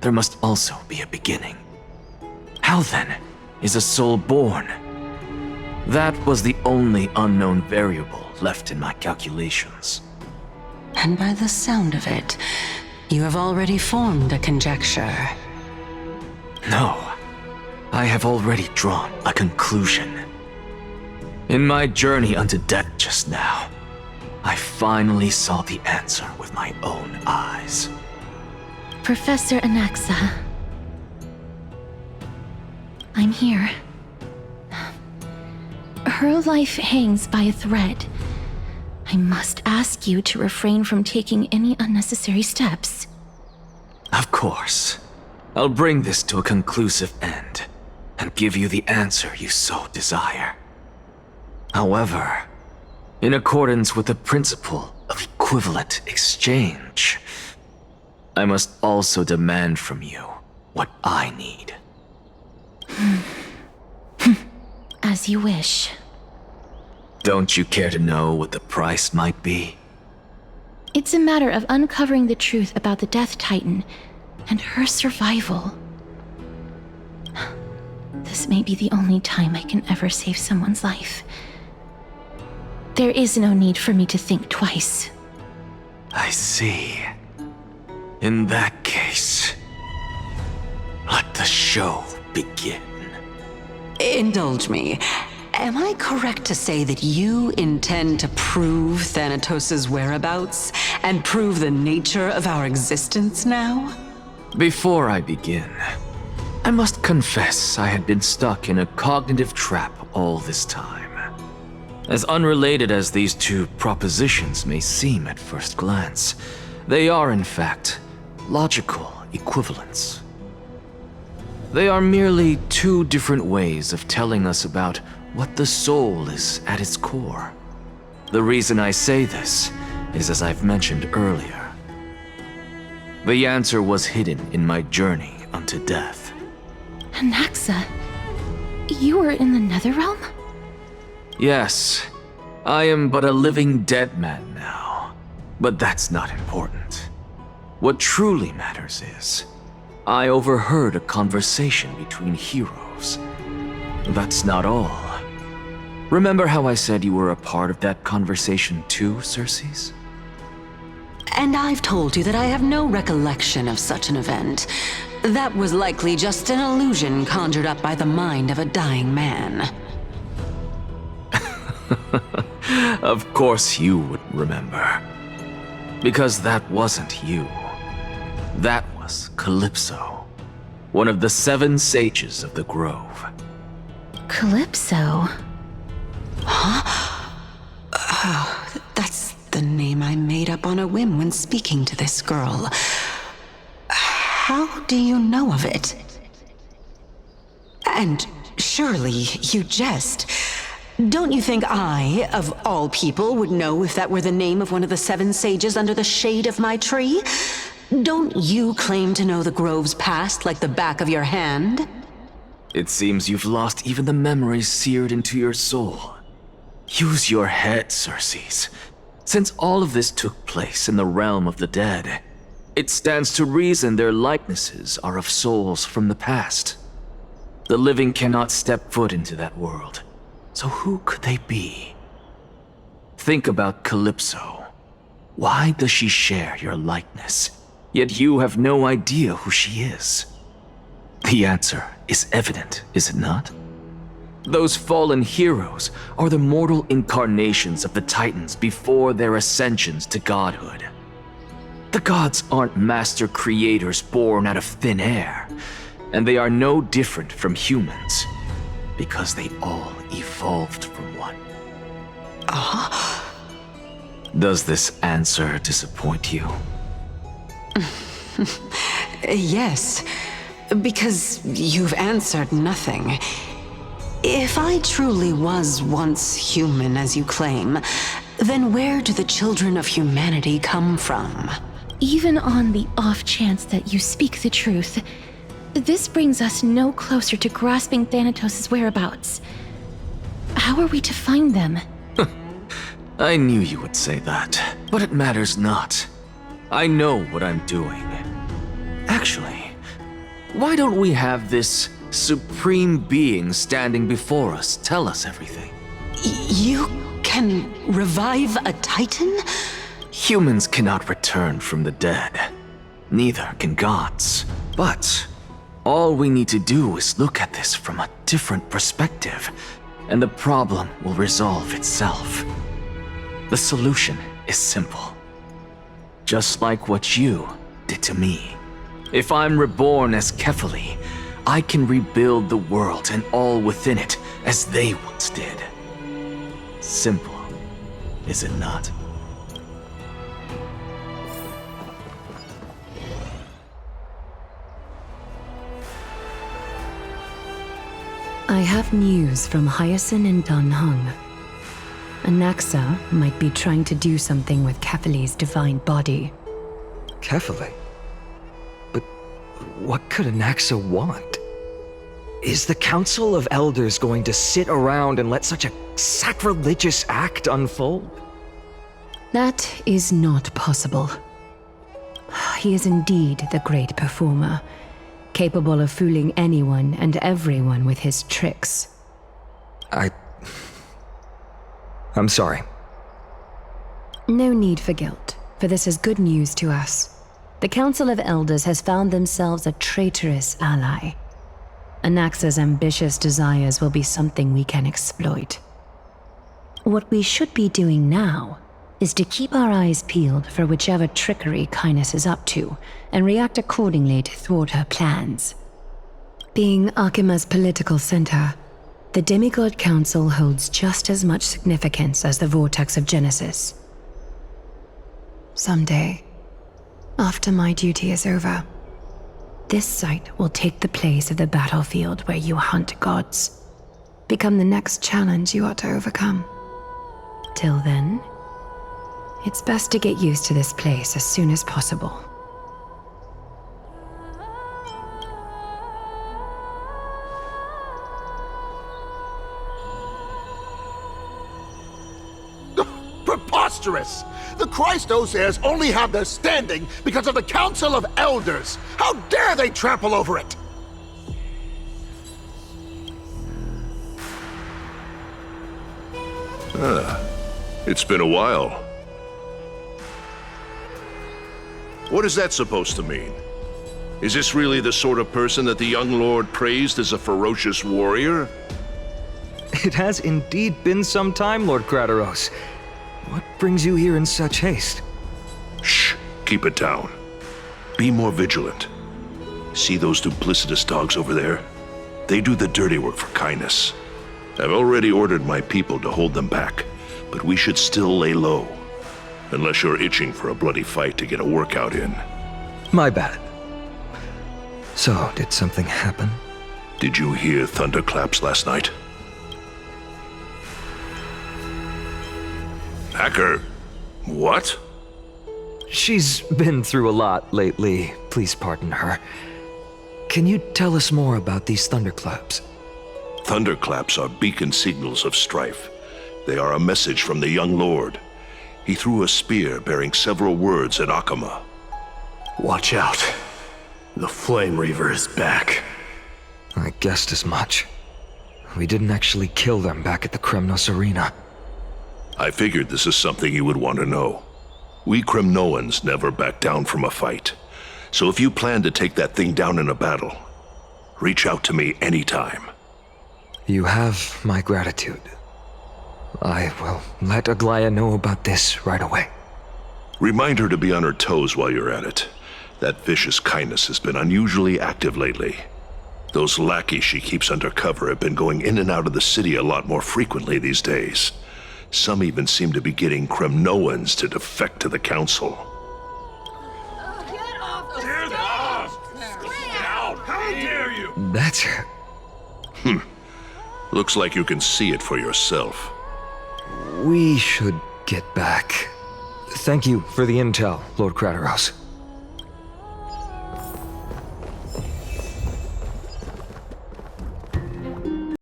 there must also be a beginning. How then is a soul born? That was the only unknown variable left in my calculations. And by the sound of it, you have already formed a conjecture. No, I have already drawn a conclusion. In my journey unto death just now, I finally saw the answer with my own eyes. Professor Anaxa. I'm here. Her life hangs by a thread. I must ask you to refrain from taking any unnecessary steps. Of course. I'll bring this to a conclusive end, and give you the answer you so desire. However, in accordance with the principle of equivalent exchange, I must also demand from you what I need. As you wish. Don't you care to know what the price might be? It's a matter of uncovering the truth about the Death Titan and her survival. This may be the only time I can ever save someone's life. There is no need for me to think twice. I see. In that case, let the show begin. Indulge me. Am I correct to say that you intend to prove Thanatos' whereabouts and prove the nature of our existence now? Before I begin, I must confess I had been stuck in a cognitive trap all this time. As unrelated as these two propositions may seem at first glance, they are in fact logical equivalents. They are merely two different ways of telling us about what the soul is at its core. The reason I say this is as I've mentioned earlier. The answer was hidden in my journey unto death. Anaxa, you were in the Netherrealm? Yes, I am but a living dead man now, but that's not important. What truly matters is, I overheard a conversation between heroes. That's not all. Remember how I said you were a part of that conversation too, Circes? And I've told you that I have no recollection of such an event. That was likely just an illusion conjured up by the mind of a dying man. Of course you would remember. Because that wasn't you. That was Calypso, one of the 7 sages of the Grove. Calypso? Huh? Oh, that's the name I made up on a whim when speaking to this girl. How do you know of it? And surely you jest. Don't you think I, of all people, would know if that were the name of one of the 7 sages under the shade of my tree? Don't you claim to know the Grove's past like the back of your hand? It seems you've lost even the memories seared into your soul. Use your head, Circes. Since all of this took place in the realm of the dead, it stands to reason their likenesses are of souls from the past. The living cannot step foot into that world, so who could they be? Think about Calypso. Why does she share your likeness, yet you have no idea who she is? The answer is evident, is it not? Those fallen heroes are the mortal incarnations of the Titans before their ascensions to godhood. The gods aren't master creators born out of thin air, and they are no different from humans, because they all evolved from one. Does this answer disappoint you? Yes, because you've answered nothing. If I truly was once human, as you claim, then where do the children of humanity come from? Even on the off chance that you speak the truth, this brings us no closer to grasping Thanatos' whereabouts. How are we to find them? I knew you would say that, but it matters not. I know what I'm doing. Actually, why don't we have this supreme being standing before us tell us everything? You can revive a Titan? Humans cannot return from the dead. Neither can gods. But all we need to do is look at this from a different perspective, and the problem will resolve itself. The solution is simple. Just like what you did to me. If I'm reborn as Kefali, I can rebuild the world and all within it as they once did. Simple, is it not? I have news from Hyacine and Heng. Anaxa might be trying to do something with Kefali's divine body. Kefali? But what could Anaxa want? Is the Council of Elders going to sit around and let such a sacrilegious act unfold? That is not possible. He is indeed the great performer, capable of fooling anyone and everyone with his tricks. I'm sorry. No need for guilt, for this is good news to us. The Council of Elders has found themselves a traitorous ally. Anaxa's ambitious desires will be something we can exploit. What we should be doing now is to keep our eyes peeled for whichever trickery Cainus is up to, and react accordingly to thwart her plans. Being Akima's political center, the Demigod Council holds just as much significance as the Vortex of Genesis. Someday, after my duty is over, this site will take the place of the battlefield where you hunt gods, become the next challenge you ought to overcome. Till then, it's best to get used to this place as soon as possible. Preposterous! The Christos heirs only have their standing because of the Council of Elders! How dare they trample over it! It's been a while. What is that supposed to mean? Is this really the sort of person that the young lord praised as a ferocious warrior? It has indeed been some time, Lord Crateros. What brings you here in such haste? Shh, keep it down. Be more vigilant. See those duplicitous dogs over there? They do the dirty work for Cainus. I've already ordered my people to hold them back, but we should still lay low. Unless you're itching for a bloody fight to get a workout in. My bad. So, did something happen? Did you hear thunderclaps last night? Hacker, what? She's been through a lot lately. Please pardon her. Can you tell us more about these thunderclaps? Thunderclaps are beacon signals of strife. They are a message from the young lord. He threw a spear bearing several words at Akama. Watch out. The Flame Reaver is back. I guessed as much. We didn't actually kill them back at the Kremnos Arena. I figured this is something you would want to know. We Kremnoans never back down from a fight. So if you plan to take that thing down in a battle, reach out to me anytime. You have my gratitude. I will let Aglaea know about this right away. Remind her to be on her toes while you're at it. That vicious kindness has been unusually active lately. Those lackeys she keeps under cover have been going in and out of the city a lot more frequently these days. Some even seem to be getting Kremnoans to defect to the council. How dare you! That's... Looks like you can see it for yourself. We should get back. Thank you for the intel, Lord Crateros.